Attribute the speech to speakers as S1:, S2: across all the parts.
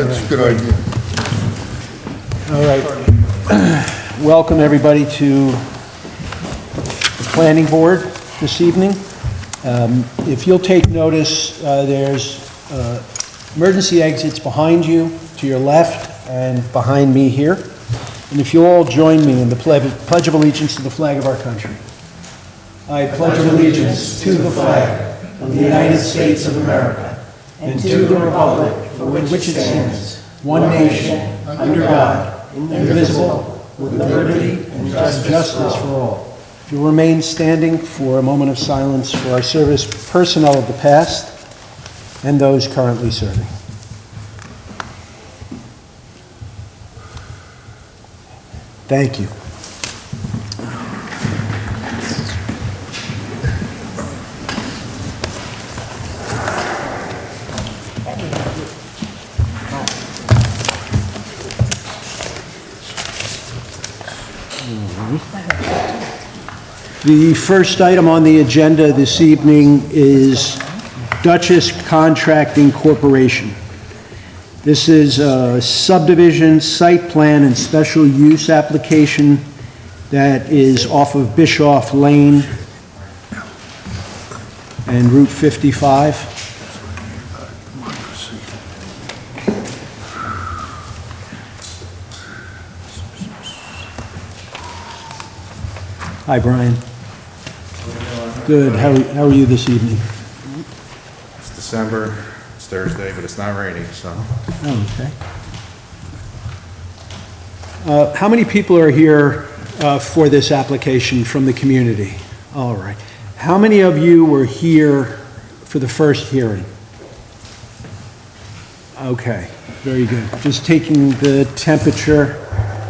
S1: That's a good idea.
S2: All right. Welcome, everybody, to the Planning Board this evening. If you'll take notice, there's emergency exits behind you, to your left, and behind me here. And if you'll all join me in the Pledge of Allegiance to the flag of our country. I pledge allegiance to the flag of the United States of America and to the republic for which it stands, one nation, under God, indivisible, with liberty and justice for all. If you'll remain standing for a moment of silence for our service personnel of the past and those currently serving. Thank you. The first item on the agenda this evening is Duchess Contracting Corporation. This is a subdivision, site plan, and special use application that is off of Bischoff Lane and Route 55. Hi, Brian. Good. How are you this evening?
S3: It's December, it's Thursday, but it's not raining, so.
S2: Oh, okay. How many people are here for this application from the community? All right. How many of you were here for the first hearing? Okay, very good. Just taking the temperature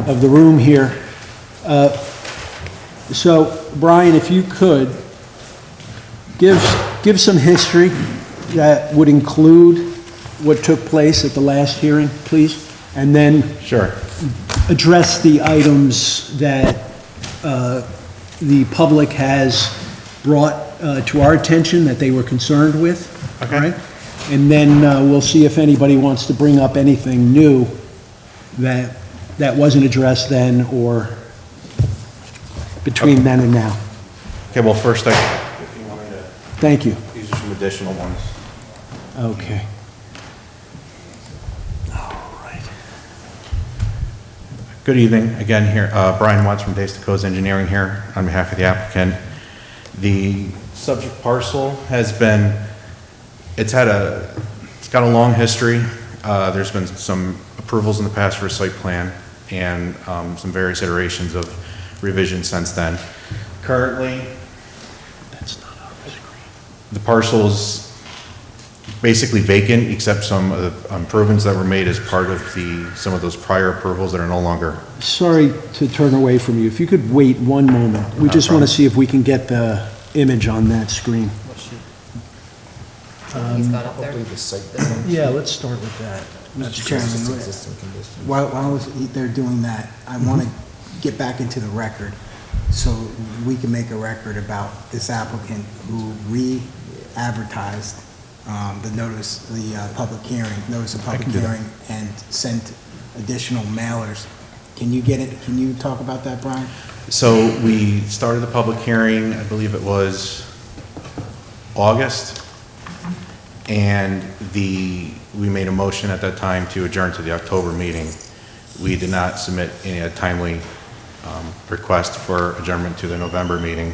S2: of the room here. So, Brian, if you could, give some history that would include what took place at the last hearing, please, and then
S3: Sure.
S2: address the items that the public has brought to our attention that they were concerned with.
S3: Okay.
S2: All right? And then we'll see if anybody wants to bring up anything new that wasn't addressed then or between then and now.
S3: Okay, well, first, if you want me to,
S2: Thank you.
S3: these are some additional ones.
S2: Okay. All right.
S3: Good evening, again here, Brian Watts from Days to Coast Engineering here on behalf of the applicant. The subject parcel has been, it's got a long history. There's been some approvals in the past for a site plan and some various iterations of revision since then. Currently,
S2: That's not on the screen.
S3: the parcel is basically vacant, except some of the improvements that were made as part of some of those prior approvals that are no longer.
S2: Sorry to turn away from you. If you could wait one moment. We just want to see if we can get the image on that screen.
S4: He's got up there.
S2: Yeah, let's start with that.
S5: Mr. Chairman, while they're doing that, I want to get back into the record so we can make a record about this applicant who re-advertised the notice, the public hearing, notice of public hearing, and sent additional mailers. Can you talk about that, Brian?
S3: So we started the public hearing, I believe it was August, and we made a motion at that time to adjourn to the October meeting. We did not submit any timely request for adjournment to the November meeting,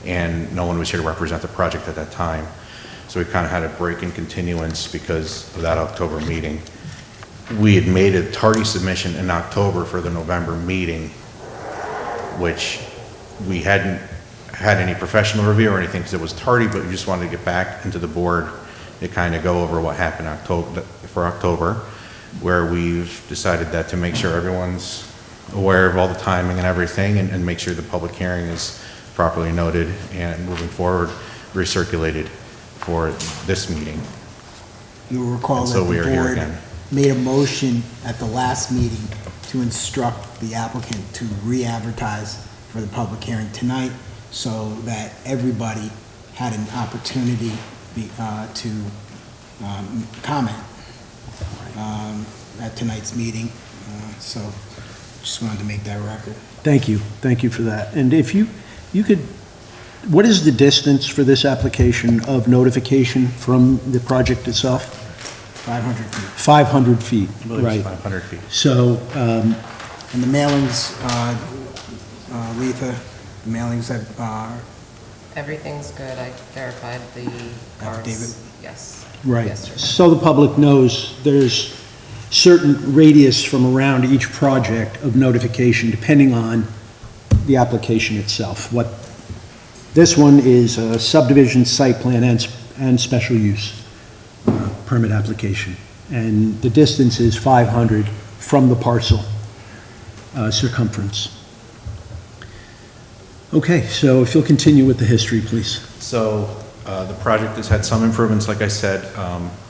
S3: and no one was here to represent the project at that time. So we kind of had a break in continuance because of that October meeting. We had made a tardy submission in October for the November meeting, which we hadn't had any professional review or anything because it was tardy, but we just wanted to get back into the board to kind of go over what happened for October, where we've decided that to make sure everyone's aware of all the timing and everything, and make sure the public hearing is properly noted and moving forward recirculated for this meeting.
S5: You'll recall
S3: And
S5: that
S3: so we are
S5: the
S3: here
S5: board
S3: again.
S5: made a motion at the last meeting to instruct the applicant to re-advertise for the public hearing tonight so that everybody had an opportunity to comment. at tonight's meeting, so just wanted to make that record.
S2: Thank you for that. And if you could, what is the distance for this application of notification from the project itself?
S5: 500 feet.
S2: 500 feet,
S3: I believe it's
S2: right.
S3: 500 feet.
S2: So,
S5: And the mailings, Letha, the mailings that are,
S1: Everything's good. I verified the cards.
S5: Affidavit?
S1: Yes.
S2: right,
S1: Yesterday.
S2: so the public knows there's certain radius from around each project of notification depending on the application itself. This one is a subdivision site plan and special use permit application. And the distance is 500 from the parcel circumference. Okay, so if you'll continue with the history, please.
S3: So the project has had some improvements, like I said,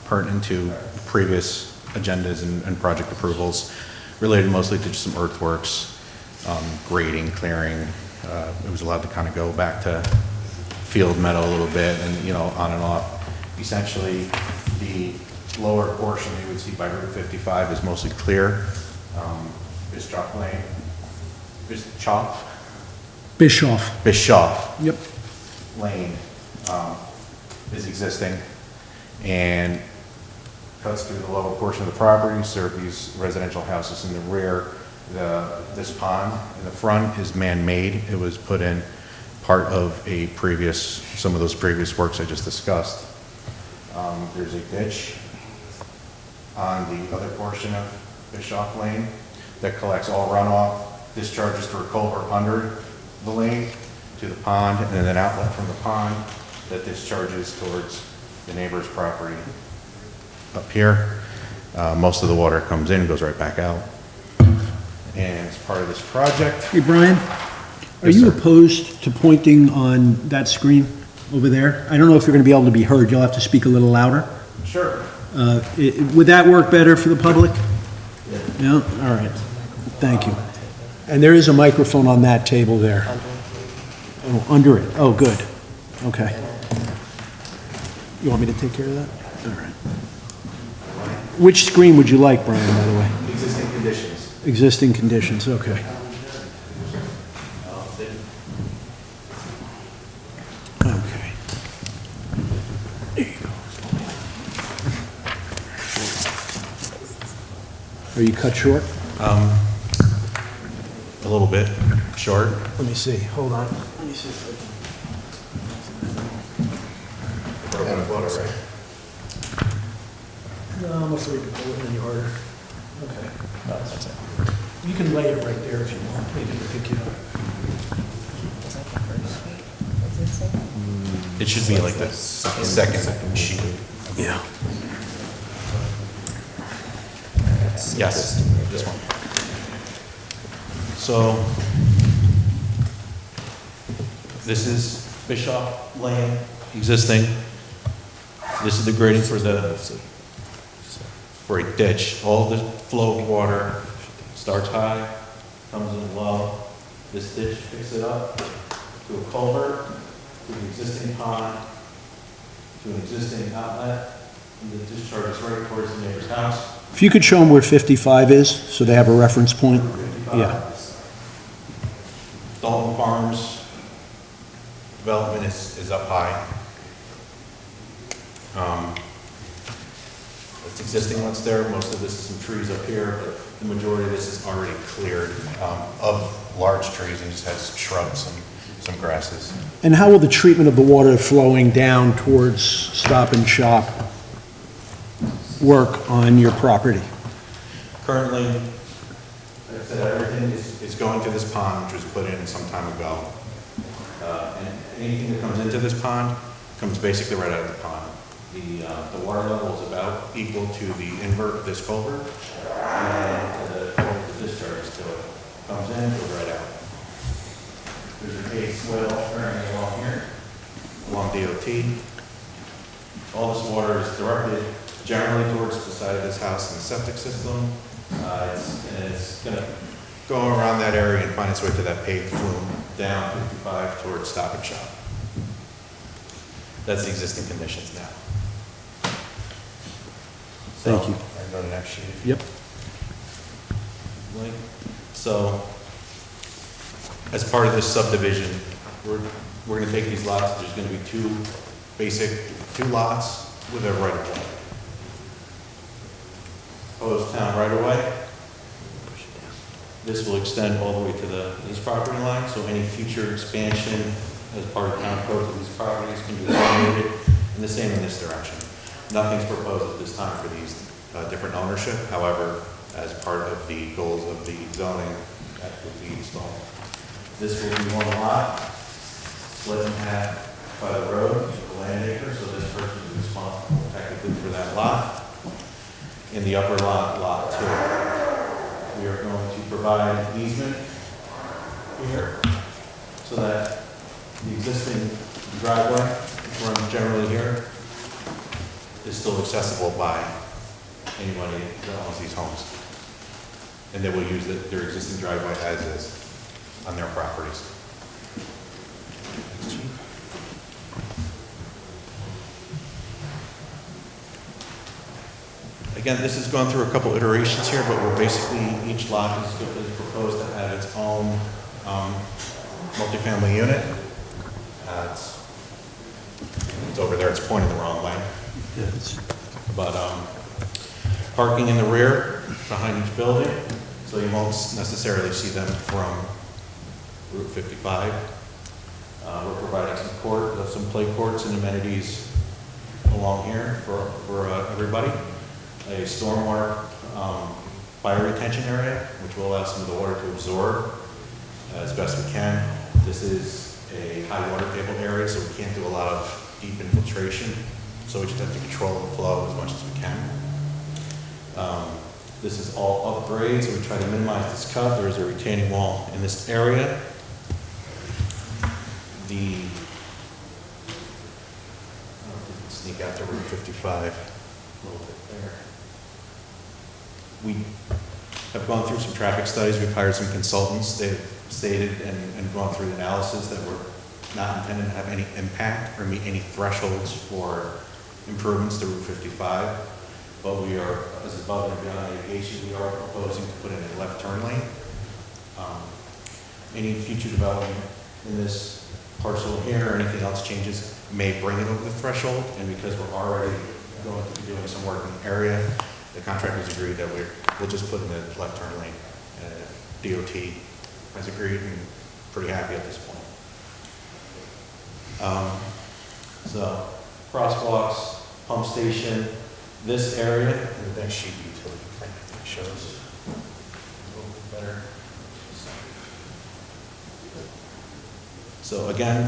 S3: pertinent to previous agendas and project approvals, related mostly to just some earthworks, grading, clearing. It was allowed to kind of go back to field meadow a little bit and, you know, on and off. Essentially, the lower portion you would see by Route 55 is mostly clear. Bischoff Lane, Bischoff
S2: Yep.
S3: Lane is existing and cuts through the lower portion of the property, serve these residential houses in the rear. This pond in the front is man-made. It was put in part of some of those previous works I just discussed. There's a ditch on the other portion of Bischoff Lane that collects all runoff, discharges through a culvert under the lane to the pond, and then an outlet from the pond that discharges towards the neighbor's property up here. Most of the water comes in, goes right back out. And as part of this project,
S2: Hey, Brian, are
S3: Yes,
S2: you
S3: sir.
S2: opposed to pointing on that screen over there? I don't know if you're going to be able to be heard. You'll have to speak a little louder.
S3: sure.
S2: Would that work better for the public? Yeah, all right. Thank you. And there is a microphone on that table there. Oh, under it. Oh, good. Okay. You want me to take care of that? All right. Which screen would you like, Brian, by the way?
S3: Existing conditions.
S2: Existing conditions, okay. Okay. There you go. Are you cut short?
S3: A little bit short.
S2: Let me see, hold on. Let me see if No, I'm afraid to pull it any harder. Okay. That's it. You can lay it right there if you want, maybe to pick you up.
S1: Was that the first sheet? What does it say?
S3: It should be like the second sheet.
S2: Yeah.
S3: Yes, this one. So, this is Bischoff Lane, existing. This is the grading for a ditch. All the flow of water starts high, comes in low. This ditch picks it up to a culvert, to an existing pond, to an existing outlet, and the discharge is right towards the neighbor's house.
S2: If you could show them where 55 is, so they have a reference point. Yeah.
S3: Dalton Farms development is up high. It's existing what's there. Most of this is some trees up here, but the majority of this is already cleared of large trees and just has shrubs and some grasses.
S2: And how will the treatment of the water flowing down towards Stop and Shop work on your property?
S3: Currently, like I said, everything is going to this pond, which was put in some time ago. And anything that comes into this pond comes basically right out of the pond. The water level is about equal to the invert of this culvert, and the discharge to it comes in, goes right out. There's a paved swale running along here, along DOT. All this water is directed generally towards the side of this house and the septic system. It's going to go around that area and find its way to that paved flume down 55 towards Stop and Shop. That's the existing conditions now.
S2: Thank you.
S3: I can go to the next sheet.
S2: Yep.
S3: link. So, as part of this subdivision, we're gonna take these lots, there's gonna be two lots with a right of way. Proposed town right of way. This will extend all the way to this property line, so any future expansion as part of town code of these properties can be eliminated, and the same in this direction. Nothing's proposed at this time for these different ownership, however, as part of the goals of the zoning that would be installed. This will be one lot, split in half by the road, the land acre, so this person is responsible technically for that lot. In the upper lot, lot 2. We are going to provide an easement here so that the existing driveway, which runs generally here, is still accessible by anybody that owns these homes. And they will use their existing driveway as is on their properties. Again, this has gone through a couple iterations here, but we're basically, each lot is proposed to have its own multifamily unit. It's over there, it's pointing the wrong way. But parking in the rear, behind each building, so you won't necessarily see them from Route 55. We're providing some play courts and amenities along here for everybody. A stormwater fire retention area, which will allow some of the water to absorb as best we can. This is a high water table area, so we can't do a lot of deep infiltration, so we just have to control the flow as much as we can. This is all upgrade, so we try to minimize this cut. There is a retaining wall in this area. Sneak out to Route 55 a little bit there. We have gone through some traffic studies. We've hired some consultants. They've stated and gone through the analysis that we're not intended to have any impact or meet any thresholds for improvements to Route 55. But we are, as above and beyond mitigation, we are proposing to put in a left turn lane. Any future development in this parcel here or anything else changes may bring it over the threshold, and because we're already going to be doing some work in the area, the contractors agreed that we'll just put in the left turn lane. DOT has agreed and pretty happy at this point. So crosswalks, pump station, this area, and the next sheet utility plan I think shows a little bit better. So again,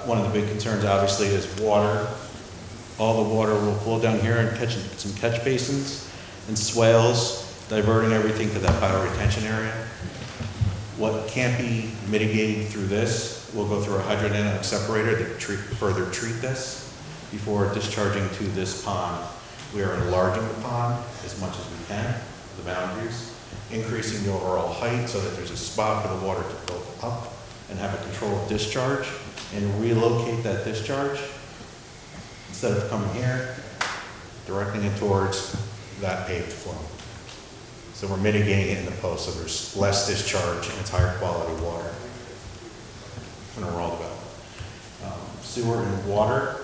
S3: one of the big concerns obviously is water. All the water will flow down here and catch some catch basins and swales, diverting everything to that bioretention area. What can't be mitigated through this, we'll go through a hydrodynamic separator to further treat this before discharging to this pond. We are enlarging the pond as much as we can, the boundaries, increasing the overall height so that there's a spot for the water to go up and have a controlled discharge and relocate that discharge instead of coming here, directing it towards that paved flow. So we're mitigating it in the post, so there's less discharge and it's higher quality water when we're all developed. Sewer and water.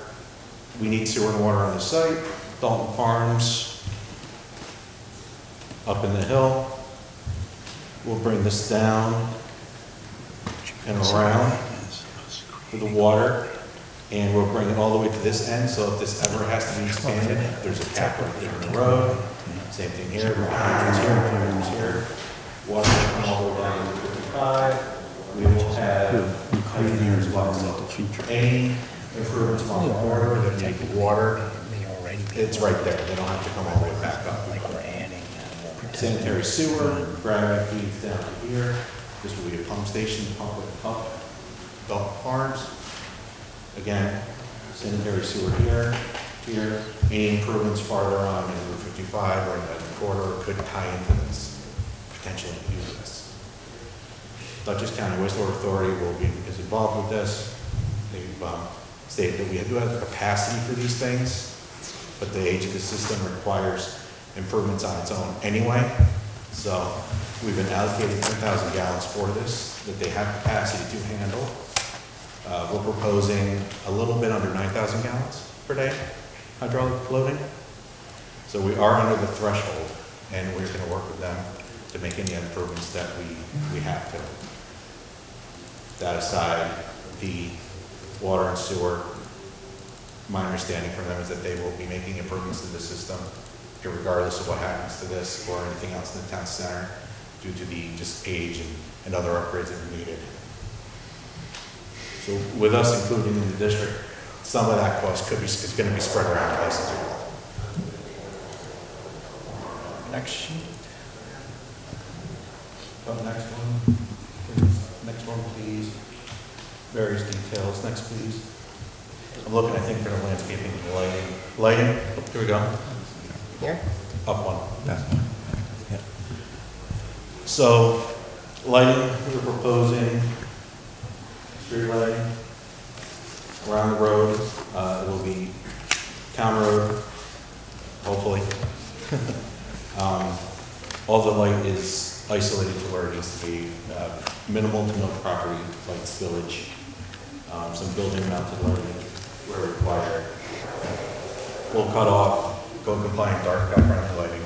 S3: We need sewer and water on the site. Dalton Farms, up in the hill. We'll bring this down and around to the water, and we'll bring it all the way to this end, so if this ever has to be expanded, there's a cap right there in the road. Same thing here, hydrants here, water will come all the way down to 55. We will have as well. Any improvements along the corridor that take water, it's right there. They don't have to come all the way back up.
S1: Like we're adding
S3: Sanitary sewer, gravity feeds down to here. This will be a pump station, pump with a pump. Dalton Farms. Again, sanitary sewer here. Any improvements farther on in Route 55 or in the corridor could tie into this, potentially use this. Dutchess County Wastewater Authority is involved with this. They've stated that we do have the capacity for these things, but the age of the system requires improvements on its own anyway. So we've been allocating 10,000 gallons for this, that they have capacity to handle. We're proposing a little bit under 9,000 gallons per day hydraulic loading. So we are under the threshold, and we're going to work with them to make any improvements that we have to. That aside, the water and sewer, my understanding from them is that they will be making improvements to the system regardless of what happens to this or anything else in the town center due to the just age and other upgrades that are needed. So with us including in the district, some of that cost is going to be spread around places.
S1: Next sheet.
S3: Next one, please. Next one, please. Various details. Next, please. I'm looking, I think, for the landscaping and lighting. Lighting, here we go.
S1: Here?
S3: Up one. That's one. Yeah. So, lighting, we're proposing street lighting around the road. It will be town road, hopefully. All the light is isolated to where it needs to be. Minimal to no property light spillage. Some building mounted lighting where required. We'll cut off code compliant dark sky friendly lighting.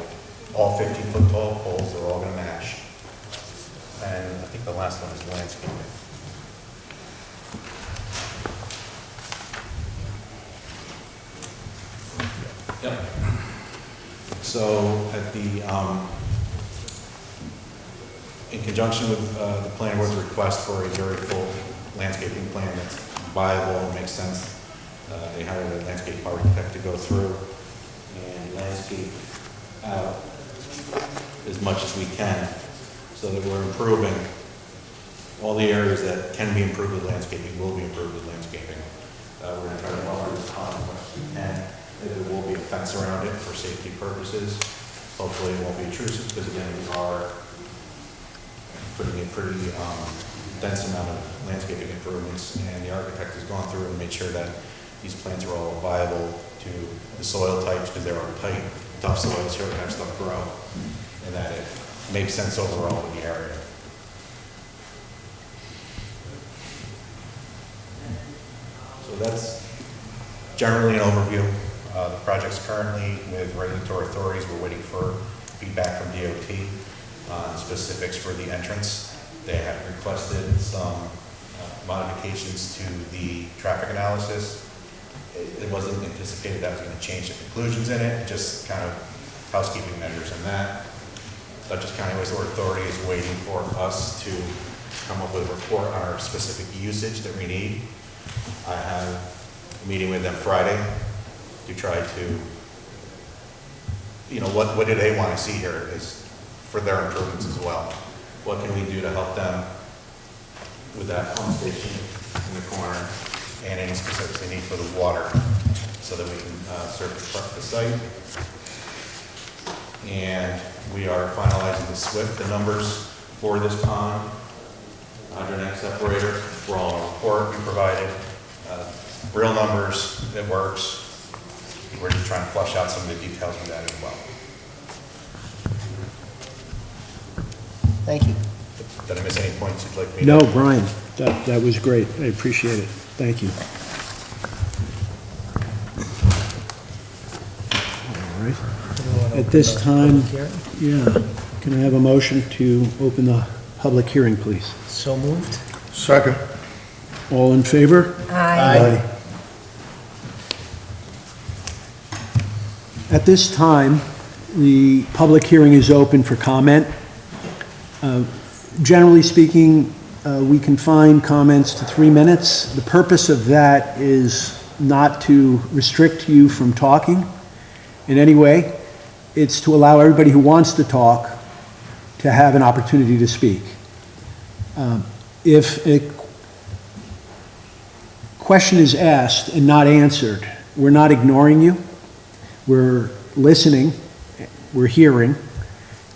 S3: All 15-foot tall poles, they're all going to match. And I think the last one is landscaping. Yep. So at the, in conjunction with the planning board's request for a very full landscaping plan that's viable and makes sense, they hired a landscape architect to go through and landscape out as much as we can so that we're improving all the areas that can be improved with landscaping will be improved with landscaping. We're going to try to buffer this pond as much as we can. There will be a fence around it for safety purposes. Hopefully it won't be intrusive because again we are putting a pretty dense amount of landscaping improvements, and the architect has gone through and made sure that these plants are all viable to the soil types because there are tight, tough soils here that have stuff grow, and that it makes sense overall in the area. So that's generally an overview. The project's currently with regulatory authorities. We're waiting for feedback from DOT on specifics for the entrance. They have requested some modifications to the traffic analysis. It wasn't anticipated that was going to change the conclusions in it, just kind of housekeeping measures in that. Dutchess County Wastewater Authority is waiting for us to come up with a report on our specific usage that we need. I have a meeting with them Friday to try to, what do they want to see here is for their improvements as well. What can we do to help them with that pump station in the corner and any specifics they need for the water so that we can service the site. And we are finalizing the SWIFT, the numbers for this pond, 100X separator. We're all on a report we provided. Real numbers, it works. We're just trying to flush out some of the details of that as well.
S1: Thank you.
S3: Did I miss any points you'd like me to?
S2: No, Brian, that was great. I appreciate it. Thank you. All right. At this time, can I have a motion to open the public hearing, please?
S1: So moved.
S4: Second.
S2: All in favor?
S1: Aye.
S2: At this time, the public hearing is open for comment. Generally speaking, we confine comments to 3 minutes. The purpose of that is not to restrict you from talking in any way. It's to allow everybody who wants to talk to have an opportunity to speak. If a question is asked and not answered, we're not ignoring you. We're listening, we're hearing,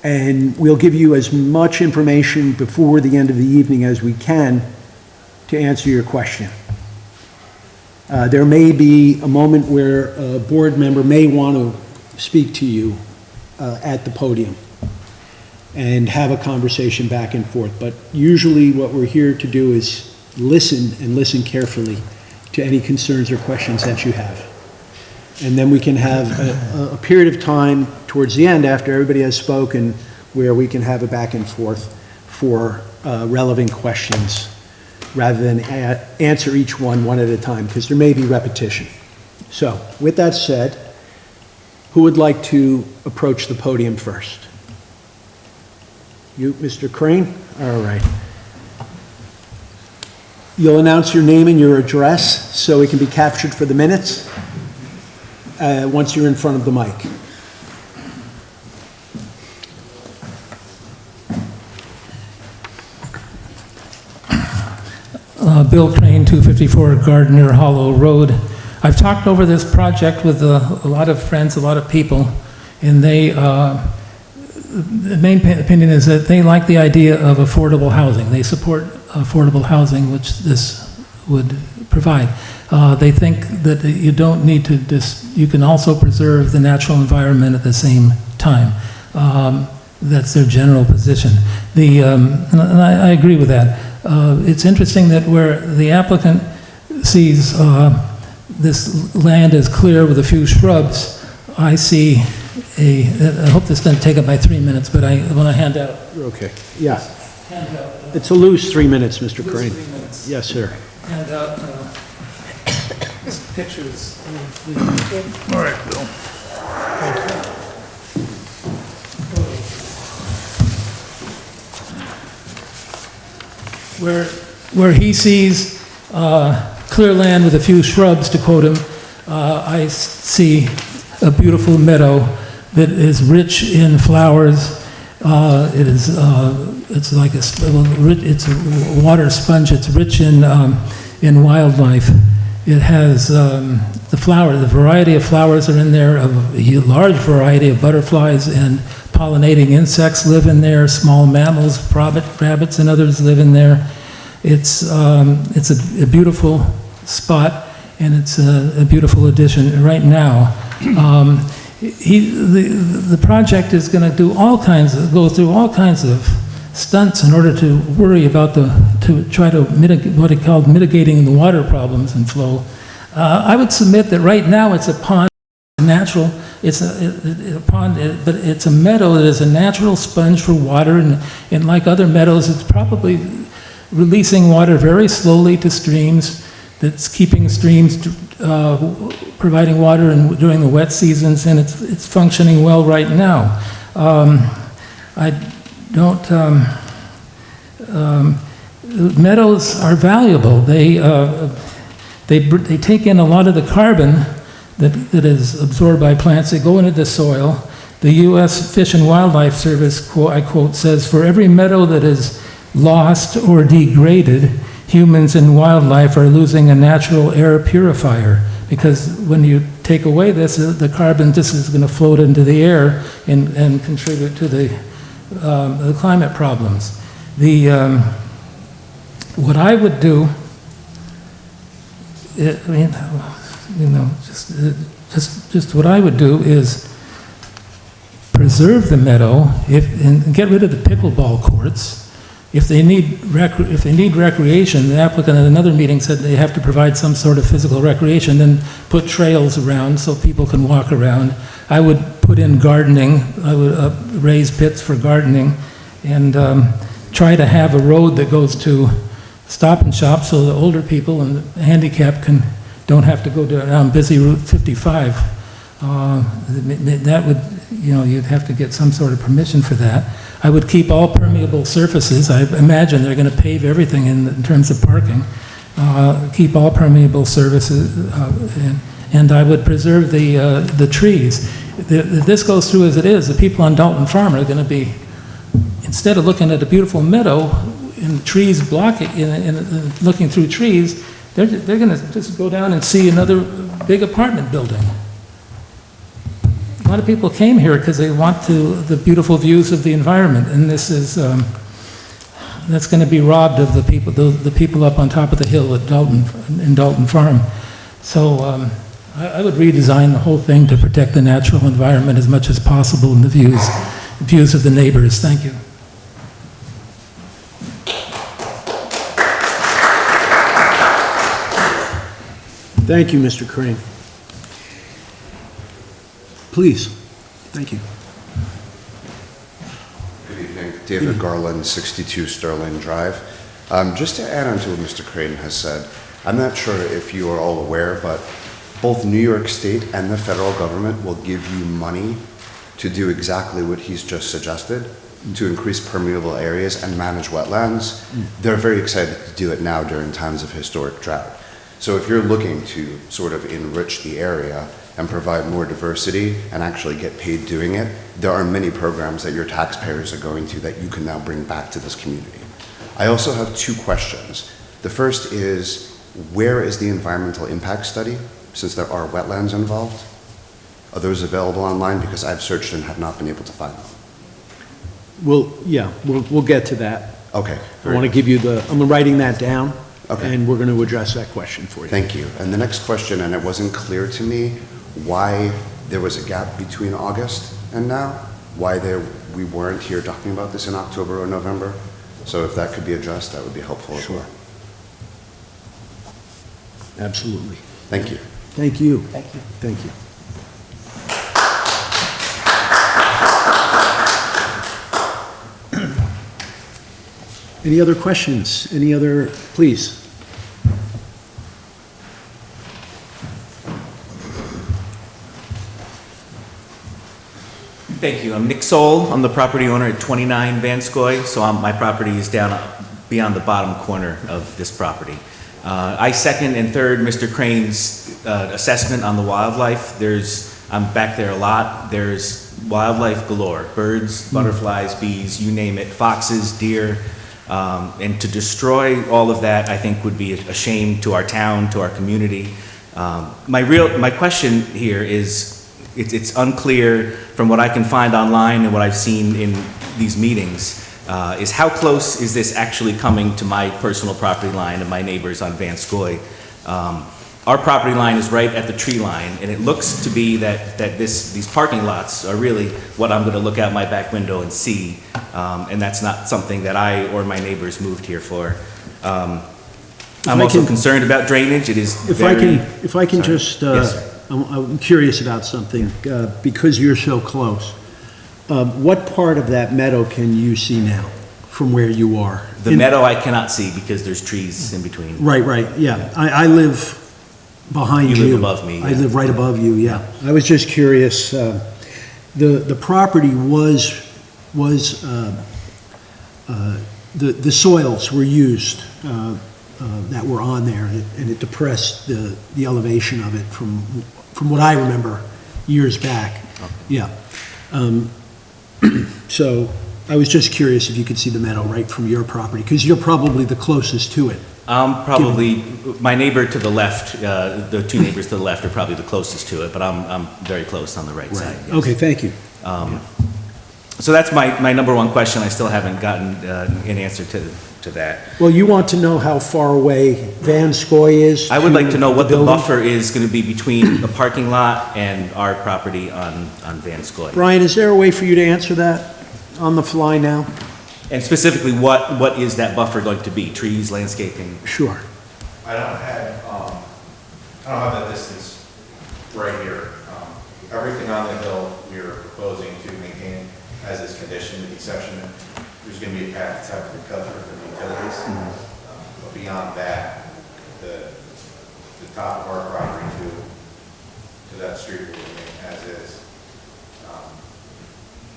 S2: and we'll give you as much information before the end of the evening as we can to answer your question. There may be a moment where a board member may want to speak to you at the podium. and have a conversation back and forth. But usually what we're here to do is listen and listen carefully to any concerns or questions that you have. And then we can have a period of time towards the end, after everybody has spoken, where we can have a back and forth for relevant questions, rather than answer each one at a time, because there may be repetition. So, with that said, who would like to approach the podium first? You, Mr. Crane? All right. You'll announce your name and your address so it can be captured for the minutes once you're in front of the mic.
S4: Bill Crane, 254 Gardner Hollow Road. I've talked over this project with a lot of friends, a lot of people, and the main opinion is that they like the idea of affordable housing. They support affordable housing, which this would provide. They think that you don't need to you can also preserve the natural environment at the same time. That's their general position. And I agree with that. It's interesting that where the applicant sees this land is clear with a few shrubs, I see I hope this doesn't take up my 3 minutes, but I want to hand out.
S2: Okay, yeah.
S4: Hand out
S2: It's a loose 3 minutes, Mr. Crane.
S4: 3 minutes.
S2: Yes, sir.
S4: Hand out pictures of the.
S6: All right, Bill.
S4: Where he sees clear land with a few shrubs, to quote him, I see a beautiful meadow that is rich in flowers. It's like it's a water sponge. It's rich in wildlife. It has the variety of flowers are in there, a large variety of butterflies and pollinating insects live in there, small mammals, rabbits and others live in there. It's a beautiful spot, and it's a beautiful addition right now. The project is going to go through all kinds of stunts in order to worry about to try to mitigate what he called mitigating the water problems and flow. I would submit that right now it's a pond, natural. It's a pond, but it's a meadow that is a natural sponge for water, and like other meadows, it's probably releasing water very slowly to streams. That's keeping streams, providing water during the wet seasons, and it's functioning well right now. Meadows are valuable. They take in a lot of the carbon that is absorbed by plants. They go into the soil. The U.S. Fish and Wildlife Service, I quote, says, "For every meadow that is lost or degraded, humans and wildlife are losing a natural air purifier," because when you take away this, the carbon just is going to float into the air and contribute to the climate problems. What I would do, just what I would do is preserve the meadow and get rid of the pickleball courts. If they need recreation, the applicant at another meeting said they have to provide some sort of physical recreation, then put trails around so people can walk around. I would put in gardening. I would raise pits for gardening, and try to have a road that goes to Stop and Shop so the older people and the handicapped don't have to go down busy Route 55. That would, you'd have to get some sort of permission for that. I would keep all permeable surfaces. I imagine they're going to pave everything in terms of parking. Keep all permeable surfaces, and I would preserve the trees. If this goes through as it is, the people on Dalton Farm are going to be, instead of looking at a beautiful meadow and trees blocking, and looking through trees, they're going to just go down and see another big apartment building. A lot of people came here because they want the beautiful views of the environment, and this is that's going to be robbed of the people up on top of the hill at Dalton Farm. So I would redesign the whole thing to protect the natural environment as much as possible and the views. views of the neighbors. Thank you.
S2: Thank you, Mr. Crane. Please. Thank you.
S7: Good evening. David Garland, 62 Sterling Drive. Just to add on to what Mr. Creighton has said, I'm not sure if you are all aware, but both New York State and the federal government will give you money to do exactly what he's just suggested, to increase permeable areas and manage wetlands. They're very excited to do it now during times of historic drought. So if you're looking to sort of enrich the area and provide more diversity and actually get paid doing it, there are many programs that your taxpayers are going to that you can now bring back to this community. I also have two questions. The first is, where is the environmental impact study, since there are wetlands involved? Are those available online? Because I've searched and have not been able to find them.
S2: We'll get to that.
S7: Okay.
S2: I want to give you I'm writing that down.
S7: Okay.
S2: And we're going to address that question for you.
S7: Thank you. And the next question, and it wasn't clear to me why there was a gap between August and now, why we weren't here talking about this in October or November. So if that could be addressed, that would be helpful as well.
S2: Absolutely.
S7: Thank you.
S2: Thank you.
S1: Thank you.
S2: Thank you. Any other questions? Any other, please?
S8: Thank you. I'm Nick Soul. I'm the property owner at 29 Vanscoy, so my property is down beyond the bottom corner of this property. I second and third Mr. Crane's assessment on the wildlife. I'm back there a lot. There's wildlife galore, birds, butterflies, bees, you name it, foxes, deer. And to destroy all of that, I think, would be a shame to our town, to our community. My question here is, it's unclear from what I can find online and what I've seen in these meetings, is how close is this actually coming to my personal property line and my neighbors on Vanscoy? Our property line is right at the tree line, and it looks to be that these parking lots are really what I'm going to look out my back window and see, and that's not something that I or my neighbors moved here for. I'm also concerned about drainage. It is
S2: If I can just,
S8: Yes, sir.
S2: I'm curious about something, because you're so close. What part of that meadow can you see now from where you are?
S8: The meadow I cannot see because there's trees in between.
S2: Right, yeah. I live behind you.
S8: You live above me,
S2: I
S8: yeah.
S2: live right above you, yeah. I was just curious, the property the soils were used that were on there, and it depressed the elevation of it from what I remember years back.
S8: Okay.
S2: Yeah. So I was just curious if you could see the meadow right from your property, because you're probably the closest to it.
S8: Probably, my neighbor to the left, the two neighbors to the left are probably the closest to it, but I'm very close on the right side. Yes.
S2: Okay, thank you.
S8: So that's my number one question. I still haven't gotten an answer to that.
S2: Well, you want to know how far away Vanscoy is?
S8: I would like to know what the
S2: building?
S8: buffer is going to be between the parking lot and our property on Vanscoy.
S2: Brian, is there a way for you to answer that on the fly now?
S8: And specifically, what is that buffer going to be? Trees, landscaping?
S2: Sure.
S3: I don't have that distance right here. Everything on the hill, we are proposing to maintain as is condition, with the exception that there's going to be a path that's have to be cut through for the utilities. But beyond that, the top of our property to that street will remain as is.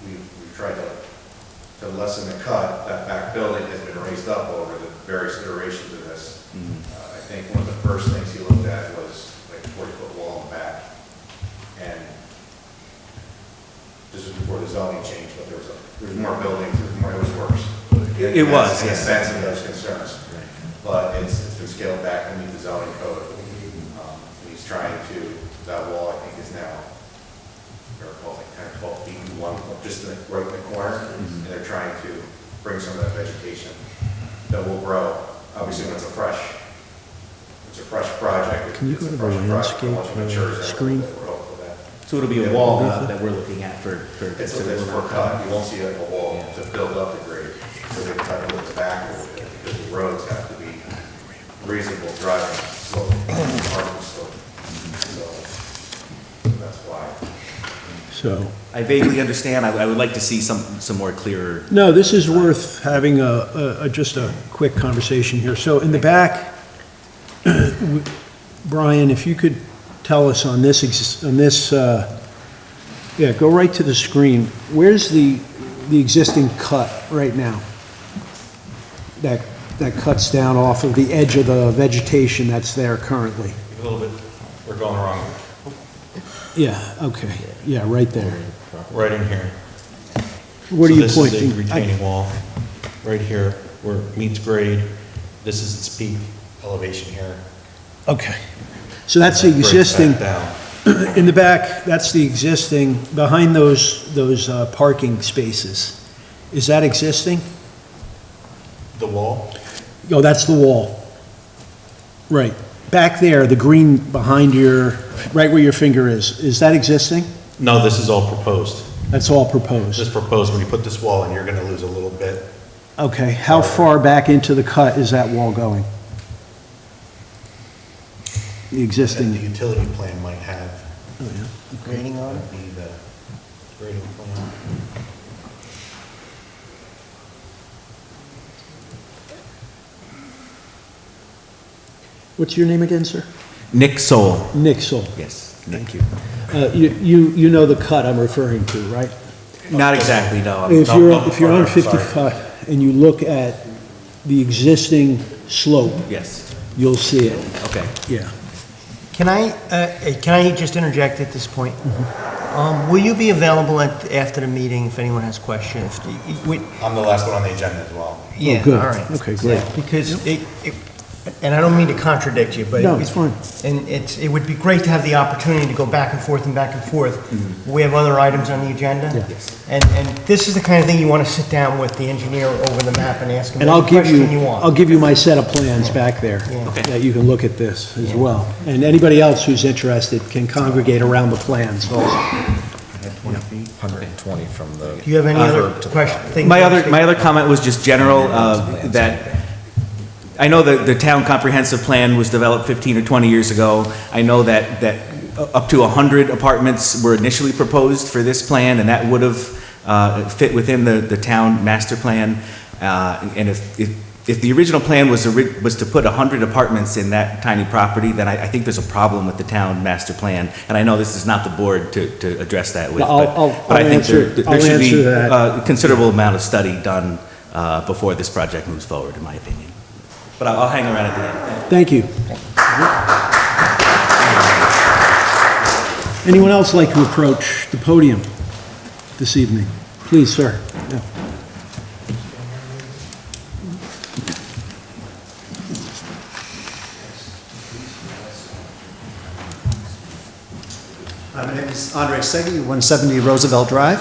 S3: We've tried to lessen the cut. That back building has been raised up over the various iterations of this. I think one of the first things he looked at was like a 40-foot wall in the back. And this was before the zoning changed, but there was more buildings, it was worse.
S8: It was,
S3: In a
S8: yes.
S3: sense of those concerns. But it's been scaled back to meet the zoning code. He's trying to, that wall I think is now, they're called like 10 or 12 feet, just right in the corner. And they're trying to bring some of that vegetation that will grow. Obviously when it's a fresh project.
S2: Can you
S3: it's
S2: go
S3: a
S2: to the
S3: fresh project,
S2: landscape
S3: once it matures,
S2: screen?
S3: we're hopeful that
S8: So it'll be a wall that we're looking at for.
S3: It's for cut, you won't see like a wall to build up the grade, so they try to look back a little bit, because the roads have to be reasonable driving slope, parking slope, so that's why.
S2: So,
S8: I vaguely understand, I would like to see some more clearer.
S2: no, this is worth having just a quick conversation here. So in the back, Brian, if you could tell us on this, yeah, go right to the screen. Where's the existing cut right now? That cuts down off of the edge of the vegetation that's there currently?
S3: A little bit, we're going wrong.
S2: Yeah, okay, yeah, right there.
S3: Right in here.
S2: What are you
S9: So this
S2: pointing?
S9: is a retaining wall, right here, where it meets grade. This is its peak elevation here.
S2: Okay, so that's the
S9: Breaks
S2: existing,
S9: back down.
S2: in the back, that's the existing, behind those parking spaces. Is that existing?
S9: The wall,
S2: Oh, that's the wall. Right. Back there, the green behind right where your finger is that existing?
S9: no, this is all proposed.
S2: That's all
S9: This
S2: proposed.
S9: is proposed, when you put this wall in, you're gonna lose a little bit.
S2: Okay, how far back into the cut is that wall going? The
S9: And the
S2: existing,
S9: utility plan might have,
S1: Grading on it?
S9: be the grading plan.
S2: what's your name again, sir?
S8: Nick Soul.
S2: Nick Soul.
S8: Yes, Nick.
S2: You know the cut I'm referring to, right?
S8: Not exactly, no.
S2: If
S9: no,
S2: you're,
S9: no,
S2: if you're on
S9: sorry.
S2: 55 and you look at the existing slope,
S8: Yes,
S2: you'll see it,
S8: okay.
S2: yeah.
S6: Can I just interject at this point? Will you be available after the meeting if anyone has questions?
S3: I'm the last one on the agenda as well.
S6: Yeah,
S2: Oh, good.
S6: all right.
S2: Okay, great.
S6: Yeah, because and I don't mean to contradict you, but.
S2: No, it's fine.
S6: And it would be great to have the opportunity to go back and forth and back and forth. We have other items on the agenda.
S2: Yeah.
S6: And this is the kind of thing you want to sit down with the engineer over the map and ask him
S2: And
S6: any
S2: I'll give
S6: question you want.
S2: I'll give you my set of plans back there,
S6: Yeah.
S8: Okay.
S2: that you can look at this as well. And anybody else who's interested can congregate around the plans also.
S1: 120 from the.
S6: Do you have any other question?
S8: My other comment was just general, that I know that the town comprehensive plan was developed 15 or 20 years ago. I know that up to 100 apartments were initially proposed for this plan, and that would have fit within the town master plan. And if the original plan was to put 100 apartments in that tiny property, then I think there's a problem with the town master plan. And I know this is not the board to address that with, but I think there should be a considerable amount of study done before this project moves forward, in my opinion. But I'll hang around at the end.
S2: Thank you. Anyone else like to approach the podium this evening? Please, sir. Yeah.
S10: My name is Andre Segui, 170 Roosevelt Drive.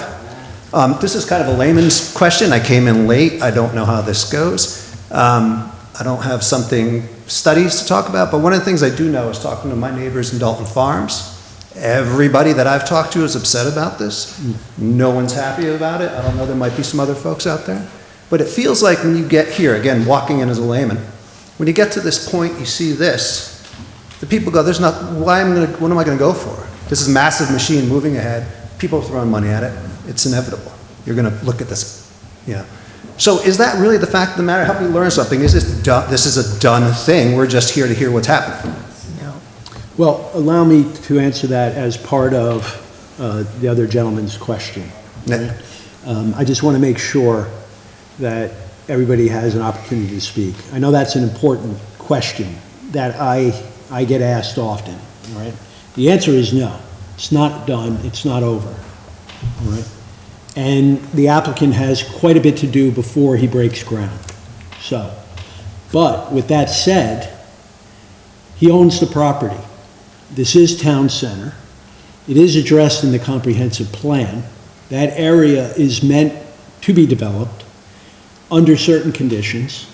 S10: This is kind of a layman's question. I came in late. I don't know how this goes. I don't have studies to talk about, but one of the things I do know is talking to my neighbors in Dalton Farms. Everybody that I've talked to is upset about this. No one's happy about it. I don't know, there might be some other folks out there. But it feels like when you get here, again, walking in as a layman, when you get to this point, you see this, the people go, what am I gonna go for? This is a massive machine moving ahead. People are throwing money at it. It's inevitable. You're gonna look at this, So is that really the fact of the matter? Help me learn something. Is this is a done thing? We're just here to hear what's happening.
S2: Well, allow me to answer that as part of the other gentleman's question.
S10: Yeah.
S2: I just want to make sure that everybody has an opportunity to speak. I know that's an important question that I get asked often, all right? The answer is no. It's not done. It's not over, all right? And the applicant has quite a bit to do before he breaks ground. So, but with that said, he owns the property. This is town center. It is addressed in the comprehensive plan. That area is meant to be developed under certain conditions.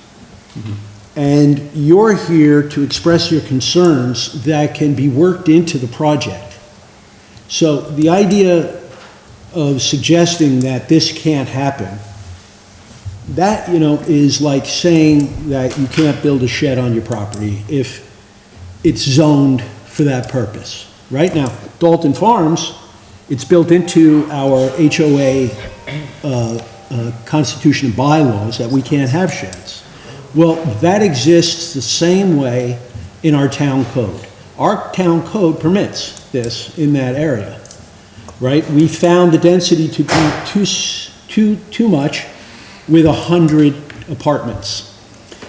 S2: And you're here to express your concerns that can be worked into the project. So the idea of suggesting that this can't happen, that, is like saying that you can't build a shed on your property if it's zoned for that purpose. Right now, Dalton Farms, it's built into our HOA constitution and bylaws that we can't have sheds. Well, that exists the same way in our town code. Our town code permits this in that area, right? We found the density to be too much with 100 apartments.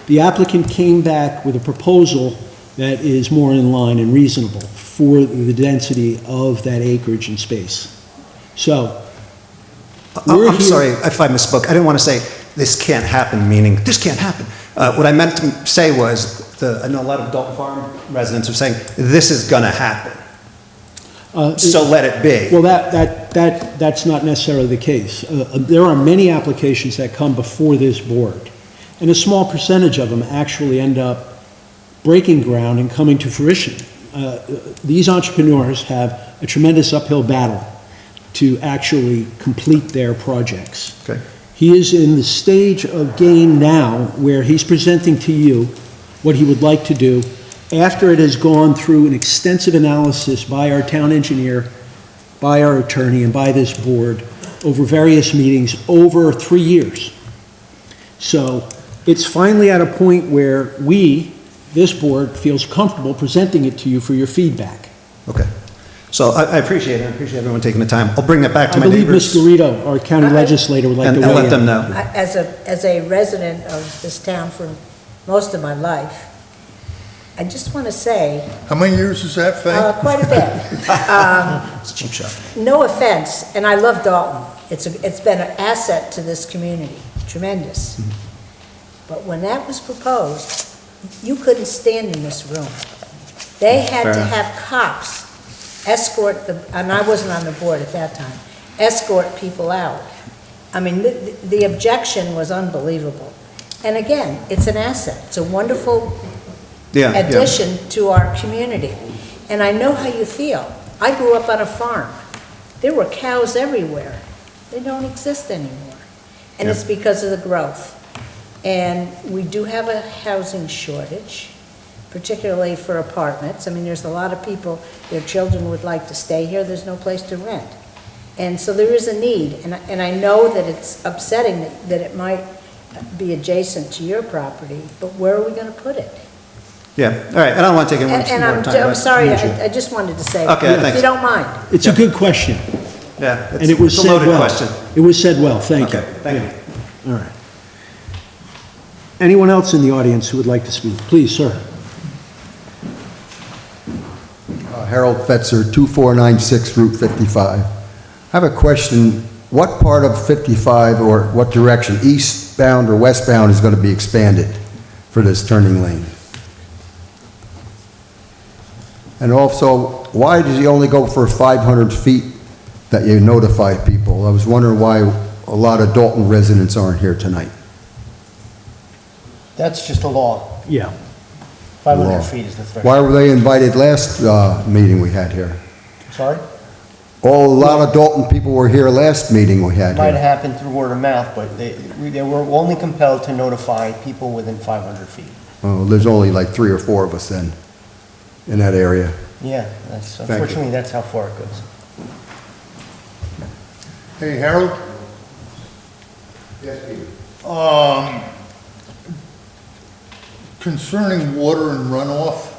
S2: The applicant came back with a proposal that is more in line and reasonable for the density of that acreage and space. So, we're
S10: I'm
S2: here-
S10: sorry if I misspoke. I didn't want to say this can't happen, meaning this can't happen. What I meant to say was, I know a lot of Dalton Farm residents are saying, this is going to happen, so let it be.
S2: Well, that's not necessarily the case. There are many applications that come before this board, and a small percentage of them actually end up breaking ground and coming to fruition. These entrepreneurs have a tremendous uphill battle to actually complete their projects.
S10: Okay.
S2: He is in the stage of game now where he's presenting to you what he would like to do after it has gone through an extensive analysis by our town engineer, by our attorney, and by this board over various meetings over 3 years. So it's finally at a point where this board, feels comfortable presenting it to you for your feedback.
S10: Okay. So I appreciate it. I appreciate everyone taking the time. I'll bring that back to
S2: I
S10: my
S2: believe
S10: neighbors.
S2: Ms. Garrido, our county legislator, would like to
S10: And
S2: weigh in.
S10: let them know.
S11: As a resident of this town for most of my life, I just want to say,
S12: How many years is that, Faye?
S11: quite a bit.
S10: It's a cheap shot.
S11: No offense, and I love Dalton. It's been an asset to this community, tremendous. But when that was proposed, you couldn't stand in this room. They had
S10: Fair
S11: to
S10: enough.
S11: have cops escort and I wasn't on the board at that time, escort people out. I mean, the objection was unbelievable. And again, it's an asset. It's a wonderful addition to our community. And I know how you feel. I grew up on a farm. There were cows everywhere. They don't exist anymore. And it's because of the growth. And we do have a housing shortage, particularly for apartments. I mean, there's a lot of people, their children would like to stay here, there's no place to rent. And so there is a need, and I know that it's upsetting that it might be adjacent to your property, but where are we gonna put it?
S10: Yeah, all right, I don't want to take any more time.
S11: And I'm sorry, I just wanted to say,
S10: Okay,
S11: if
S10: thanks.
S11: you don't mind.
S2: It's a good question,
S10: Yeah,
S2: and it was
S10: it's a
S2: said
S10: loaded
S2: well.
S10: question.
S2: It was said well, thank you.
S10: Okay, thank you.
S2: All right. Anyone else in the audience who would like to speak? Please, sir.
S13: Harold Fetzer, 2496 Route 55. I have a question. What part of 55, or what direction, eastbound or westbound, is going to be expanded for this turning lane? And also, why does he only go for 500 feet that you notify people? I was wondering why a lot of Dalton residents aren't here tonight.
S6: That's just a law.
S2: Yeah.
S6: 500
S13: Law.
S6: feet is the threshold.
S13: Why were they invited last meeting we had here?
S6: Sorry?
S13: A lot of Dalton people were here last meeting we had
S6: Might have
S13: here.
S6: happened through word of mouth, but they were only compelled to notify people within 500 feet.
S13: Oh, there's only like 3 or 4 of us then, in that area.
S6: Yeah,
S13: you.
S6: unfortunately, that's how far it goes.
S12: Hey, Harold?
S13: Yes, Peter.
S12: Concerning water and runoff,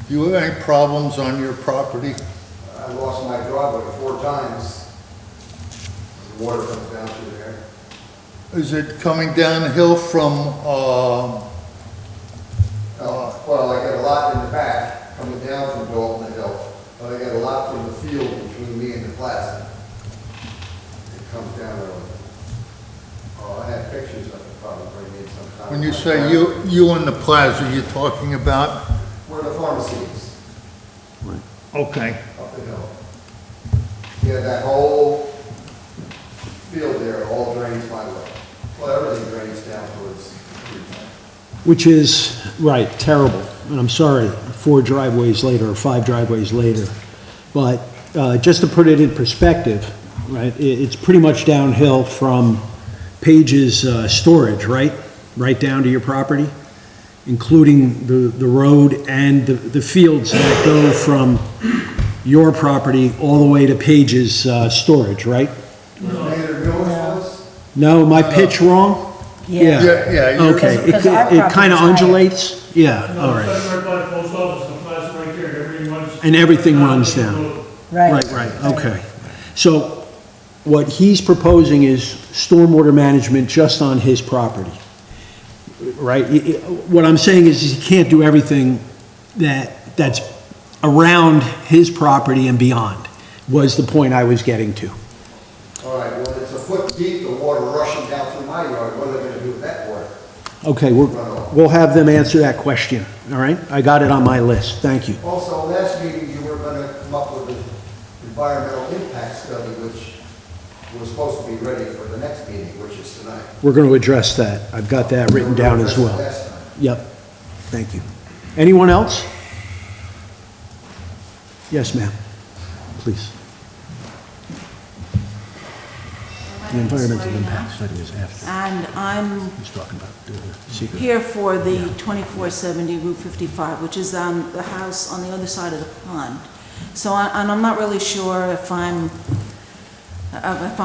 S12: do you have any problems on your property?
S13: I lost my driveway 4 times. The water comes down through there.
S12: Is it coming downhill from,
S13: Well, I got a lot in the back coming down from Dalton Hill, but I got a lot from the field between me and the plaza. It comes down there. I have pictures I could probably bring in sometime.
S12: when you say you and the plaza, you're talking about?
S13: Where the pharmacy is,
S12: Okay.
S13: up the hill. Yeah, that whole field there all drains my way. Well, everything drains down towards Beekman.
S2: Which is, right, terrible. And I'm sorry, 4 driveways later or 5 driveways later. But just to put it in perspective, right, it's pretty much downhill from Page's storage, right? Right down to your property, including the road and the fields that go from your property all the way to Page's storage, right? No, my pitch wrong?
S11: Yeah.
S12: Yeah, you're-
S2: Okay,
S11: Because our
S2: it kind of
S11: property's higher.
S2: undulates? Yeah, all right.
S14: Right by the post office, the plaza right there, everything runs.
S2: And everything runs down.
S11: Right.
S2: Right, okay. So what he's proposing is stormwater management just on his property, right? What I'm saying is he can't do everything that's around his property and beyond, was the point I was getting to.
S13: All right, well, it's a foot deep, the water rushing down through my yard, what are they gonna do with that water?
S2: Okay, we'll have them answer that question, all right? I got it on my list, thank you.
S13: Also, last meeting, you were gonna come up with an environmental impact study, which was supposed to be ready for the next meeting, which is tonight.
S2: We're going to address that. I've got that written down as well.
S13: Last time.
S2: Yep, thank you. Anyone else? Yes, ma'am, please. The environmental impact study is after.
S15: And I'm
S2: He's talking about the secret.
S15: here for the 2470 Route 55, which is the house on the other side of the pond. So, and I'm not really sure if I'm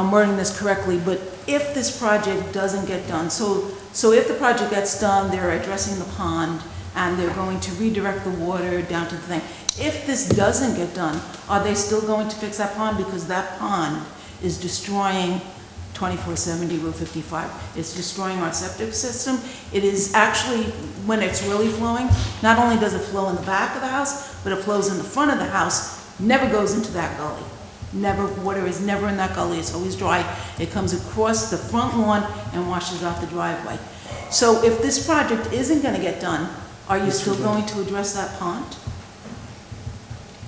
S15: wording this correctly, but if this project doesn't get done, so if the project gets done, they're addressing the pond, and they're going to redirect the water down to the thing. If this doesn't get done, are they still going to fix that pond? Because that pond is destroying 2470 Route 55. It's destroying our septic system. It is actually, when it's really flowing, not only does it flow in the back of the house, but it flows in the front of the house, never goes into that gully. Never, water is never in that gully, it's always dry. It comes across the front lawn and washes out the driveway. So if this project isn't gonna get done, are you still going to address that pond?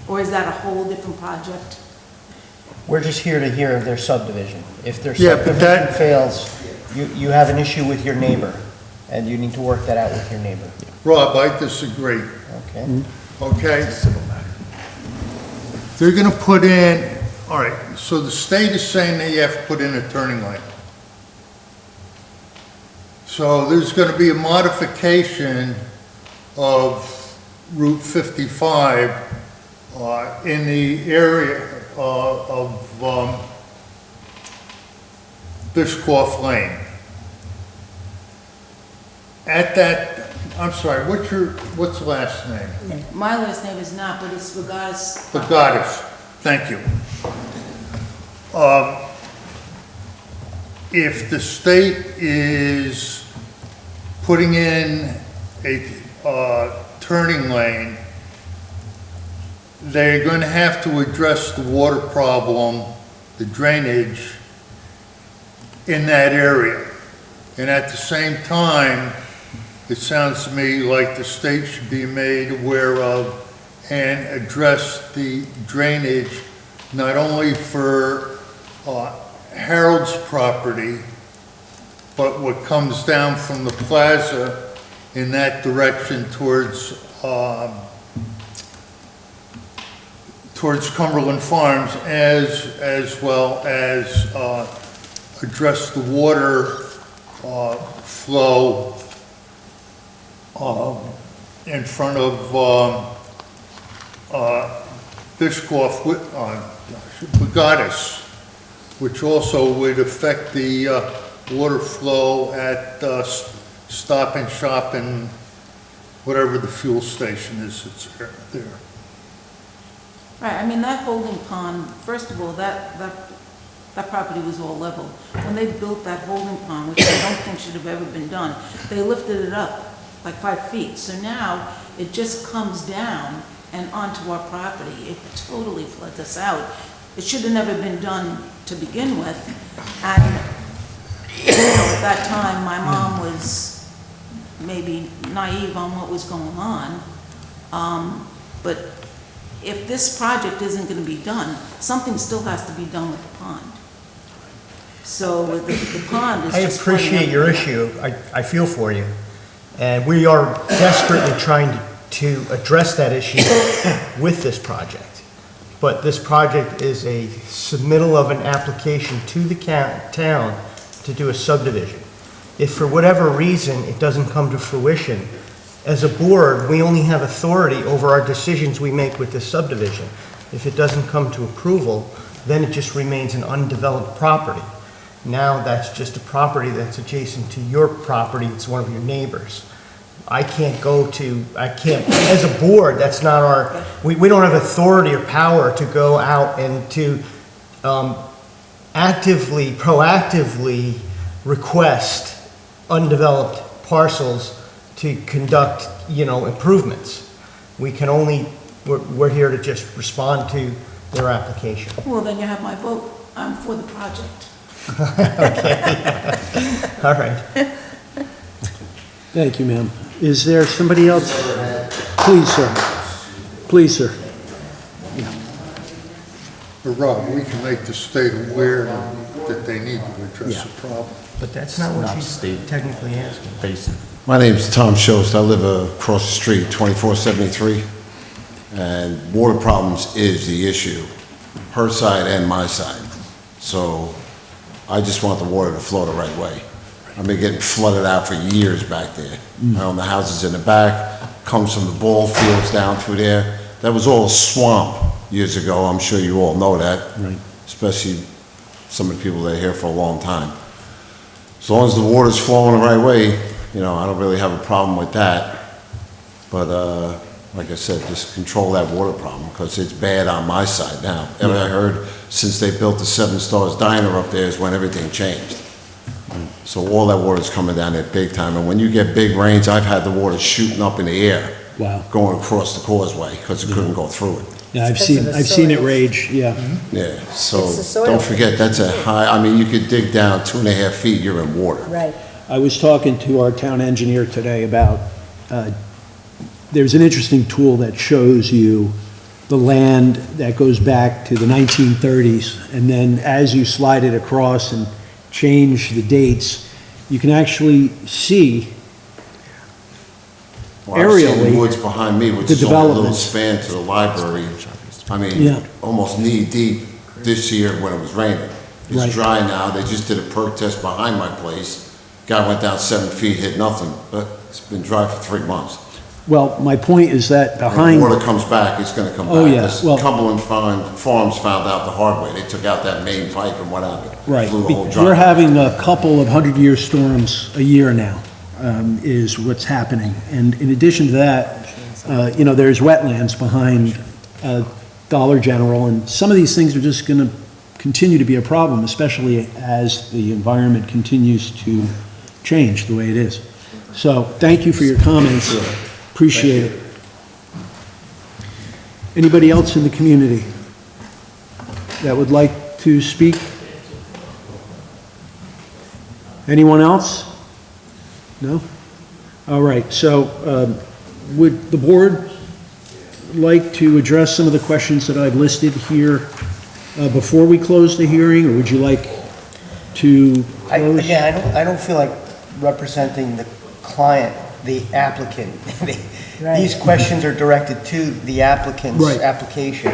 S15: Or is that a whole different project?
S6: We're just here to hear their subdivision. If their
S12: Yeah, but
S6: subdivision
S12: that-
S6: fails, you have an issue with your neighbor, and you need to work that out with your neighbor.
S12: Rob, I disagree,
S6: Okay?
S12: okay? They're gonna put in, all right, so the state is saying that you have to put in a turning lane. So there's gonna be a modification of Route 55 in the area of Biscoff Lane. At that, I'm sorry, what's the last name?
S15: My last name is not, but it's Regatas.
S12: Bagadas, thank you. If the state is putting in a turning lane, they're going to have to address the water problem, the drainage in that area. And at the same time, it sounds to me like the state should be made aware of and address the drainage, not only for Harold's property, but what comes down from the plaza in that direction towards Cumberland Farms, as well as address the water flow in front of Biscoff, Bagadas, which also would affect the water flow at Stop and Shop and whatever the fuel station is that's there.
S15: Right, I mean, that holding pond, first of all, that property was all level. When they built that holding pond, which I don't think should have ever been done, they lifted it up like 5 feet. So now it just comes down and onto our property. It totally floods us out. It should have never been done to begin with. And at that time, my mom was maybe naive on what was going on. But if this project isn't going to be done, something still has to be done with the pond. So the pond is
S6: I
S15: just...
S6: appreciate your issue. I feel for you. And we are desperately trying to address that issue with this project. but this project is a submittal of an application to the town to do a subdivision. If for whatever reason it doesn't come to fruition, as a board, we only have authority over our decisions we make with this subdivision. If it doesn't come to approval, then it just remains an undeveloped property. Now that's just a property that's adjacent to your property, it's one of your neighbors. I can't, as a board, that's not our, we don't have authority or power to go out and to proactively request undeveloped parcels to conduct, improvements. We can only, we're here to just respond to their application.
S15: Well, then you have my vote. I'm for the project.
S6: Okay. All right.
S2: Thank you, ma'am. Is there somebody else? Please, sir. Please, sir.
S12: But Rob, we can make the state aware that they need to address the problem.
S6: But that's not what she's technically asking.
S13: My name's Tom Shost. I live across the street, 2473. And water problems is the issue, her side and my side. So I just want the water to flow the right way. I've been getting flooded out for years back there. I own the houses in the back, comes from the ball fields down through there. That was all swamp years ago. I'm sure you all know that.
S2: Right.
S13: Especially some of the people that are here for a long time. As long as the water's flowing the right way, I don't really have a problem with that. But, like I said, just control that water problem, because it's bad on my side now. And I heard since they built the Seven Stars Diner up there is when everything changed. So all that water's coming down there big time, and when you get big rains, I've had the water shooting up in the air.
S2: Wow.
S13: Going across the causeway, because it couldn't go through it.
S2: Yeah, I've
S11: because of the
S2: seen it
S11: soils.
S2: rage, yeah.
S13: Yeah, so
S11: It's the soil.
S13: don't forget, that's a high, you could dig down 2.5 feet, you're in water.
S11: Right.
S2: I was talking to our town engineer today about, there's an interesting tool that shows you the land that goes back to the 1930s, and then as you slide it across and change the dates, you can actually see
S13: Well, I've seen the
S2: aerially
S13: woods behind me, which
S2: the
S13: is only a little
S2: development.
S13: span to the library.
S2: Yeah.
S13: Almost knee deep this year when it was raining. It's
S2: Right.
S13: dry now, they just did a perk test behind my place. Guy went down 7 feet, hit nothing, but it's been dry for 3 months.
S2: Well, my point is that
S13: When
S2: behind,
S13: the water comes back, it's gonna come back.
S2: Oh, yeah,
S13: This
S2: well-
S13: Cumberland Farms found out the hard way. They took out that main pipe and what happened?
S2: right,
S13: Blew the whole driveway.
S2: we're having a couple of 100-year storms a year now, is what's happening. And in addition to that, there's wetlands behind Dollar General, and some of these things are just going to continue to be a problem, especially as the environment continues to change the way it is. So, thank you for your comments. Appreciate it. Anybody else in the community that would like to speak? Anyone else? No? All right, so would the board like to address some of the questions that I've listed here before we close the hearing, or would you like to close?
S6: I don't feel like representing the client, the applicant. These questions are directed to the applicant's
S2: Right.
S6: application.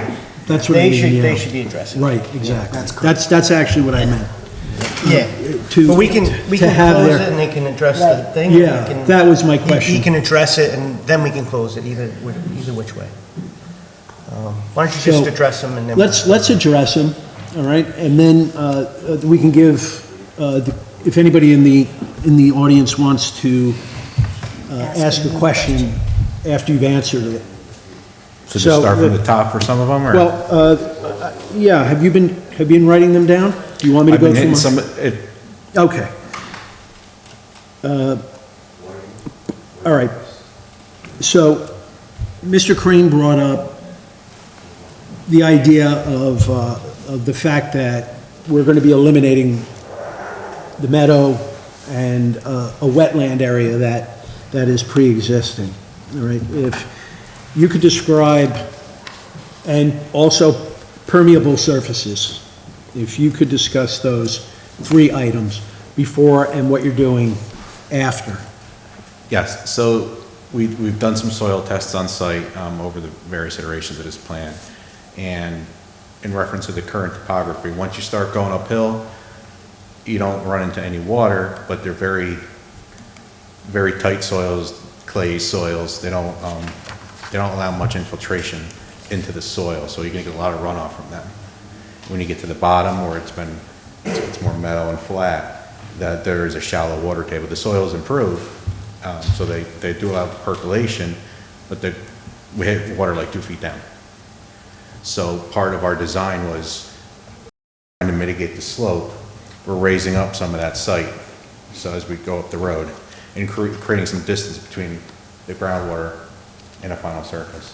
S2: That's what I mean, yeah.
S6: They should be addressing.
S2: Right, exactly. That's actually what I meant.
S6: Yeah,
S2: To-
S6: but we can
S2: to have
S6: close
S2: their-
S6: it and they can address the
S11: Right.
S6: thing.
S2: Yeah,
S6: We can-
S2: that was my question.
S6: He can address it and then we can close it, either which way. Why don't you just
S2: So,
S6: address them and then.
S2: Let's address them, all right? And then we can give, if anybody in the audience wants to ask a question after you've answered it.
S3: So just start from the top for some of them, or?
S2: Well, yeah, have you been writing them down? Do you want me to
S3: I've
S2: go
S3: been
S2: through
S3: hitting
S2: them? Okay. All right. So, Mr. Crane brought up the idea of the fact that we're going to be eliminating the meadow and a wetland area that is pre-existing. All right. If you could describe, and also permeable surfaces, if you could discuss those 3 items before and what you're doing after.
S3: Yes, so we've done some soil tests on site over the various iterations of this plan, and in reference to the current topography. Once you start going uphill, you don't run into any water, but they're very, very tight soils, clay soils. They don't allow much infiltration into the soil, so you're gonna get a lot of runoff from them. When you get to the bottom where it's more meadow and flat, that there is a shallow water table. The soils improve, so they do allow percolation, but we hit water like 2 feet down. So part of our design was trying to mitigate the slope. We're raising up some of that site, so as we go up the road, and creating some distance between the groundwater and a final surface.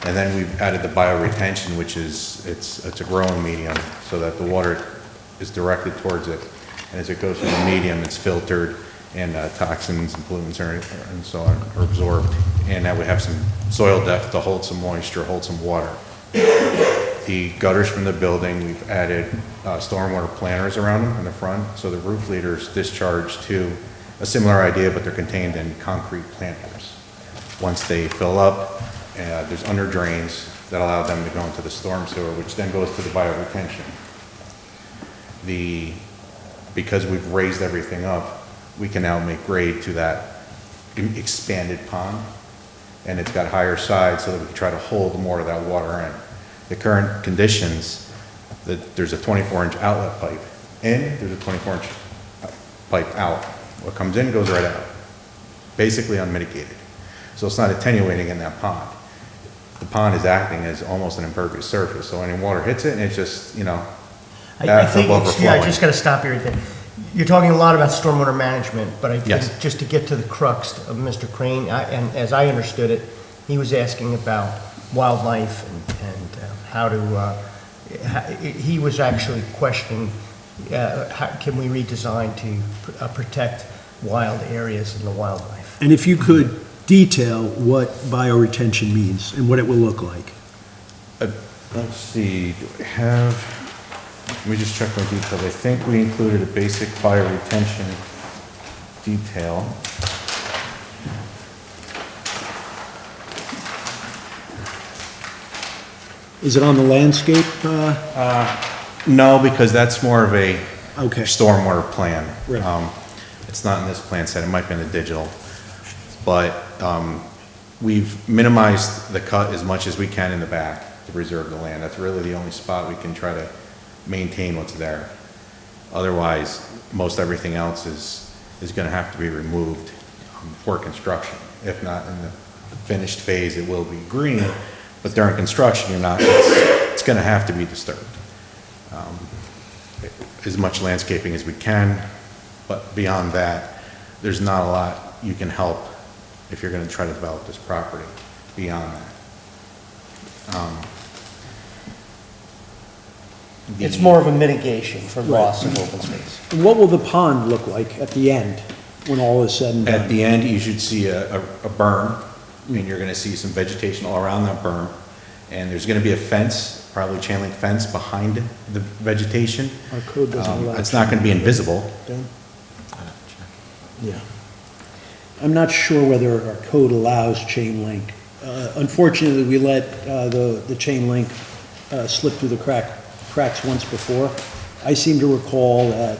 S3: And then we've added the bioretention, which is, it's a growing medium, so that the water is directed towards it. And as it goes through the medium, it's filtered, and toxins and pollutants and so on are absorbed. And that we have some soil depth to hold some moisture, hold some water. The gutters from the building, we've added stormwater planters around them in the front, so the roof leaders discharge to a similar idea, but they're contained in concrete planters. Once they fill up, there's under drains that allow them to go into the storm sewer, which then goes to the bioretention. Because we've raised everything up, we can now make grade to that expanded pond, and it's got higher sides so that we can try to hold more of that water in. The current conditions, there's a 24-inch outlet pipe in, there's a 24-inch pipe out. What comes in goes right out, basically unmitigated. So it's not attenuating in that pond. The pond is acting as almost an impervious surface, so any water hits it and it's just,
S6: I think, I just gotta stop you right there. You're talking a lot about stormwater management, but I think
S3: Yes.
S6: just to get to the crux of Mr. Crane, and as I understood it, he was asking about wildlife and how to, he was actually questioning, how can we redesign to protect wild areas and the wildlife?
S2: And if you could detail what bioretention means and what it will look like.
S3: Let's see, do I have, let me just check my details. I think we included a basic bioretention detail.
S2: Is it on the landscape?
S3: No, because that's more of a
S2: Okay.
S3: stormwater plan.
S2: Right.
S3: It's not in this plan set, it might be in the digital. But we've minimized the cut as much as we can in the back to preserve the land. That's really the only spot we can try to maintain what's there. Otherwise, most everything else is gonna have to be removed for construction. If not in the finished phase, it will be green, but during construction, it's gonna have to be disturbed. As much landscaping as we can, but beyond that, there's not a lot you can help if you're gonna try to develop this property beyond that.
S6: It's more of a mitigation for loss of open space.
S2: And what will the pond look like at the end, when all is said and done?
S3: At the end, you should see a berm, and you're gonna see some vegetation all around that berm. And there's gonna be a fence, probably chain link fence behind the vegetation.
S2: Our code doesn't allow.
S3: It's not gonna be invisible.
S2: Yeah. I'm not sure whether our code allows chain link. Unfortunately, we let the chain link slip through the cracks once before. I seem to recall that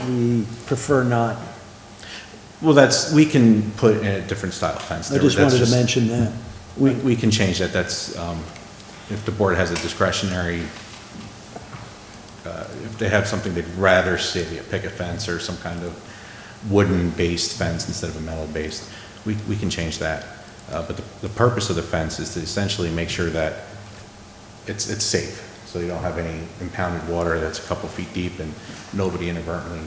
S2: we prefer not.
S3: Well, we can put in a different style fence.
S2: I just wanted to mention that.
S3: We can change that. That's, if the board has a discretionary, if they have something they'd rather see, a picket fence or some kind of wooden-based fence instead of a metal-based, we can change that. But the purpose of the fence is to essentially make sure that it's safe, so you don't have any impounded water that's a couple feet deep and nobody inadvertently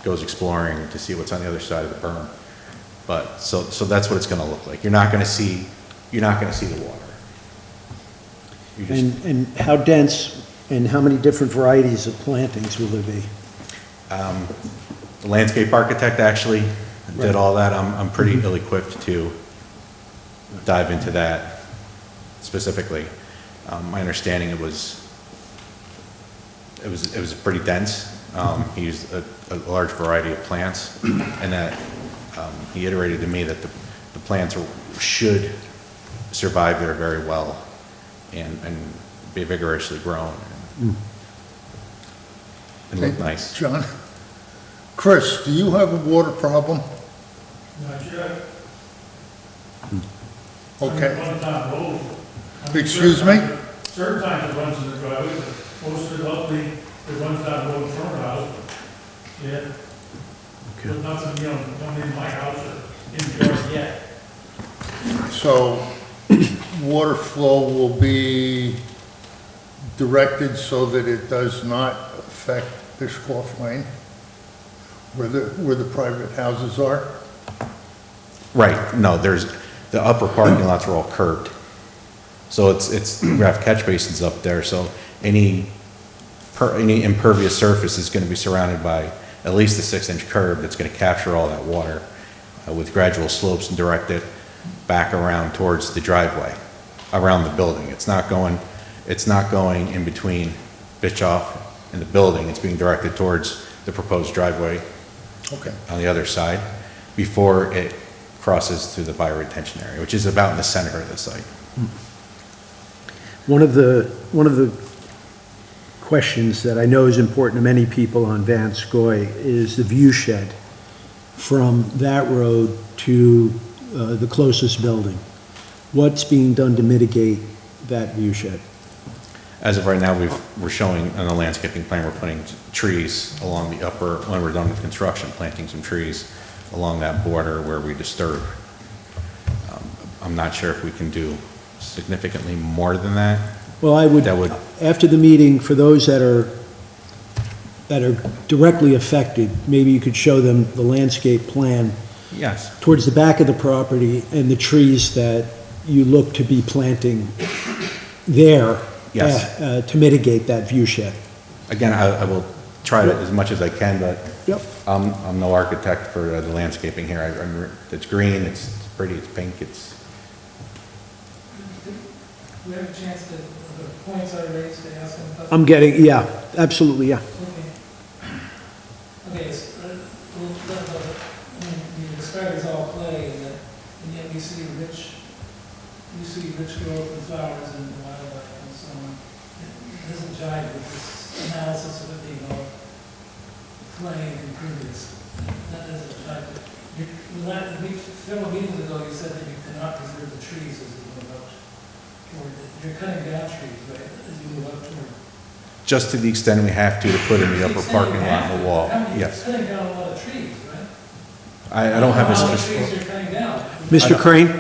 S3: goes exploring to see what's on the other side of the berm. But, so that's what it's gonna look like. You're not gonna see the water. You just-
S2: And how dense and how many different varieties of plantings will there be?
S3: The landscape architect actually did all that. I'm pretty ill-equipped to dive into that specifically. My understanding it was pretty dense. He used a large variety of plants, and that he iterated to me that the plants should survive there very well and be vigorously grown and look nice.
S12: John? Chris, do you have a water problem?
S14: Not yet.
S12: Okay.
S14: One time road.
S12: Excuse me?
S14: Certain times it runs in the driveway, but most of it, luckily, it runs down the road in front of the house. Yeah. But nothing, coming in my house or in the yard yet.
S12: So water flow will be directed so that it does not affect Bishkoff Lane, where the private houses are?
S3: Right, no, the upper parking lots are all curbed. So we have catch basins up there, so any impervious surface is gonna be surrounded by at least a 6-inch curb that's gonna capture all that water with gradual slopes and direct it back around towards the driveway, around the building. It's not going in between Bischoff and the building. It's being directed towards the proposed driveway on the other side before it crosses to the fire retention area, which is about in the center of the site.
S2: One of the questions that I know is important to many people on Van Scoy is the view shed from that road to the closest building. What's being done to mitigate that view shed?
S3: As of right now, we're showing on the landscaping plan, we're putting trees along the upper, when we're done with construction, planting some trees along that border where we disturb. I'm not sure if we can do significantly more than that.
S2: Well, after the meeting, for those that are directly affected, maybe you could show them the landscape plan.
S3: Yes.
S2: Towards the back of the property and the trees that you look to be planting there.
S3: Yes.
S2: To mitigate that view shed.
S3: Again, I will try to as much as I can, but
S2: Yep.
S3: I'm no architect for the landscaping here. It's green, it's pretty, it's pink, it's...
S4: We have a chance to, the points I raised, to ask them.
S2: I'm getting, yeah, absolutely, yeah.
S4: Okay, you describe it as all clay, and yet we see rich growth and flowers and wildlife and so on. It doesn't jive with this analysis of it being all clay and impervious. That doesn't jive. Several meetings ago, you said that you cannot preserve the trees as you move up toward it. You're cutting down trees, right, as you move up toward.
S3: Just to the extent we have to put in the upper parking lot and the wall, yes.
S4: You're cutting down a lot of trees, right?
S3: I don't have a
S4: How many
S3: specific...
S4: trees you're cutting down?
S2: Mr. Crane,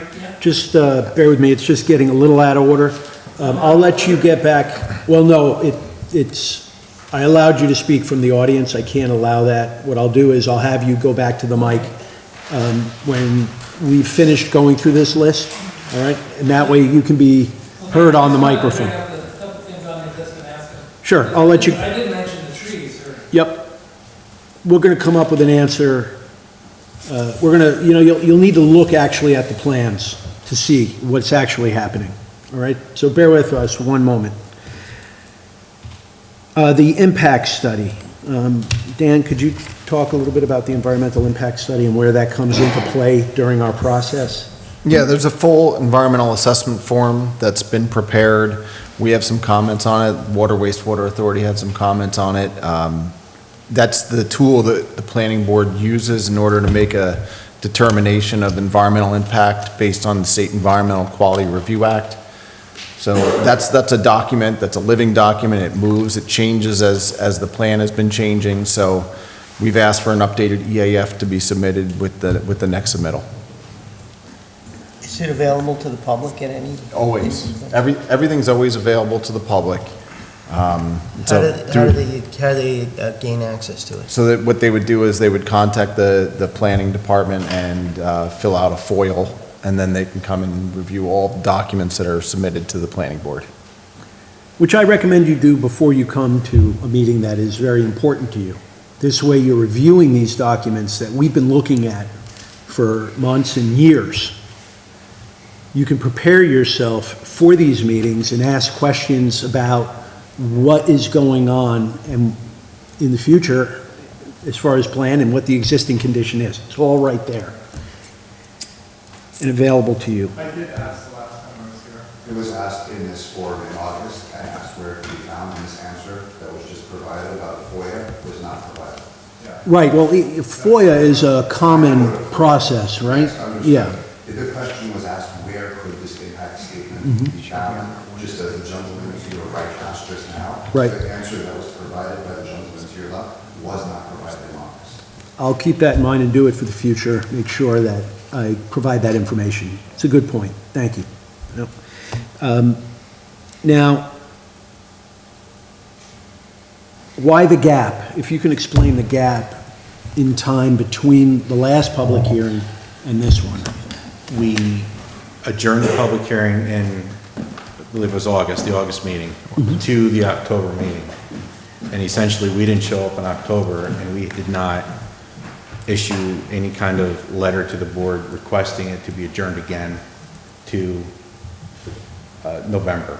S2: just bear with me, it's just getting a little out of order. I'll let you get back, well, no, I allowed you to speak from the audience, I can't allow that. What I'll do is I'll have you go back to the mic when we've finished going through this list, all right? And that way you can be heard on the microphone. Sure, I'll let you...
S4: I didn't mention the trees, or...
S2: Yep. We're gonna come up with an answer. We're gonna, you'll need to look actually at the plans to see what's actually happening, all right? So bear with us for one moment. The impact study. Dan, could you talk a little bit about the environmental impact study and where that comes into play during our process?
S16: Yeah, there's a full environmental assessment form that's been prepared. We have some comments on it. Water Wastewater Authority had some comments on it. That's the tool that the planning board uses in order to make a determination of environmental impact based on the State Environmental Quality Review Act. So that's a document, that's a living document. It moves, it changes as the plan has been changing. So we've asked for an updated EAF to be submitted with the next submittal.
S6: Is it available to the public at any?
S16: Always. Everything's always available to the public.
S6: How do they gain access to it?
S16: So that what they would do is they would contact the planning department and fill out a FOIL, and then they can come and review all the documents that are submitted to the planning board.
S2: Which I recommend you do before you come to a meeting that is very important to you. This way you're reviewing these documents that we've been looking at for months and years. You can prepare yourself for these meetings and ask questions about what is going on and in the future as far as plan and what the existing condition is. It's all right there and available to you.
S17: I did ask the last time I was here.
S7: It was asked in this form in August, and asked where it could be found, and this answer that was just provided about FOIA was not provided.
S2: Right, well, FOIA is a common process, right?
S7: Understood.
S2: Yeah.
S7: The question was asked, where could this impact statement be found? Just as the gentleman to your right asked just now.
S2: Right.
S7: The answer that was provided by the gentleman to your left was not provided in August.
S2: I'll keep that in mind and do it for the future, make sure that I provide that information. It's a good point, thank you. Yep. Now, why the gap? If you can explain the gap in time between the last public hearing and this one.
S3: We adjourned the public hearing in, I believe it was August, the August meeting, to the October meeting. And essentially, we didn't show up in October, and we did not issue any kind of letter to the board requesting it to be adjourned again to November.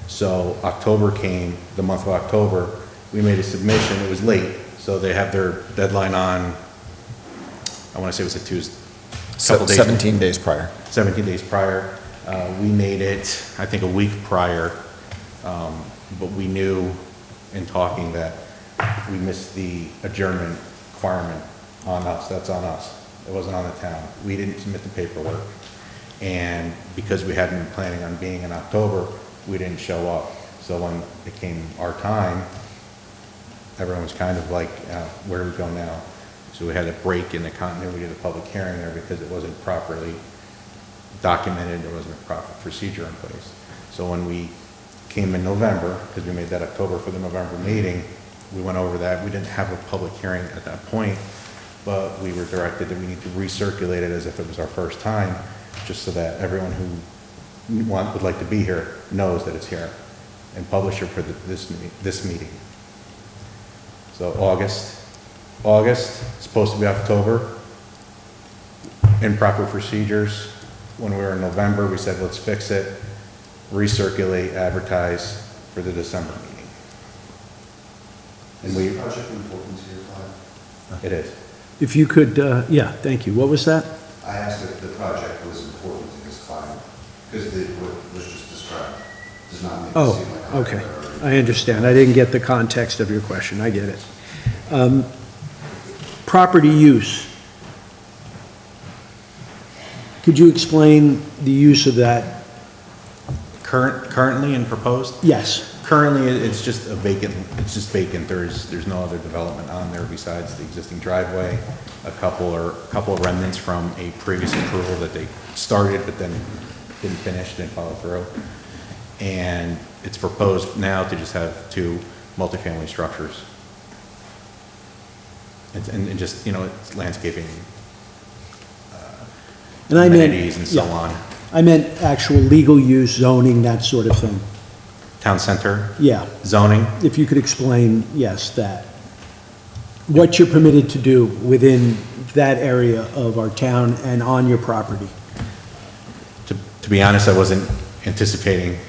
S3: So October came, the month of October, we made a submission, it was late, so they have their deadline on, I want to say it was a Tuesday. Couple days.
S16: 17 days prior.
S3: 17 days prior. We made it, I think, a week prior, but we knew in talking that we missed the adjournment requirement on us. That's on us. It wasn't on the town. We didn't submit the paperwork. And because we hadn't been planning on being in October, we didn't show up. So when it came our time, everyone was kind of like, where do we go now? So we had a break in the continuity of the public hearing there because it wasn't properly documented, there wasn't a proper procedure in place. So when we came in November, because we made that October for the November meeting, we went over that. We didn't have a public hearing at that point, but we were directed that we need to recirculate it as if it was our first time, just so that everyone who would like to be here knows that it's here, and publish it for this meeting. So August, supposed to be October. Improper procedures. When we were in November, we said, let's fix it, recirculate, advertise for the December meeting.
S7: Is this project important to your client?
S3: It is.
S2: If you could, yeah, thank you. What was that?
S7: I asked if the project was important to his client, because what was just described does not make it seem like.
S2: Oh, okay. I understand. I didn't get the context of your question. I get it. Property use. Could you explain the use of that?
S3: Currently and proposed?
S2: Yes.
S3: Currently, it's just vacant. There's no other development on there besides the existing driveway, a couple of remnants from a previous approval that they started but then didn't finish, didn't follow through. And it's proposed now to just have 2 multifamily structures. And just, it's landscaping,
S2: And
S3: amenities and so on.
S2: I meant actual legal use, zoning, that sort of thing.
S3: Town center?
S2: Yeah.
S3: Zoning?
S2: If you could explain, yes, that. What you're permitted to do within that area of our town and on your property.
S3: To be honest, I wasn't anticipating.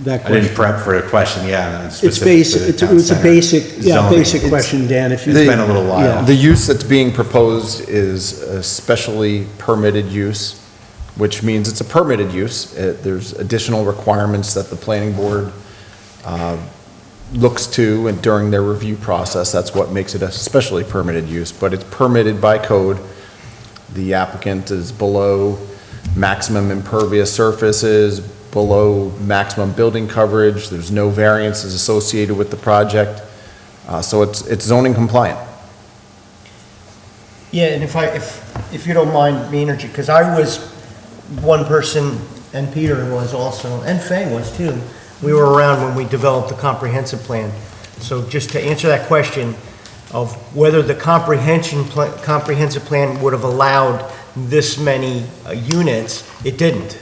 S2: That
S3: I didn't
S2: question.
S3: prep for a question, yeah.
S2: It's basic, it's a basic,
S3: Zoning.
S2: basic question, Dan, if you.
S3: It's been a little while.
S2: Yeah.
S16: The use that's being proposed is a specially permitted use, which means it's a permitted use. There's additional requirements that the planning board looks to, and during their review process, that's what makes it a specially permitted use, but it's permitted by code. The applicant is below maximum impervious surfaces, below maximum building coverage. There's no variances associated with the project. So it's zoning compliant.
S6: Yeah, and if you don't mind me interjecting, because I was one person, and Peter was also, and Fay was too. We were around when we developed the comprehensive plan. So just to answer that question of whether the comprehensive plan would have allowed this many units, it didn't.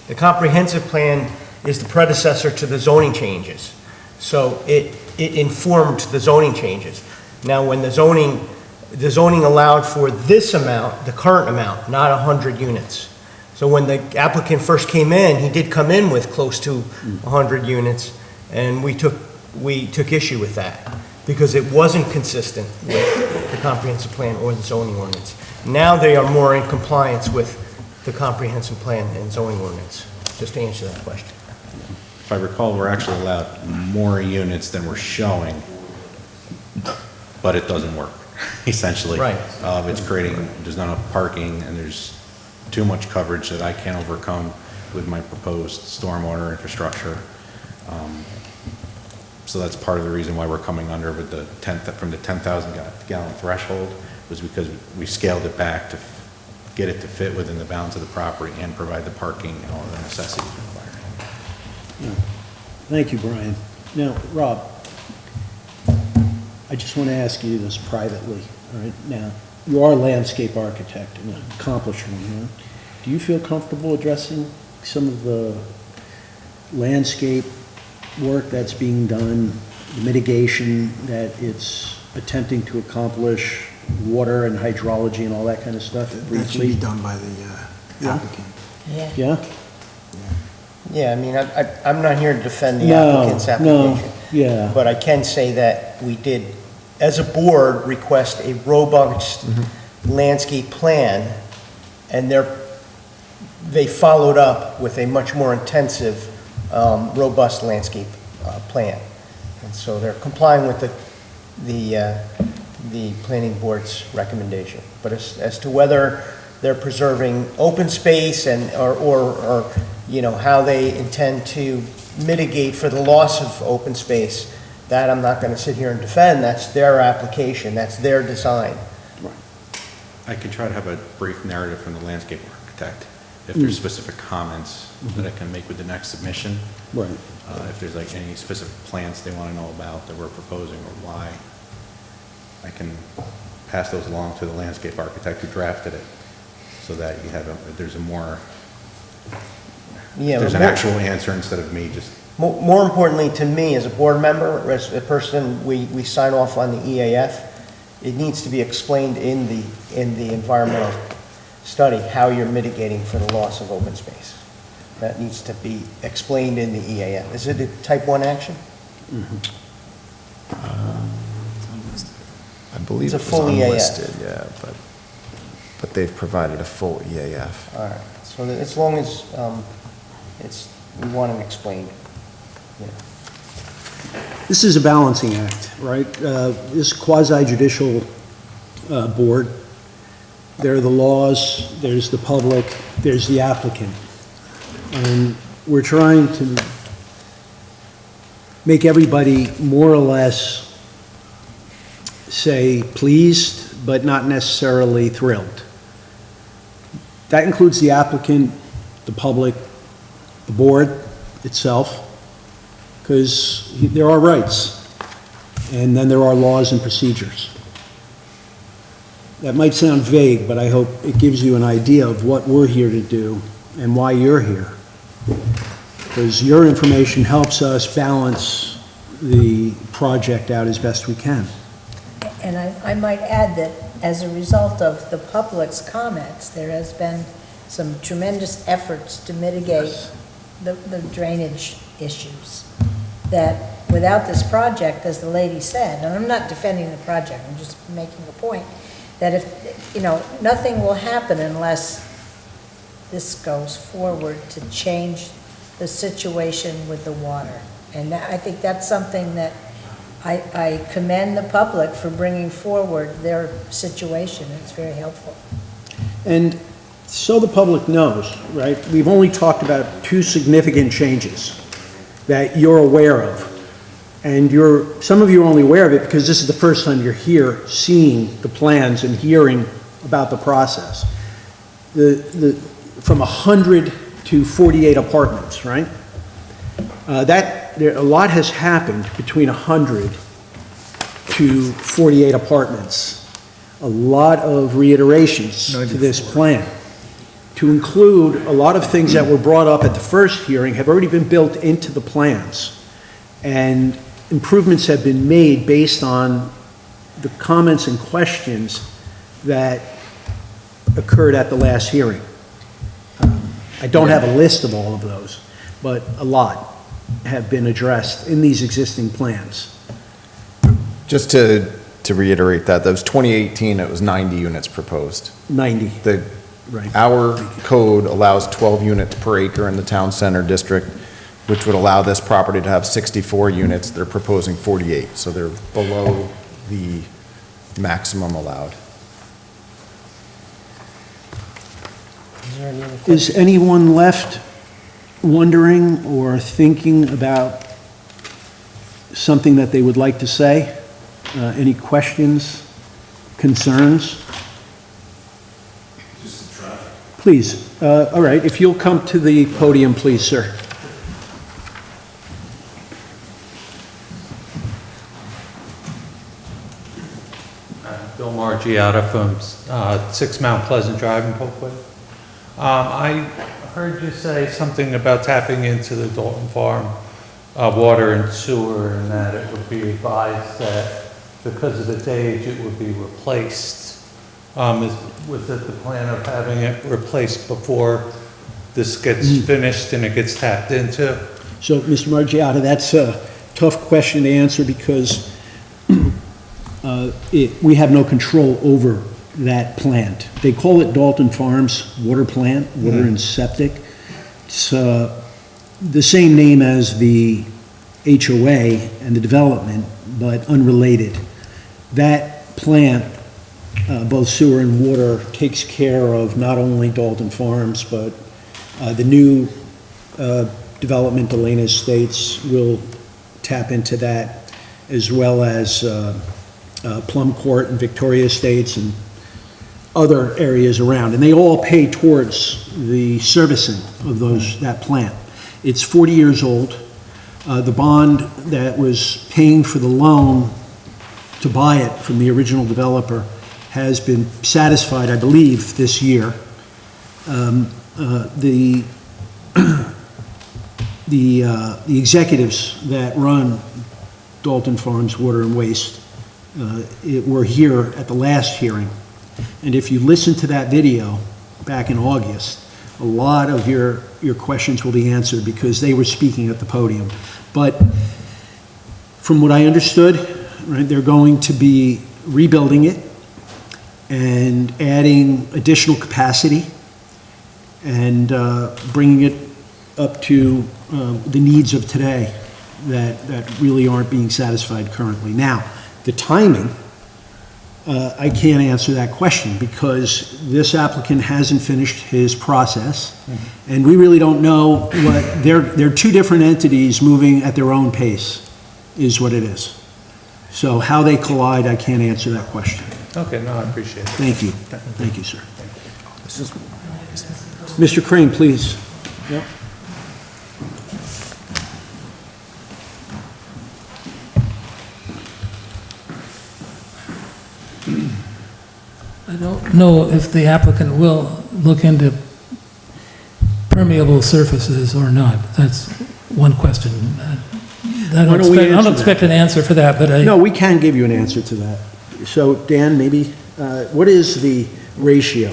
S6: The comprehensive plan is the predecessor to the zoning changes. So it informed the zoning changes. Now, when the zoning allowed for this amount, the current amount, not 100 units. So when the applicant first came in, he did come in with close to 100 units, and we took issue with that because it wasn't consistent with the comprehensive plan or the zoning ordinance. Now they are more in compliance with the comprehensive plan and zoning ordinance. just to answer that question.
S3: If I recall, we're actually allowed more units than we're showing, but it doesn't work, essentially.
S6: Right.
S3: It's creating, there's not enough parking, and there's too much coverage that I can't overcome with my proposed stormwater infrastructure. So that's part of the reason why we're coming under with the from the 10,000 gallon threshold, was because we scaled it back to get it to fit within the bounds of the property and provide the parking and all the necessities required.
S2: Thank you, Brian. Now, Rob, I just want to ask you this privately, all right? Now, you are a landscape architect and an accomplished one, you know? Do you feel comfortable addressing some of the landscape work that's being done, the mitigation that it's attempting to accomplish, water and hydrology and all that kind of stuff briefly?
S5: That should be done by the applicant.
S11: Yeah.
S2: Yeah?
S6: Yeah, I mean, I'm not here to defend the
S2: No,
S6: applicant's
S2: no,
S6: application.
S2: yeah.
S6: But I can say that we did, as a board, request a robust landscape plan, and they followed up with a much more intensive, robust landscape plan. And so they're complying with the planning board's recommendation. But as to whether they're preserving open space and, or you know, how they intend to mitigate for the loss of open space, that I'm not going to sit here and defend. That's their application, that's their design.
S3: I could try to have a brief narrative from the landscape architect, if there's specific comments that I can make with the next submission.
S2: Right.
S3: If there's like any specific plants they want to know about that we're proposing or why, I can pass those along to the landscape architect who drafted it, so that you have there's an actual answer instead of me just.
S6: More importantly to me, as a board member, as a person, we sign off on the EAF, it needs to be explained in the environmental study how you're mitigating for the loss of open space. That needs to be explained in the EAF. Is it a type 1 action?
S16: I believe
S6: It's a
S16: it was
S6: full EAF.
S16: unlisted, yeah, but they've provided a full EAF.
S6: All right, so that as long as we want it explained. Yeah.
S2: This is a balancing act, right? This quasi-judicial board, there are the laws, there's the public, there's the applicant. And we're trying to make everybody more or less say pleased, but not necessarily thrilled. That includes the applicant, the public, the board itself, because there are rights, and then there are laws and procedures. That might sound vague, but I hope it gives you an idea of what we're here to do and why you're here. Because your information helps us balance the project out as best we can.
S11: And I might add that as a result of the public's comments, there has been some tremendous efforts to mitigate the drainage issues. That without this project, as the lady said, and I'm not defending the project, I'm just making a point, that if, you know, nothing will happen unless this goes forward to change the situation with the water. And I think that's something that I commend the public for bringing forward their situation. It's very helpful. And
S2: so the public knows, right, we've only talked about 2 significant changes that you're aware of. And some of you are only aware of it because this is the first time you're here seeing the plans and hearing about the process. From 100 to 48 apartments, right? A lot has happened between 100 to 48 apartments. A lot of reiterations to this plan. To include a lot of things that were brought up at the first hearing have already been built into the plans. And improvements have been made based on the comments and questions that occurred at the last hearing. I don't have a list of all of those, but a lot have been addressed in these existing plans.
S16: Just to reiterate that was 2018, it was 90 units proposed.
S2: 90. Right.
S16: Our code allows 12 units per acre in the town center district, which would allow this property to have 64 units. They're proposing 48, so they're below the maximum allowed.
S2: Is anyone left wondering or thinking about something that they would like to say? Any questions, concerns? Please, all right, if you'll come to the podium, please, sir.
S17: Bill Margiotta from 6 Mount Pleasant Drive in Polkwood. I heard you say something about tapping into the Dalton Farm water and sewer, and that it would be advised that because of its age, it would be replaced. Was it the plan of having it replaced before this gets finished and it gets tapped into?
S2: So, Mr. Margiotta, that's a tough question to answer because we have no control over that plant. They call it Dalton Farms Water Plant, Water and Septic. It's the same name as the HOA and the development, but unrelated. That plant, both sewer and water, takes care of not only Dalton Farms, but the new development, Elena Estates, will tap into that, as well as Plum Court and Victoria Estates and other areas around. And they all pay towards the servicing of that plant. It's 40 years old. The bond that was paying for the loan to buy it from the original developer has been satisfied, I believe, this year. The executives that run Dalton Farms Water and Waste were here at the last hearing. And if you listen to that video back in August, a lot of your questions will be answered because they were speaking at the podium. But from what I understood, right, they're going to be rebuilding it and adding additional capacity and bringing it up to the needs of today that really aren't being satisfied currently. Now, the timing, I can't answer that question because this applicant hasn't finished his process, and we really don't know what, they're two different entities moving at their own pace, is what it is. So how they collide, I can't answer that question.
S17: Okay, no, I appreciate it.
S2: Thank you. Thank you, sir. Mr. Crane, please. Yep.
S4: I don't know if the applicant will look into permeable surfaces or not. That's one question. I don't expect an answer for that, but
S2: No, we can give you an answer to that. So, Dan, maybe, what is the ratio?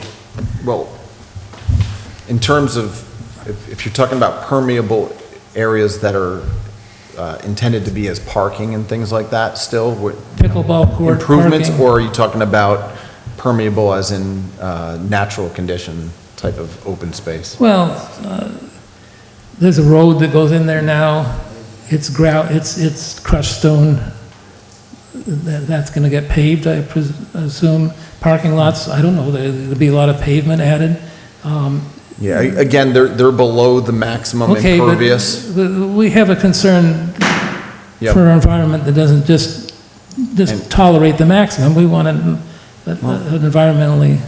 S16: Well, in terms of, if you're talking about permeable areas that are intended to be as parking and things like that still,
S4: pickleball court,
S16: improvements,
S4: parking.
S16: or are you talking about permeable as in natural condition type of open space?
S4: Well, there's a road that goes in there now. It's it's crushed stone. That's going to get paved, I assume. Parking lots, I don't know, there'll be a lot of pavement added.
S16: Yeah, again, they're below the maximum impervious.
S4: But we have a concern for our environment that doesn't just tolerate the maximum. We want an environmentally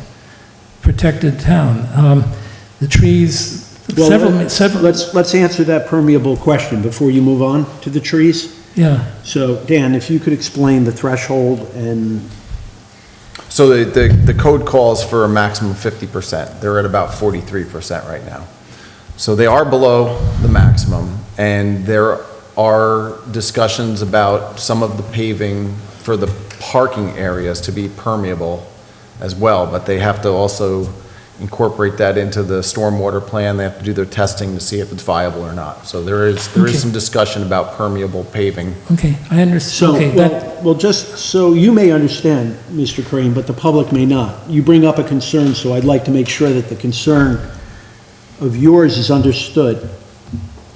S4: protected town. The trees,
S2: Well, let's answer that permeable question before you move on to the trees.
S4: Yeah.
S2: So, Dan, if you could explain the threshold and...
S16: So the code calls for a maximum of 50%. They're at about 43% right now. So they are below the maximum, and there are discussions about some of the paving for the parking areas to be permeable as well, but they have to also incorporate that into the stormwater plan. They have to do their testing to see if it's viable or not. So there is some discussion about permeable paving.
S4: Okay, I understand.
S2: So,
S4: Okay,
S2: well, just so you may understand, Mr. Crane, but the public may not. You bring up a concern, so I'd like to make sure that the concern of yours is understood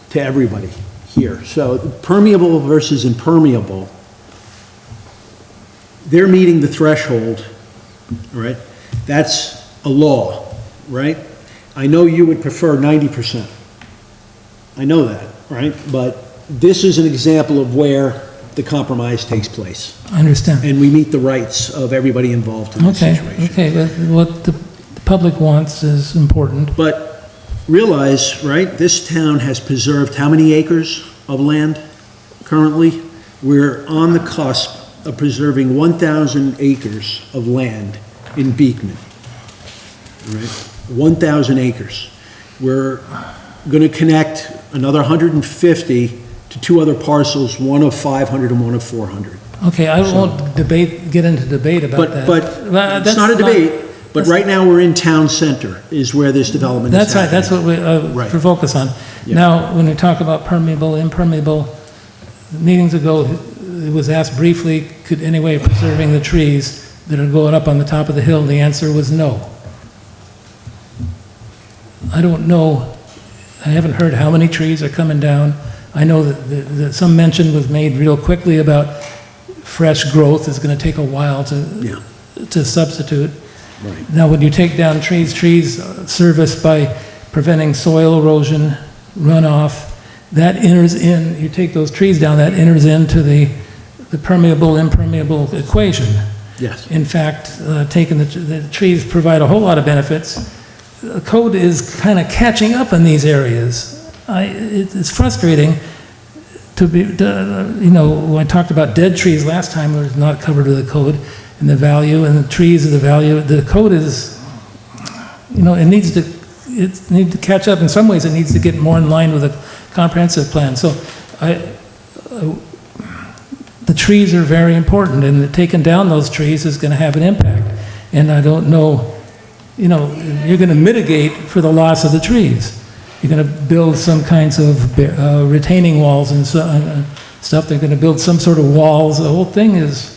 S2: to everybody here. So permeable versus impermeable, they're meeting the threshold, all right? That's a law, right? I know you would prefer 90%. I know that, right? But this is an example of where the compromise takes place.
S4: I understand.
S2: And we meet the rights of everybody involved in this situation.
S4: Okay, but what the public wants is important.
S2: But realize, right, this town has preserved how many acres of land currently? We're on the cusp of preserving 1,000 acres of land in Beekman. Right? 1,000 acres. We're going to connect another 150 to two other parcels, one of 500 and one of 400.
S4: Okay, I won't get into debate about that.
S2: But it's not a debate, but right now we're in town center is where this development is happening.
S4: That's what we focus on.
S2: Yeah.
S4: Now, when we talk about permeable, impermeable, meetings ago, it was asked briefly, could any way of preserving the trees that are going up on the top of the hill? The answer was no. I don't know, I haven't heard how many trees are coming down. I know that some mention was made real quickly about fresh growth is going to take a while to substitute.
S2: Right.
S4: Now, when you take down trees serviced by preventing soil erosion, runoff, that enters in, you take those trees down, that enters into the permeable, impermeable equation.
S2: Yes.
S4: In fact, taking the trees provide a whole lot of benefits. The code is kind of catching up in these areas. It's frustrating when I talked about dead trees last time, it was not covered with the code, and the value, and the trees are the value. The code is, it needs to catch up. In some ways, it needs to get more in line with a comprehensive plan. So the trees are very important, and taking down those trees is going to have an impact. And I don't know, you're going to mitigate for the loss of the trees. You're going to build some kinds of retaining walls and stuff. They're going to build some sort of walls. The whole thing is...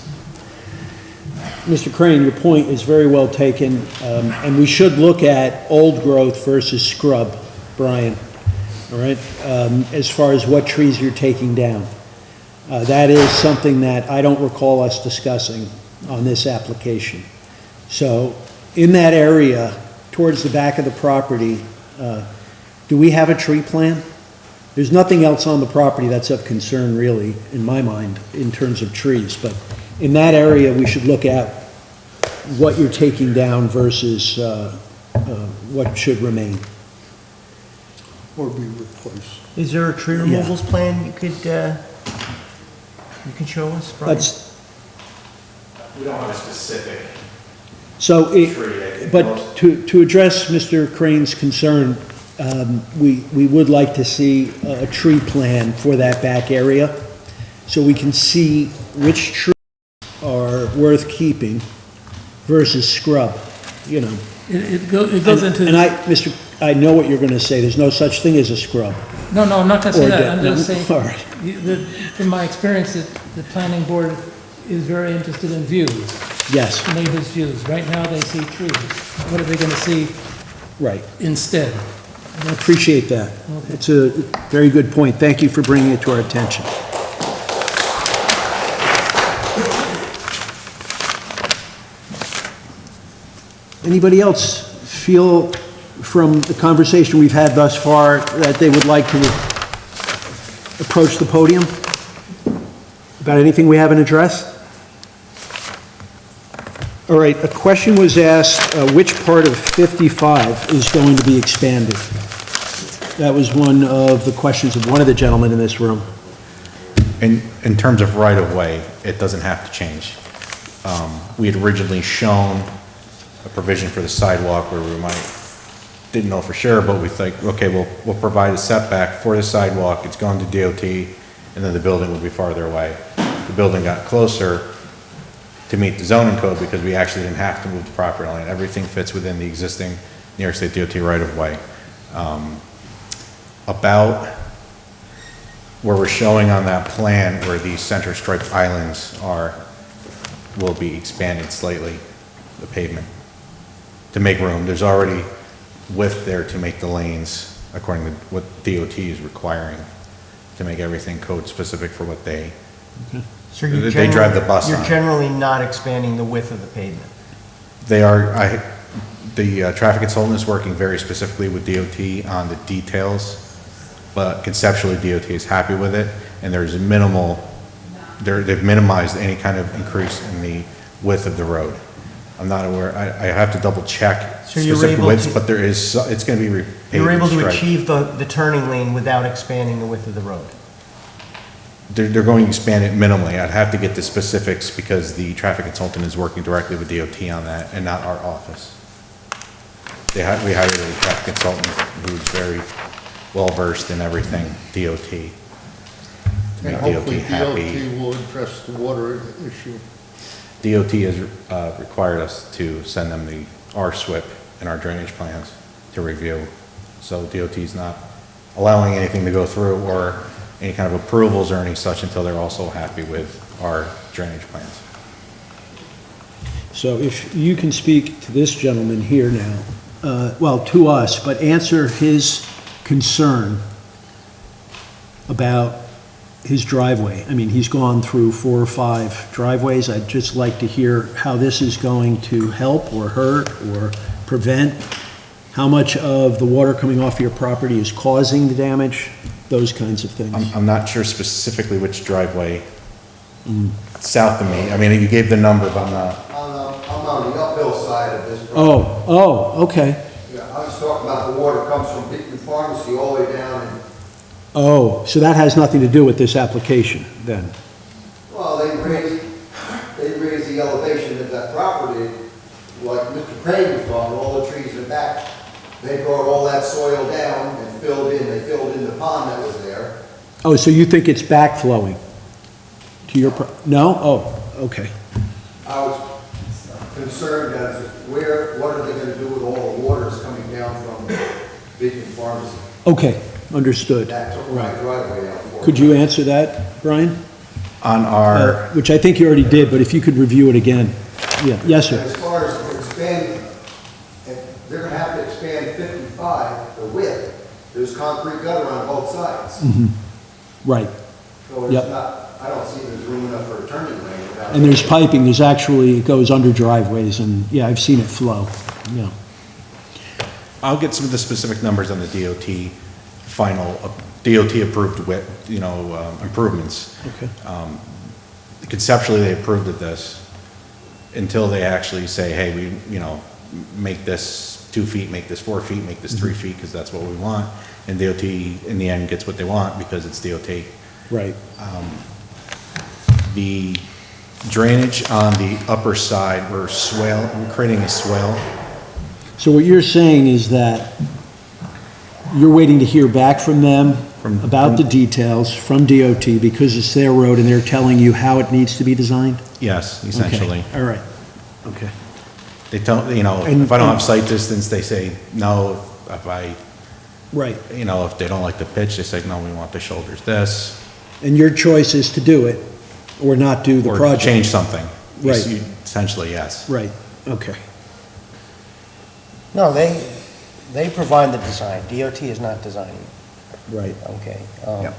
S2: Mr. Crane, your point is very well taken, and we should look at old growth versus scrub, Brian, all right, as far as what trees you're taking down. That is something that I don't recall us discussing on this application. So in that area, towards the back of the property, do we have a tree plan? There's nothing else on the property that's of concern, really, in my mind, in terms of trees. But in that area, we should look at what you're taking down versus what should remain.
S12: Or be replaced.
S6: Is there a tree removals plan you could show us, Brian?
S3: We don't have a specific
S2: So,
S3: tree.
S2: but to address Mr. Crane's concern, we would like to see a tree plan for that back area, so we can see which trees are worth keeping versus scrub,
S4: It goes into...
S2: And I know what you're going to say. There's no such thing as a scrub.
S4: No, I'm not going to say that. I'm just saying,
S2: all right.
S4: from my experience, the planning board is very interested in views.
S2: Yes.
S4: Neighbors' views. Right now, they see trees. What are they going to see instead?
S2: I appreciate that.
S4: Okay.
S2: It's a very good point. Thank you for bringing it to our attention. Anybody else feel from the conversation we've had thus far that they would like to approach the podium about anything we haven't addressed? All right, a question was asked, which part of 55 is going to be expanded? That was one of the questions of one of the gentlemen in this room.
S3: In terms of right-of-way, it doesn't have to change. We had originally shown a provision for the sidewalk where we didn't know for sure, but we think, okay, we'll provide a setback for the sidewalk, it's going to DOT, and then the building will be farther away. The building got closer to meet the zoning code because we actually didn't have to move the property line. Everything fits within the existing New York State DOT right-of-way. About where we're showing on that plan where these center stripe islands are, will be expanded slightly, the pavement, to make room. There's already width there to make the lanes, according to what DOT is requiring, to make everything code specific for what they,
S6: So you're
S3: they drive the bus
S6: You're
S3: on.
S6: generally not expanding the width of the pavement.
S3: They are, the traffic consultant is working very specifically with DOT on the details, but conceptually DOT is happy with it, and there's minimal, they've minimized any kind of increase in the width of the road. I'm not aware, I have to double check
S6: So you're
S3: specific
S6: able
S3: widths,
S6: to-
S3: but there is, it's gonna be repaved.
S6: You're able to
S3: and striped.
S6: achieve the turning lane without expanding the width of the road.
S3: They're going to expand it minimally. I'd have to get the specifics because the traffic consultant is working directly with DOT on that and not our office. We hired a traffic consultant who's very well-versed in everything DOT, to
S12: And
S3: make DOT
S12: hopefully
S3: happy.
S12: DOT will address the water issue.
S3: DOT has required us to send them our SWIP and our drainage plans to review. So DOT's not allowing anything to go through or any kind of approvals or any such until they're also happy with our drainage plans.
S2: So if you can speak to this gentleman here now, well, to us, but answer his concern about his driveway. I mean, he's gone through 4 or 5 driveways. I'd just like to hear how this is going to help or hurt or prevent. How much of the water coming off your property is causing the damage, those kinds of things.
S3: I'm not sure specifically which driveway south of me. I mean, you gave the number, but I'm not.
S13: I'm on the uphill side of this property.
S2: Oh, okay.
S13: Yeah, I was talking about the water comes from Beekman Pharmacy all the way down and,
S2: Oh, so that has nothing to do with this application, then?
S13: well, they raised the elevation of that property, like Mr. Crane was talking, all the trees in the back. They brought all that soil down and they filled in the pond that was there.
S2: Oh, so you think it's backflowing to your, no? Oh, okay.
S13: I was concerned as to what are they gonna do with all the water that's coming down from Beekman Pharmacy?
S2: Okay, understood.
S13: That took my
S2: Right.
S13: driveway out for
S2: Could
S13: me.
S2: you answer that, Brian?
S3: On our,
S2: Which I think you already did, but if you could review it again. Yeah, yes,
S13: And
S2: sir.
S13: as far as expanding, if they're gonna have to expand 55, the width, there's concrete gutter on both sides.
S2: Right.
S13: So it's
S2: Yep.
S13: not, I don't see there's room enough for a turning lane without.
S2: And there's piping, there's actually, it goes under driveways, and, yeah, I've seen it flow, yeah.
S3: I'll get some of the specific numbers on the DOT final, DOT approved with, improvements.
S2: Okay.
S3: Conceptually, they approved of this until they actually say, hey, make this 2 feet, make this 4 feet, make this 3 feet, because that's what we want. And DOT, in the end, gets what they want because it's DOT.
S2: Right.
S3: The drainage on the upper side, we're creating a swale.
S2: So what you're saying is that you're waiting to hear back from them about the details from DOT because it's their road and they're telling you how it needs to be designed?
S3: Yes, essentially.
S2: Okay, all right, okay.
S3: They tell,
S2: And-
S3: if I don't have sight distance, they say no. If I,
S2: Right.
S3: if they don't like the pitch, they say, no, we want the shoulders this.
S2: And your choice is to do it or not do the
S3: Or
S2: project?
S3: change something.
S2: Right.
S3: Essentially, yes.
S2: Right, okay.
S6: No, they provide the design. DOT is not designing.
S2: Right.
S6: Okay.
S3: Yep.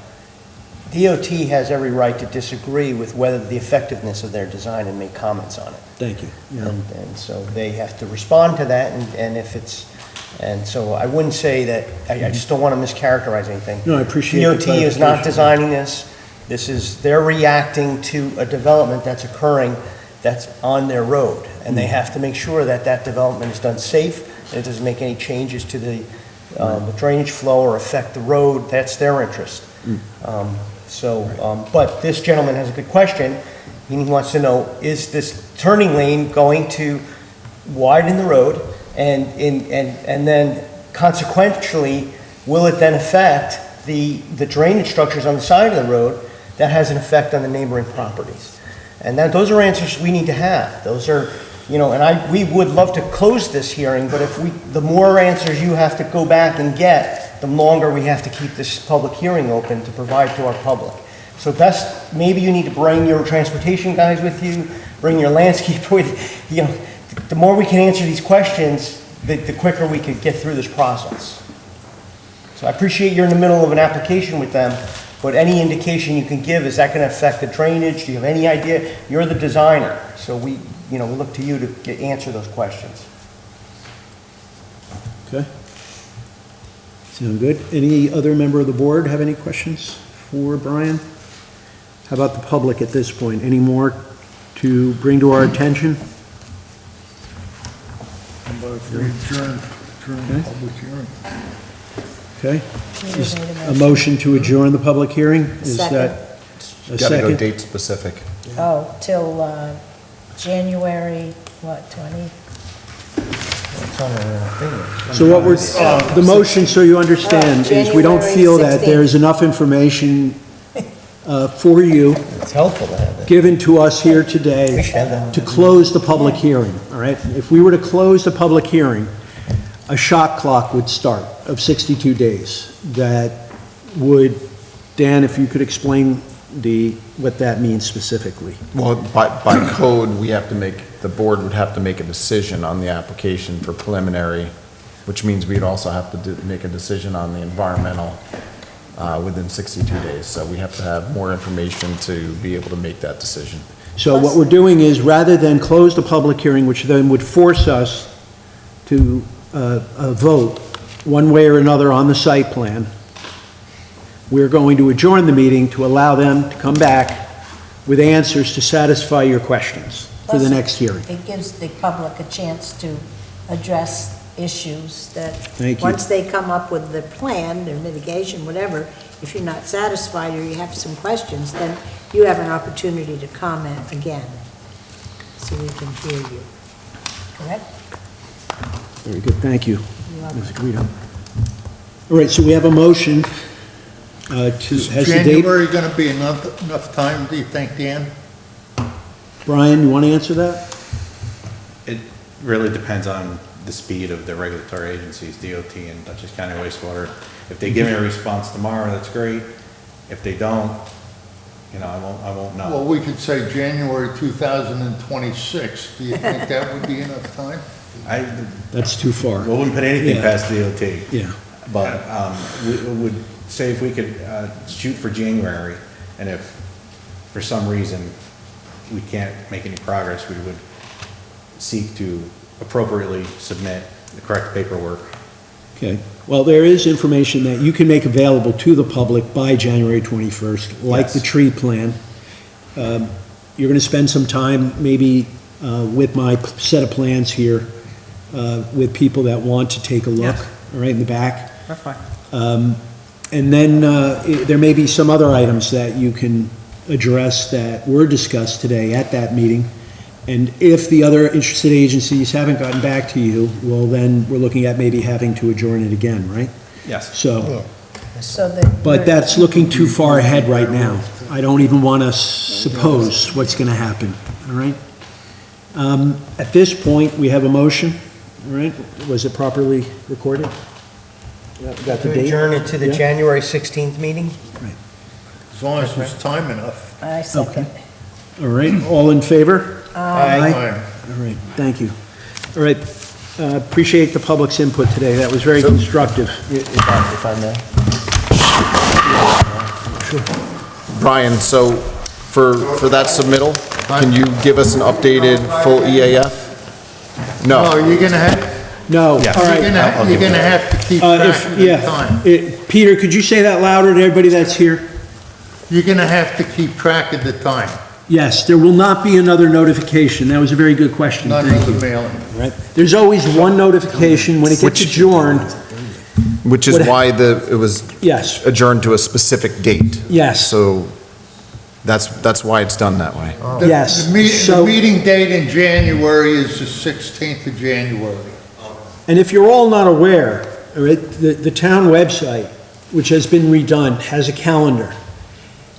S6: DOT has every right to disagree with whether the effectiveness of their design and make comments on it.
S2: Thank you. Yeah.
S6: And so they have to respond to that, and if it's, and so I wouldn't say that, I just don't want to mischaracterize anything.
S2: No, I appreciate the
S6: DOT is not
S2: clarification.
S6: designing this. They're reacting to a development that's occurring that's on their road, and they have to make sure that that development is done safe, and it doesn't make any changes to the drainage flow or affect the road. That's their interest. But this gentleman has a good question. He wants to know, is this turning lane going to widen the road? And then consequentially, will it then affect the drainage structures on the side of the road that has an effect on the neighboring properties? And those are answers we need to have. Those are and we would love to close this hearing, but the more answers you have to go back and get, the longer we have to keep this public hearing open to provide to our public. So maybe you need to bring your transportation guys with you, bring your landscaper with you. The more we can answer these questions, the quicker we could get through this process. So I appreciate you're in the middle of an application with them, but any indication you can give, is that going to affect the drainage? Do you have any idea? You're the designer, so we look to you to answer those questions.
S2: Okay. Sound good? Any other member of the board have any questions for Brian? How about the public at this point? Any more to bring to our attention?
S12: Adjourn the public hearing.
S2: Okay. Is a motion to adjourn the public hearing? Is
S11: Second.
S2: that a
S16: Got to go
S2: second?
S16: date specific.
S11: Oh, till January, what, 20?
S2: So what we're, the motion, so you understand, is we don't feel that
S11: January
S2: there's enough information for you,
S6: It's helpful to have it.
S2: given to us here today,
S6: We should have that.
S2: to close the public hearing, all right? If we were to close the public hearing, a shot clock would start of 62 days. That would, Dan, if you could explain what that means specifically.
S16: Well, by code, the board would have to make a decision on the application for preliminary, which means we'd also have to make a decision on the environmental within 62 days. So we have to have more information to be able to make that decision.
S2: So what we're doing is, rather than close the public hearing, which then would force us to vote one way or another on the site plan, we're going to adjourn the meeting to allow them to come back with answers to satisfy your questions for the
S11: Plus,
S2: next hearing.
S11: It gives the public a chance to address issues that,
S2: Thank you.
S11: once they come up with the plan, their mitigation, whatever, if you're not satisfied or you have some questions, then you have an opportunity to comment again, so we can hear you. Correct?
S2: Very good, thank you,
S11: You're welcome.
S2: Ms. Guido. All right, so we have a motion
S12: Is
S2: has the date.
S12: January going to be enough time, do you think, Dan?
S2: Brian, you want to answer that?
S3: It really depends on the speed of the regulatory agencies, DOT and Dutchess County Wastewater. If they give me a response tomorrow, that's great. If they don't, I won't know.
S12: Well, we could say January 2026. Do you think that would be enough time?
S2: That's too far.
S3: We wouldn't put anything
S2: Yeah.
S3: past DOT.
S2: Yeah.
S3: But we would say if we could shoot for January, and if for some reason we can't make any progress, we would seek to appropriately submit the correct paperwork.
S2: Okay, well, there is information that you can make available to the public by January 21st, like the
S3: Yes.
S2: tree plan. You're going to spend some time, maybe with my set of plans here, with people that want to take a look, all right, in the back.
S6: That's fine.
S2: And then there may be some other items that you can address that were discussed today at that meeting. And if the other interested agencies haven't gotten back to you, well, then we're looking at maybe having to adjourn it again, right?
S3: Yes.
S2: So,
S11: So that.
S2: but that's looking too far ahead right now. I don't even want to suppose what's going to happen, all right? At this point, we have a motion, all right? Was it properly recorded? Yeah, got the
S6: To
S2: date?
S6: adjourn it to the
S2: Yeah.
S6: January 16th meeting?
S12: As long as there's time enough.
S11: I second.
S2: All right, all in favor?
S6: Aye.
S2: All right, thank you. All right, appreciate the public's input today, that was very constructive.
S16: If I may. Brian, so for that submittal, can you give us an updated full EAF?
S12: No, you're going to have,
S2: No, all
S3: Yes.
S2: right.
S12: you're going to have to keep track of the time.
S2: Peter, could you say that louder to everybody that's here?
S12: You're going to have to keep track of the time,
S2: Yes, there will not be another notification, that was a very good question,
S12: not
S2: thank
S12: another
S2: you.
S12: mailing.
S2: Right. There's always one notification, when it gets adjourned,
S16: Which is
S2: What-
S16: why it was
S2: yes,
S16: adjourned to a specific date.
S2: yes,
S16: So that's why it's done that way.
S2: yes.
S12: The
S2: So-
S12: meeting date in January is the 16th of January.
S2: And if you're all not aware, all right, the town website, which has been redone, has a calendar.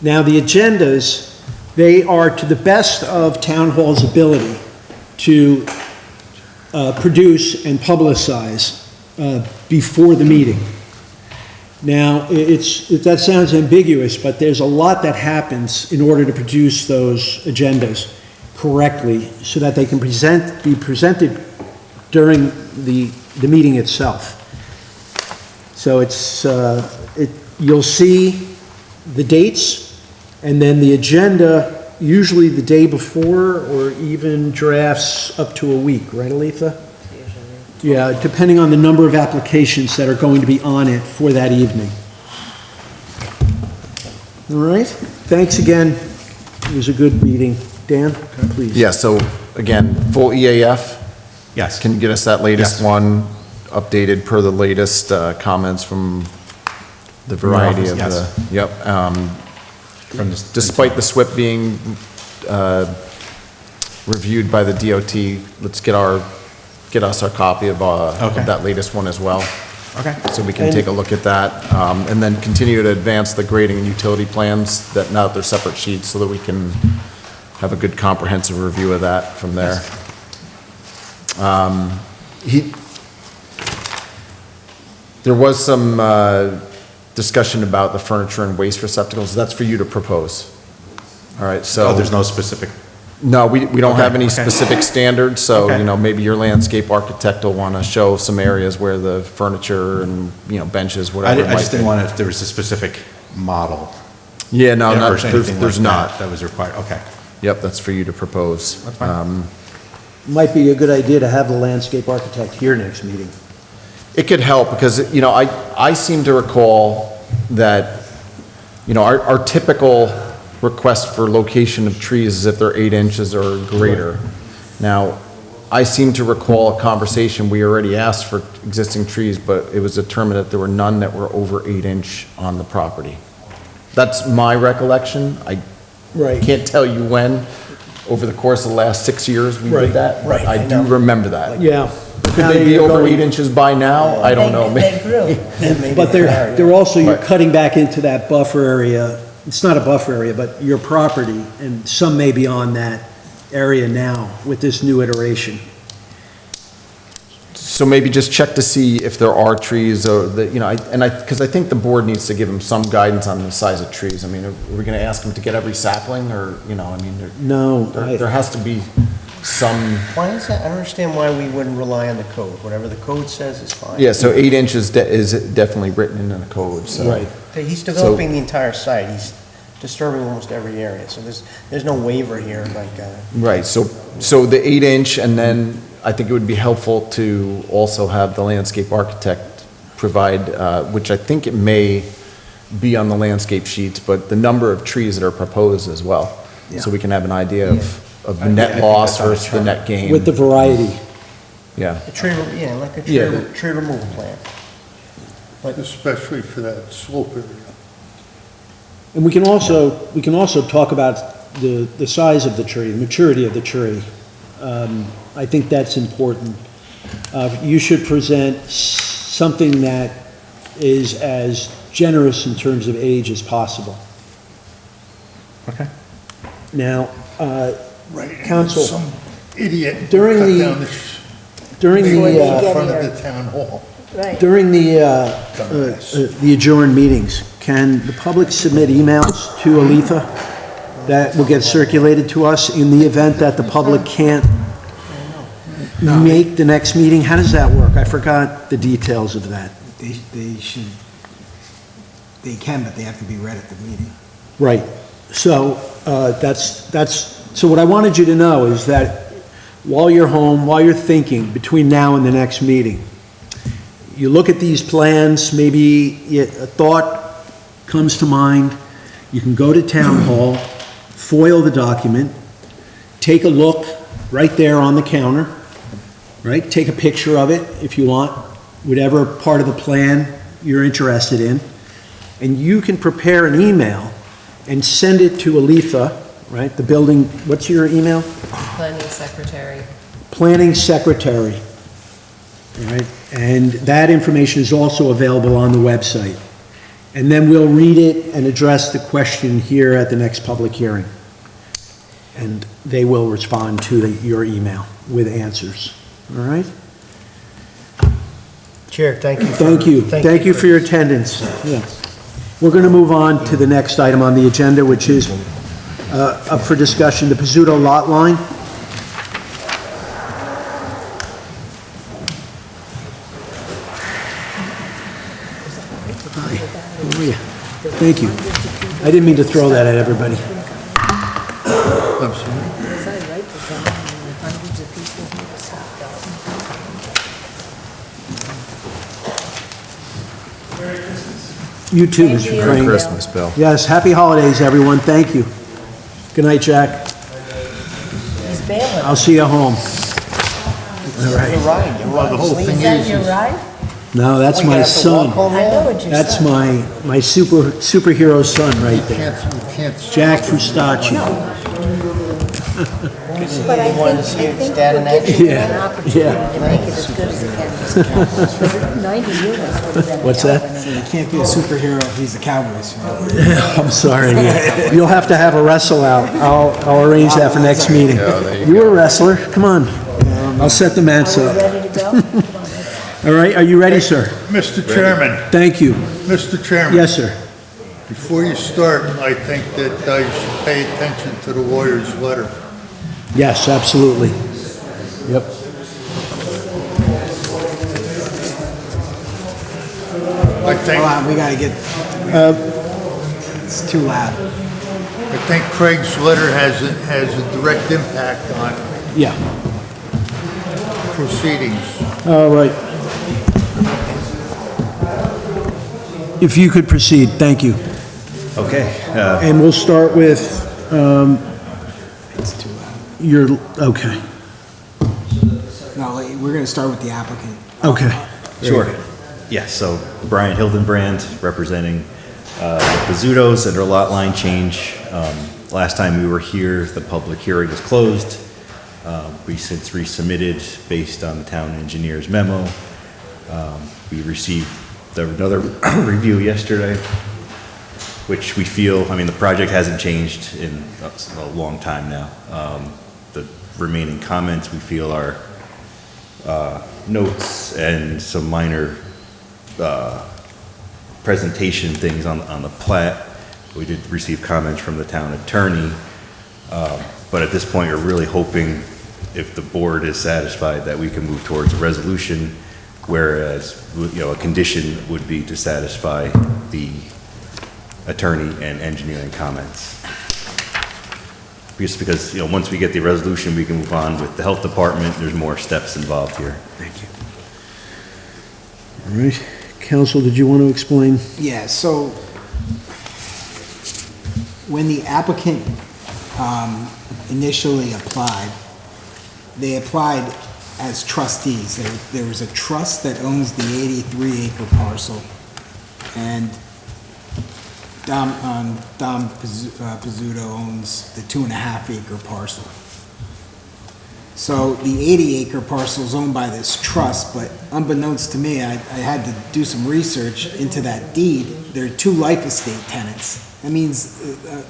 S2: Now, the agendas, they are to the best of town hall's ability, to produce and publicize before the meeting. Now, that sounds ambiguous, but there's a lot that happens in order to produce those agendas correctly so that they can be presented during the meeting itself. So you'll see the dates and then the agenda usually the day before or even drafts up to a week, right, Aletha? Yeah, depending on the number of applications that are going to be on it for that evening. All right, thanks again. It was a good meeting. Dan, please.
S16: Yeah, so again, full EAF?
S3: Yes.
S16: Can you get us that latest
S3: Yes.
S16: one, updated per the latest comments from the variety of
S3: Yes.
S16: the, yep.
S3: From this-
S16: Despite the SWIP being reviewed by the DOT, let's get us our copy of
S3: Okay.
S16: that latest one as well.
S3: Okay.
S16: So we can take a look at that, and then continue to advance the grading and utility plans that now that they're separate sheets so that we can have a good comprehensive review of that from there. There was some discussion about the furniture and waste receptacles. That's for you to propose. All right, so.
S3: Oh, there's no specific,
S16: No, we don't have any
S3: Okay.
S16: specific standards, so,
S3: Okay.
S16: maybe your landscape architect will want to show some areas where the furniture and, benches,
S3: I
S16: whatever it
S3: just
S16: might
S3: didn't
S16: be.
S3: want if there was a specific model.
S16: Yeah, no,
S3: or
S16: not,
S3: anything
S16: there's
S3: like
S16: not.
S3: That was required, okay.
S16: Yep, that's for you to propose.
S3: That's fine.
S2: Might be a good idea to have the landscape architect here next meeting.
S16: It could help, because, I seem to recall that, our typical request for location of trees is if they're 8 inches or greater. Now, I seem to recall a conversation, we already asked for existing trees, but it was determined that there were none that were over 8 inch on the property. That's my recollection. I
S2: Right.
S16: can't tell you when, over the course of the last 6 years we
S2: Right.
S16: did that, but
S2: Right.
S16: I do remember that.
S2: Yeah.
S16: Could they be over 8 inches by now? I don't know.
S11: They grew.
S2: But they're also, you're cutting back into that buffer area. It's not a buffer area, but your property, and some may be on that area now with this new iteration.
S16: So maybe just check to see if there are trees or that, because I think the board needs to give them some guidance on the size of trees. I mean, are we going to ask them to get every sapling or,
S2: No.
S16: there has to be some,
S6: Why is that? I don't understand why we wouldn't rely on the code. Whatever the code says is fine.
S16: yeah, so 8 inches is definitely written in the code, so.
S2: Right.
S6: He's developing the entire site. He's disturbing almost every area, so there's no waiver here, like,
S16: Right, so the 8 inch, and then I think it would be helpful to also have the landscape architect provide, which I think it may be on the landscape sheets, but the number of trees that are proposed as well. So we can have an idea of the
S3: I
S16: net
S3: think
S16: loss
S3: that's on the
S16: versus the
S3: chart.
S16: net gain.
S2: With the variety.
S16: Yeah,
S6: a tree, like a
S16: Yeah.
S6: tree removal plan.
S12: Especially for that slope area.
S2: And we can also talk about the size of the tree, the maturity of the tree. I think that's important. You should present something that is as generous in terms of age as possible.
S3: Okay.
S2: Now,
S12: Right.
S2: Counsel,
S12: Some idiot
S2: during
S12: cut
S2: the-
S12: down the
S2: during
S11: Before
S2: the,
S11: they
S12: in
S11: get
S12: front
S11: here.
S12: of the town hall.
S11: Right.
S2: during the adjourned meetings, can the public submit emails to Aletha that will get circulated to us in the event that the public can't make the next meeting? How does that work? I forgot the details of that.
S5: They should, they can, but they have to be read at the meeting.
S2: Right. So so what I wanted you to know is that while you're home, while you're thinking, between now and the next meeting, you look at these plans, maybe a thought comes to mind, you can go to Town Hall, foil the document, take a look right there on the counter, right? Take a picture of it if you want, whatever part of the plan you're interested in, and you can prepare an email and send it to Aletha, right? The building, what's your email?
S1: Planning secretary.
S2: Planning secretary, all right? And that information is also available on the website. And then we'll read it and address the question here at the next public hearing. And they will respond to your email with answers. All right?
S6: Chair, thank you.
S2: Thank you for your attendance. Yeah. We're going to move on to the next item on the agenda, which is up for discussion, the Pizzuto lot line. Hi, how are you? Thank you. I didn't mean to throw that at everybody.
S12: I'm sorry.
S11: Was I right to tell you the hundreds of people who were stopped out?
S2: You too, Mr. Crane.
S16: Merry Christmas, Bill.
S2: Yes, happy holidays, everyone. Thank you. Good night, Jack.
S11: He's bailing.
S2: I'll see you home. All right.
S12: Well, the whole thing
S11: Is that
S12: is,
S11: your ride?
S2: No, that's my son.
S11: I know what you're
S2: That's
S11: saying.
S2: my superhero son right there.
S12: you can't.
S2: Jack Fustacci.
S11: But I think it gives you an opportunity
S2: yeah.
S11: to make it as good as it can. 90 units would have been.
S2: What's that?
S5: So you can't be a superhero if he's a Cowboys fan.
S2: I'm sorry. You'll have to have a wrestle out. I'll arrange that for next meeting. You were a wrestler. Come on. I'll set the mats
S11: Are
S2: up.
S11: we ready to go?
S2: All right. Are you ready, sir?
S12: Mr. Chairman,
S2: Thank you.
S12: Mr. Chairman.
S2: Yes, sir.
S12: Before you start, I think that you should pay attention to the lawyer's letter.
S2: Yes, absolutely. Yep.
S12: I think,
S5: Hold on, we gotta get, it's too loud.
S12: I think Craig's letter has a direct impact on
S2: Yeah.
S12: proceedings.
S2: All right. If you could proceed, thank you.
S8: Okay.
S2: And we'll start with
S5: It's too loud.
S2: your, okay.
S5: No, we're gonna start with the applicant.
S2: Okay.
S8: Sure. Yes, so Brian Hildenbrand, representing the Pizzutos and their lot line change. Last time we were here, the public hearing was closed. We since resubmitted based on the town engineer's memo. We received another review yesterday, which we feel, I mean, the project hasn't changed in a long time now. The remaining comments we feel are notes and some minor presentation things on the plat. We did receive comments from the town attorney, but at this point, we're really hoping, if the board is satisfied, that we can move towards a resolution, whereas, you know, a condition would be to satisfy the attorney and engineering comments. Just because, you know, once we get the resolution, we can move on with the health department. There's more steps involved here.
S2: Thank you. All right. Counsel, did you want to explain?
S5: Yeah, so when the applicant initially applied, they applied as trustees. There was a trust that owns the 83-acre parcel, and Dom Pizzuto owns the 2.5-acre parcel. So the 80-acre parcel is owned by this trust, but unbeknownst to me, I had to do some research into that deed. There are two life estate tenants. That means the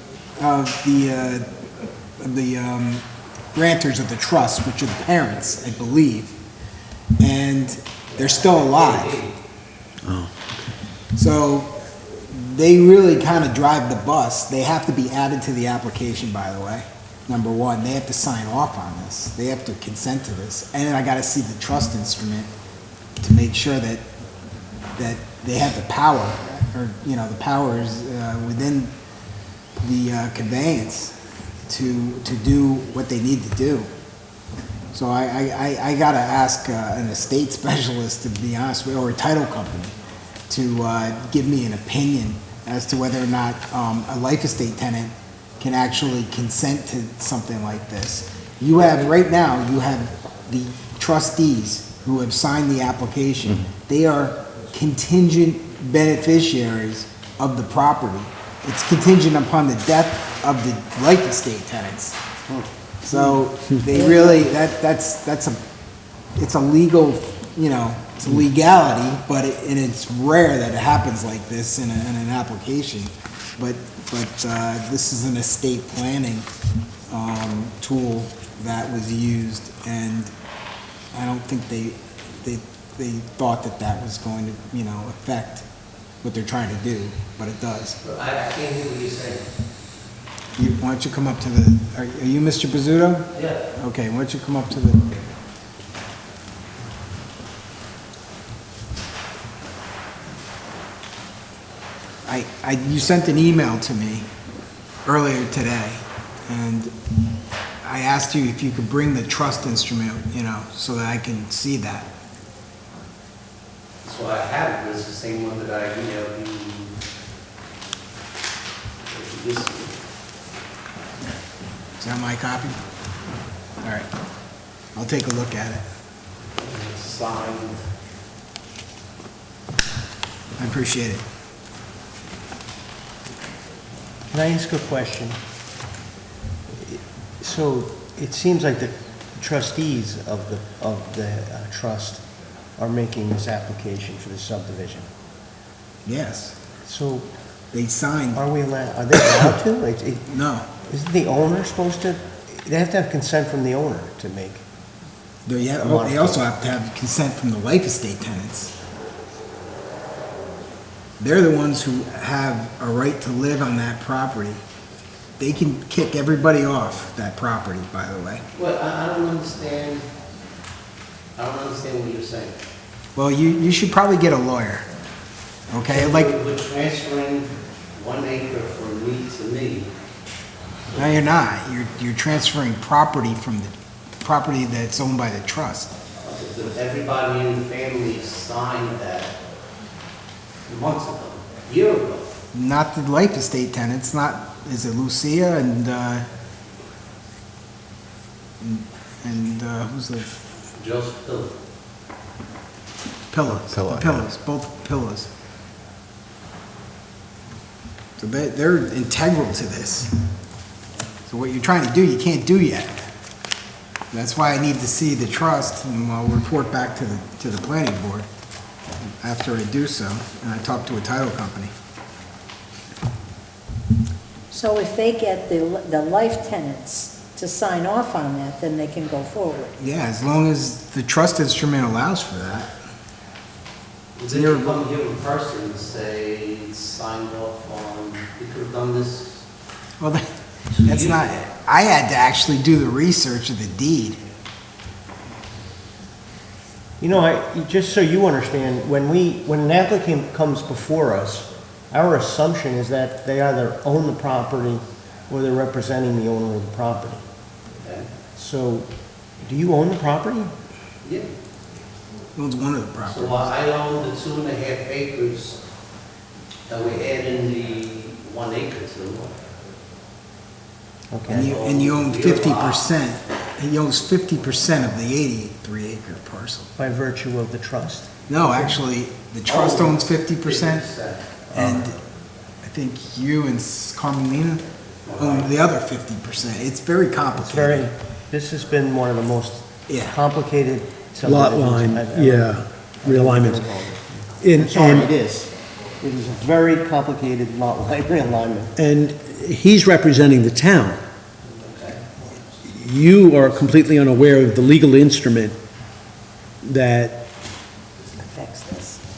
S5: grantors of the trust, which are the parents, I believe, and they're still alive.
S2: Oh.
S5: So they really kind of drive the bus. They have to be added to the application, by the way. Number one, they have to sign off on this. They have to consent to this. And then I got to see the trust instrument to make sure that they have the power, or, you know, the powers within the conveyance to do what they need to do. So I got to ask an estate specialist, to be honest with you, or a title company, to give me an opinion as to whether or not a life estate tenant can actually consent to something like this. You have, right now, you have the trustees who have signed the application. They are contingent beneficiaries of the property. It's contingent upon the death of the life estate tenants. So they really, it's a legal, you know, it's a legality, but and it's rare that it happens like this in an application. But this is an estate planning tool that was used, and I don't think they thought that that was going to, affect what they're trying to do, but it does.
S18: I can't hear what you're saying.
S5: Why don't you come up to the, are you Mr. Bizzuto?
S18: Yeah.
S5: Okay, why don't you come up to the, you sent an email to me earlier today, and I asked you if you could bring the trust instrument, so that I can see that.
S18: So I have it, it's the same one that I emailed you.
S5: Is that my copy? All right, I'll take a look at it.
S18: It's signed.
S5: I appreciate it.
S6: Can I ask a question? So it seems like the trustees of the trust are making this application for the subdivision.
S5: Yes.
S6: So
S5: they signed.
S6: Are they allowed to?
S5: No.
S6: Isn't the owner supposed to? They have to have consent from the owner to make.
S5: They also have to have consent from the life estate tenants. They're the ones who have a right to live on that property. They can kick everybody off that property, by the way.
S18: Well, I don't understand what you're saying.
S5: Well, you should probably get a lawyer, okay?
S18: So
S5: Like,
S18: we're transferring 1 acre from me to me.
S5: no, you're not. You're transferring property from the property that's owned by the trust.
S18: But everybody in the family signed that months ago, a year ago.
S5: Not the life estate tenants, is it Lucia and who's the?
S18: Joseph Pillar.
S5: Pillars.
S16: Pillar,
S5: The Pillars, both Pillars. So they're integral to this. So what you're trying to do, you can't do yet. That's why I need to see the trust, and I'll report back to the planning board after I do so, and I talk to a title company.
S11: So if they get the life tenants to sign off on that, then they can go forward.
S5: Yeah, as long as the trust instrument allows for that.
S18: They could come here in person and say it's signed off on, we could have done this.
S5: Well, that's not, I had to actually do the research of the deed.
S6: Just so you understand, when an applicant comes before us, our assumption is that they either own the property or they're representing the owner of the property.
S18: Okay.
S6: So, do you own the property?
S18: Yeah.
S5: Owns one of the properties.
S18: So I own the 2.5 acres that we're adding the 1 acre to.
S5: Okay. And you own 50%, he owns 50% of the 83-acre parcel.
S6: By virtue of the trust?
S5: No, actually, the trust owns 50%,
S18: 50%.
S5: and I think you and Carmelina own the other 50%. It's very complicated.
S6: This has been one of the most complicated
S2: Lot line, realignment.
S6: Sorry, it is. It is a very complicated lot line realignment.
S2: And he's representing the town. You are completely unaware of the legal instrument that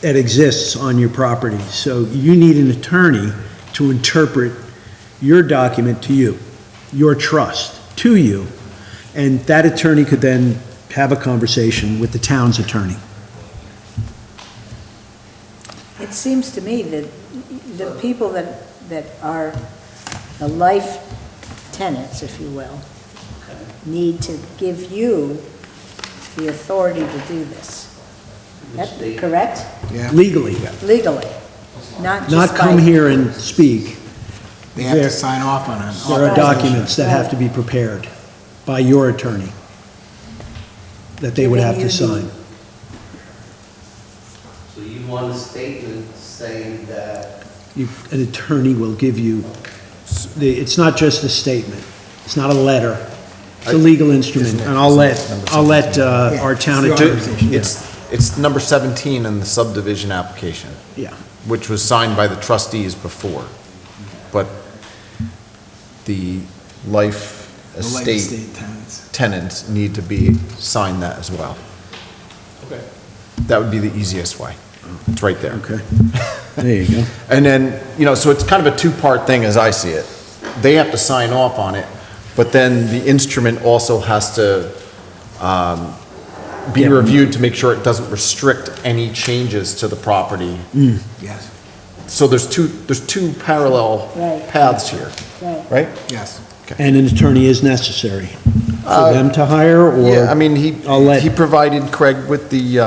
S2: exists on your property. So you need an attorney to interpret your document to you, your trust to you, and that attorney could then have a conversation with the town's attorney.
S11: It seems to me that the people that are the life tenants, if you will, need to give you the authority to do this. That correct?
S5: Yeah.
S2: Legally.
S11: Legally, not just
S2: Not come
S11: by-
S2: here and speak.
S5: They have to sign off on it.
S2: There are documents that have to be prepared by your attorney that they would have to sign.
S18: So you want a statement saying that
S2: An attorney will give you, it's not just a statement, it's not a letter, it's a legal instrument, and I'll let our town attorney.
S16: It's number 17 in the subdivision application.
S2: Yeah.
S16: Which was signed by the trustees before. But the life
S5: The life estate tenants.
S16: tenants need to be signed that as well.
S9: Okay.
S16: That would be the easiest way. It's right there.
S2: Okay. There you go.
S16: And then, so it's kind of a two-part thing as I see it. They have to sign off on it, but then the instrument also has to be reviewed to make sure it doesn't restrict any changes to the property.
S5: Yes.
S16: So there's two parallel
S11: Right.
S16: paths here, right?
S5: Yes.
S2: And an attorney is necessary for them to hire, or?
S16: Yeah, I mean,
S2: I'll let-
S16: he provided Craig with the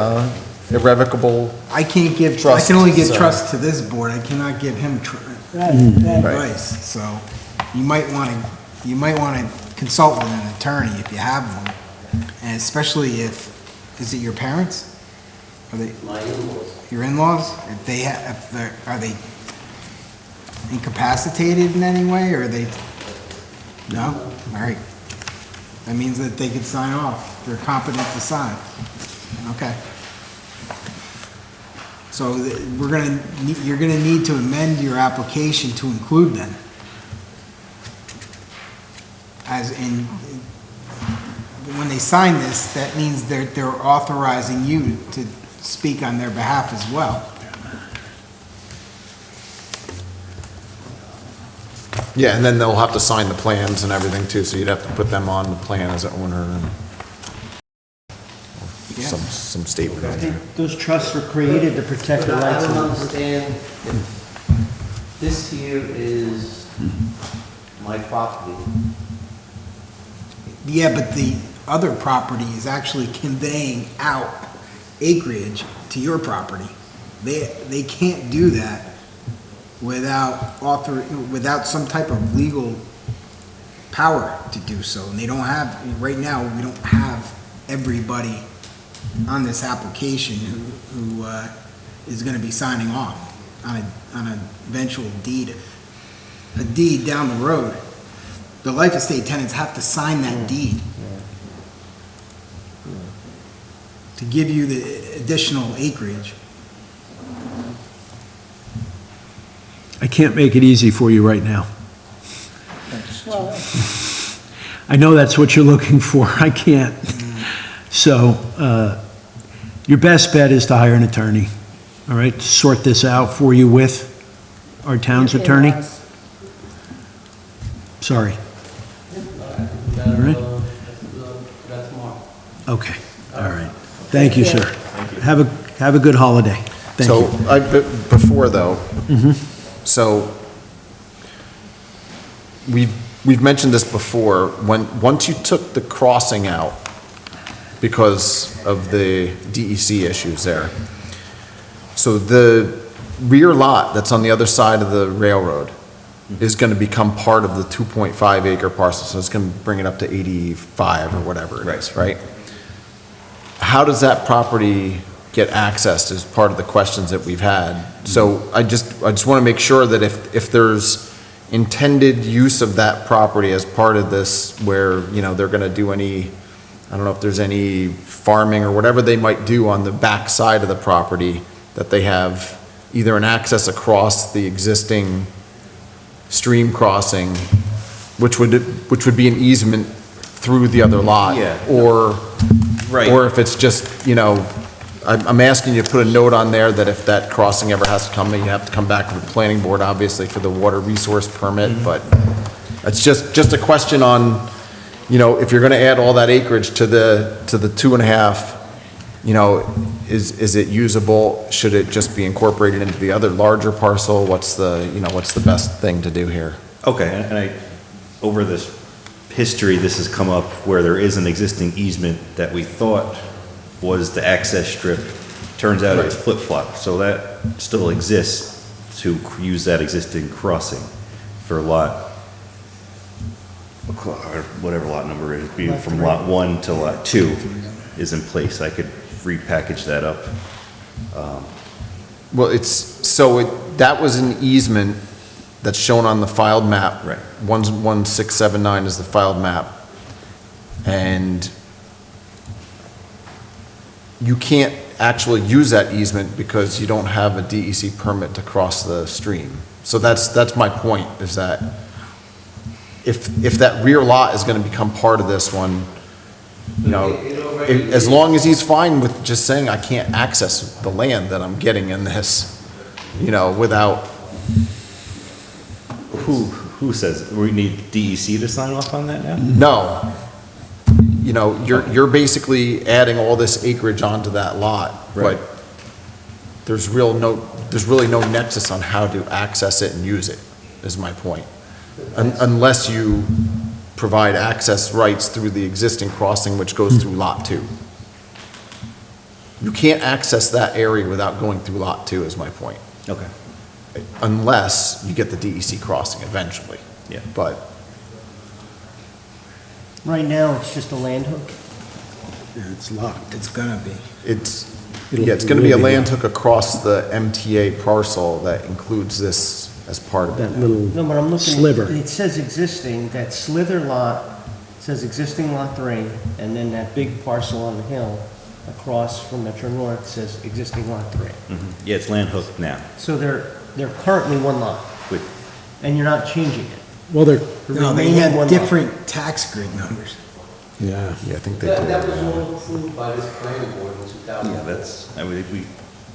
S16: irrevocable.
S5: I can't give, I
S16: Trust,
S5: can only give
S16: so-
S5: trust to this board, I cannot give him
S11: Right,
S5: advice. So you might want to consult with an attorney if you have one. And especially if, is it your parents? Are they?
S18: My in-laws.
S5: Your in-laws? Are they incapacitated in any way, or are they? No? All right. That means that they could sign off. They're competent to sign. Okay. So you're gonna need to amend your application to include them. As in, when they sign this, that means they're authorizing you to speak on their behalf as well.
S16: Yeah, and then they'll have to sign the plans and everything too, so you'd have to put them on the plan as an owner and some statement on there.
S5: Those trusts were created to protect the
S18: But I
S5: rights
S18: don't
S5: of.
S18: understand if this here is my property.
S5: Yeah, but the other property is actually conveying out acreage to your property. They can't do that without some type of legal power to do so. And they don't have, right now, we don't have everybody on this application who is gonna be signing off on an eventual deed, a deed down the road. The life estate tenants have to sign that deed to give you the additional acreage.
S2: I can't make it easy for you right now.
S11: Well,
S2: I know that's what you're looking for. I can't. So, your best bet is to hire an attorney, all right? To sort this out for you with our town's attorney.
S11: in-laws.
S2: Sorry. All right.
S18: That's Mark.
S2: Okay, all right. Thank you, sir. Have a good holiday. Thank
S16: So,
S2: you.
S16: before though, so, we've mentioned this before, once you took the crossing out because of the DEC issues there, so the rear lot that's on the other side of the railroad is gonna become part of the 2.5 acre parcel, so it's gonna bring it up to 85 or whatever it is, right? How does that property get accessed is part of the questions that we've had. So I just want to make sure that if there's intended use of that property as part of this, where, they're going to do any, I don't know if there's any farming or whatever they might do on the back side of the property, that they have either an access across the existing stream crossing, which would be an easement through the other lot.
S8: Yeah.
S16: Or
S8: Right.
S16: Or if it's just, I'm asking you to put a note on there that if that crossing ever has to come, you have to come back to the planning board, obviously, for the water resource permit, but it's just a question on, if you're gonna add all that acreage to the 2.5, is it usable? Should it just be incorporated into the other larger parcel? What's the best thing to do here?
S19: Okay, and over this history, this has come up where there is an existing easement that we thought was the access strip. Turns out it's flip-flop, so that still exists to use that existing crossing for lot, or whatever lot number it is, being from lot 1 to lot 2 is in place. I could repackage that up.
S16: Well, that was an easement that's shown on the filed map.
S19: Right.
S16: 11679 is the filed map. And you can't actually use that easement because you don't have a DEC permit to cross the stream. So that's my point, is that if that rear lot is gonna become part of this one, you know, as long as he's fine with just saying, I can't access the land that I'm getting in this, you know, without,
S19: Who says, we need DEC to sign off on that now?
S16: no. You know, you're basically adding all this acreage onto that lot, but there's really no nexus on how to access it and use it, is my point. Unless you provide access rights through the existing crossing which goes through Lot 2. You can't access that area without going through Lot 2, is my point.
S19: Okay.
S16: Unless you get the DEC crossing eventually.
S19: Yeah.
S16: But
S6: Right now, it's just a land hook.
S5: It's locked. It's gonna be.
S16: it's gonna be a land hook across the MTA parcel that includes this as part of it.
S6: No, but I'm looking. It says existing, that slither lot, says existing lot 3, and then that big parcel on the hill across from Metro North says existing lot 3.
S19: Yeah, it's land hooked now.
S6: So they're currently one lot,
S19: With,
S6: and you're not changing it.
S2: Well, they're,
S5: No, they
S6: remaining one
S5: had
S6: lot.
S5: different tax grid numbers.
S2: yeah.
S16: Yeah, I think they
S18: That,
S16: do.
S18: that was all approved by this planning board in 2000.
S19: yeah, that's, I mean,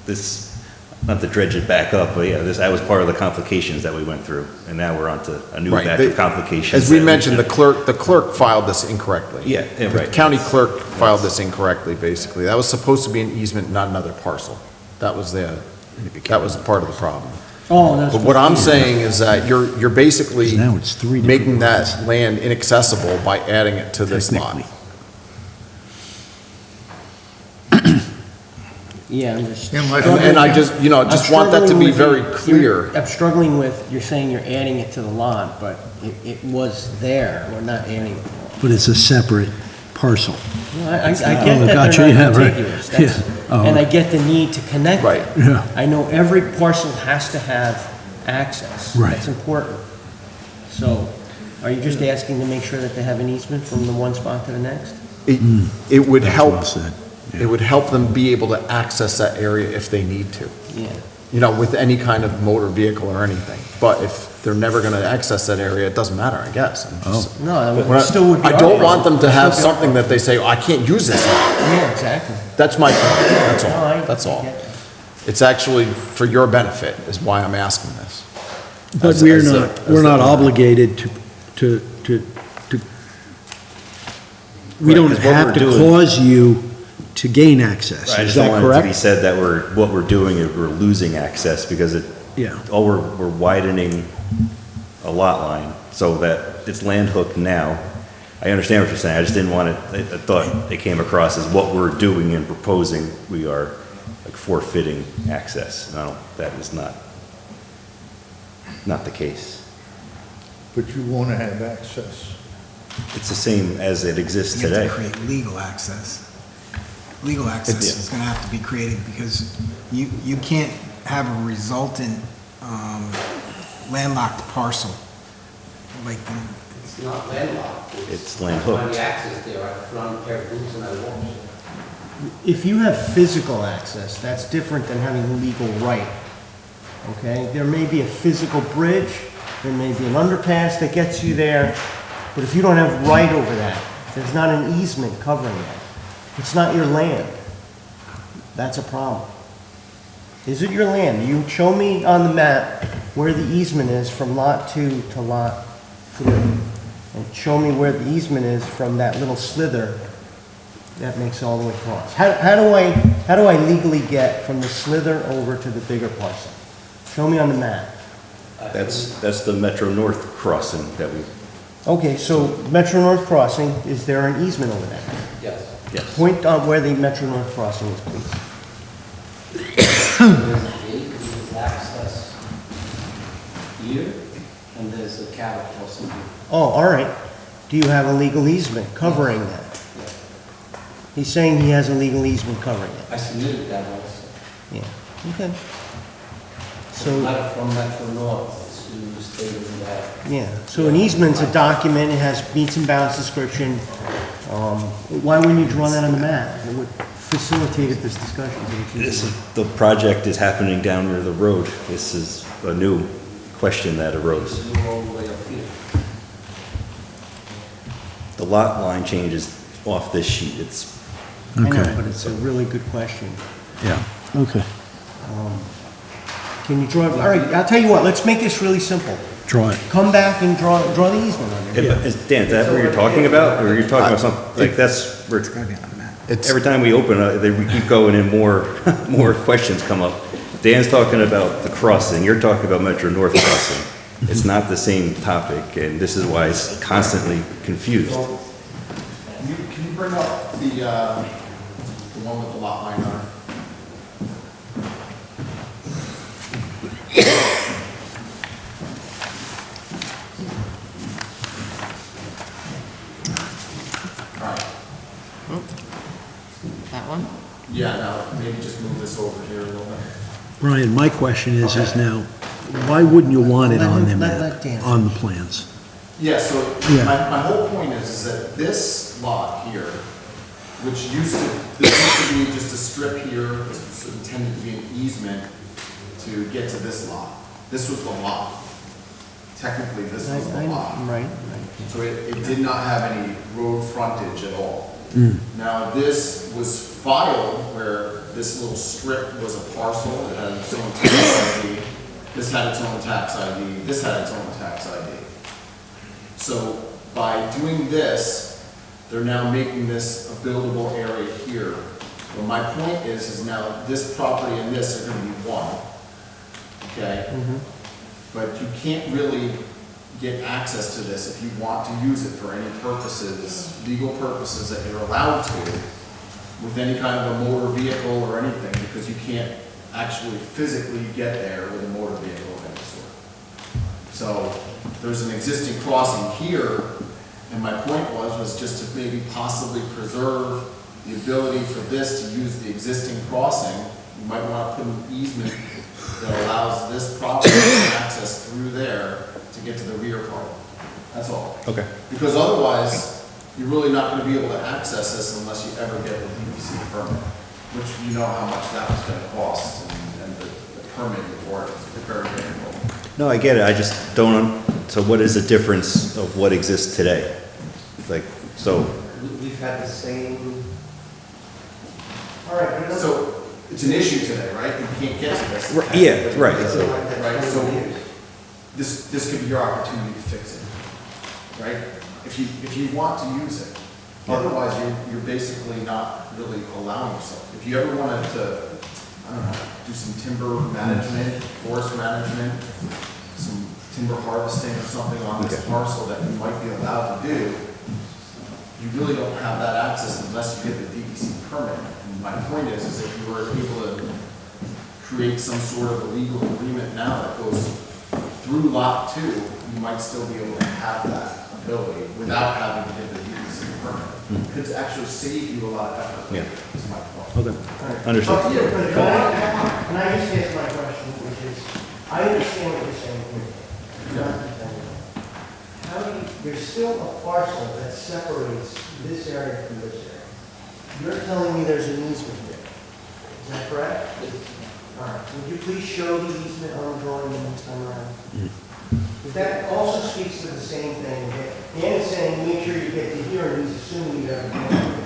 S19: this, not to dredge it back up, but yeah, that was part of the complications that we went through. And now we're on to a new
S16: Right,
S19: batch
S16: they-
S19: of complications.
S16: As we
S19: that
S16: mentioned, the clerk filed this incorrectly.
S19: Yeah, yeah,
S16: The
S19: right.
S16: county clerk filed this incorrectly, basically. That was supposed to be an easement, not another parcel. That was part of the problem.
S6: Oh, that's.
S16: But what I'm saying is that you're basically
S2: Now it's 3 different
S16: making that land inaccessible by adding it to this lot.
S6: Yeah, I'm just.
S16: And I just, you know, just want that to be very clear.
S6: I'm struggling with, you're saying you're adding it to the lot, but it was there, we're not adding it.
S2: But it's a separate parcel.
S6: No, I get
S2: Oh,
S6: that
S2: gotcha,
S6: they're
S2: yeah,
S6: not
S2: right.
S6: contiguous,
S2: Yeah.
S6: that's,
S2: Oh,
S6: and I
S2: okay.
S6: get the need to connect.
S16: Right.
S2: Yeah.
S6: I know every parcel has to have access.
S2: Right.
S6: That's important. So, are you just asking to make sure that they have an easement from the one spot to the next?
S16: It would help,
S2: well said.
S16: it would help them be able to access that area if they need to.
S6: Yeah.
S16: You know, with any kind of motor vehicle or anything. But if they're never gonna access that area, it doesn't matter, I guess. I'm just-
S6: No,
S16: When
S6: it still would be.
S16: I don't
S6: arguable.
S16: want them to
S6: It'd
S16: have
S6: still be
S16: something that they say, oh, I can't use this.
S6: Yeah, exactly.
S16: That's my point, that's
S6: No,
S16: all,
S6: I
S16: that's all.
S6: get that.
S16: It's actually for your benefit, is why I'm asking this.
S2: But
S16: As-
S2: we're
S16: as a-
S2: not,
S16: as
S2: we're
S16: the
S2: not
S16: owner.
S2: obligated to, we
S19: Right,
S2: don't
S19: 'cause what
S2: have
S19: we're
S2: to
S19: doing-
S2: cause you to gain access.
S19: I
S2: Is
S19: just don't
S2: that
S19: want it to be
S2: correct?
S19: said that what we're doing is we're losing access because
S2: Yeah.
S19: we're widening a lot line so that it's land hooked now. I understand what you're saying, I just didn't want it, I thought it came across as what we're doing and proposing, we are like forfeiting access. No, that is not the case.
S12: But you want to have access.
S19: It's the same as it exists
S5: You have
S19: today.
S5: to create legal access. Legal access
S19: It's-
S5: is gonna have to be created because you can't have a resultant landlocked parcel. Like,
S18: It's not landlocked.
S19: It's land
S18: Find
S19: hooked.
S18: the access there, I front pair of boots and I walk.
S6: If you have physical access, that's different than having a legal right. Okay? There may be a physical bridge, there may be an underpass that gets you there, but if you don't have right over that, if there's not an easement covering that, it's not your land. That's a problem. Is it your land? You show me on the map where the easement is from lot 2 to lot 3. And show me where the easement is from that little slither that makes it all the way across. How do I legally get from the slither over to the bigger parcel? Show me on the map.
S19: That's the Metro North crossing that we,
S6: Okay, so Metro North Crossing, is there an easement over there?
S18: Yes.
S19: yes.
S6: Point out where the Metro North Crossing is, please.
S18: There's a gate, there's access here, and there's a cattle crossing here.
S6: Oh, all right. Do you have a legal easement covering that? He's saying he has a legal easement covering it.
S18: I submitted that also.
S6: Yeah, okay.
S18: So
S6: So,
S18: letter from Metro North to state that.
S6: yeah, so an easement's a document, it has meets and bounds description. Why wouldn't you draw that on the map? It would facilitate this discussion.
S19: The project is happening down near the road. This is a new question that arose.
S18: It's all the way up here.
S19: The lot line change is off this sheet. It's,
S6: I know,
S2: Okay.
S6: but it's a really good question.
S2: Yeah. Okay.
S6: Can you draw, all right, I'll tell you what, let's make this really simple.
S2: Draw it.
S6: Come back and draw the easement on there.
S19: Dan, is that what you're talking about? Or you're talking about something, like that's, where every time we open, we keep going and more questions come up. Dan's talking about the crossing, you're talking about Metro North crossing. It's not the same topic, and this is why it's constantly confused.
S16: Can you bring up the one with the lot line on it?
S1: That one?
S16: Yeah, now, maybe just move this over here a little bit.
S2: Brian, my question is now, why wouldn't you want it on them,
S6: let Dan
S2: on the plans?
S16: Yeah, so
S2: Yeah.
S16: my whole point is that this lot here, which used to be just a strip here, this was intended to be an easement to get to this lot. This was the lot. Technically, this was the lot.
S6: Right.
S16: So it did not have any road frontage at all. Now, this was filed where this little strip was a parcel, it had its own tax ID, this had its own tax ID, this had its own tax ID. So by doing this, they're now making this a buildable area here. Well, my point is now this property and this are gonna be one, okay? But you can't really get access to this if you want to use it for any purposes, legal purposes that you're allowed to, with any kind of a motor vehicle or anything, because you can't actually physically get there with a motor vehicle of any sort. So there's an existing crossing here, and my point was just to maybe possibly preserve the ability for this to use the existing crossing. You might want to put an easement that allows this property to access through there to get to the rear part. That's all.
S19: Okay.
S16: Because otherwise, you're really not going to be able to access this unless you ever get the DEC permit, which you know how much that was going to cost, and the permitting for it is very difficult.
S19: No, I get it, I just don't, so what is the difference of what exists today? Like, so,
S18: We've had the same.
S6: All right,
S16: So it's an issue today, right? You can't get to this.
S19: yeah, right.
S16: Right, so this could be your opportunity to fix it, right? If you want to use it. Otherwise, you're basically not really allowing yourself. If you ever wanted to, I don't know, do some timber management, forest management, some timber harvesting or something on this parcel that you might be allowed to do, you really don't have that access unless you get the DEC permit. And my point is if you were able to create some sort of a legal agreement now that goes through lot 2, you might still be able to have that ability without having to get the DEC permit. It could actually save you a lot of effort.
S19: Yeah.
S16: Is my point.
S19: Okay. Understood.
S6: Can I just ask my question, which is, I understand what you're saying here. How do you, there's still a parcel that separates this area from this area. You're telling me there's an easement there. Is that correct? All right, would you please show the easement on the drawing the next time around? Because that also speaks to the same thing. Dan is saying, make sure you get to here, and he's assuming you have a plan.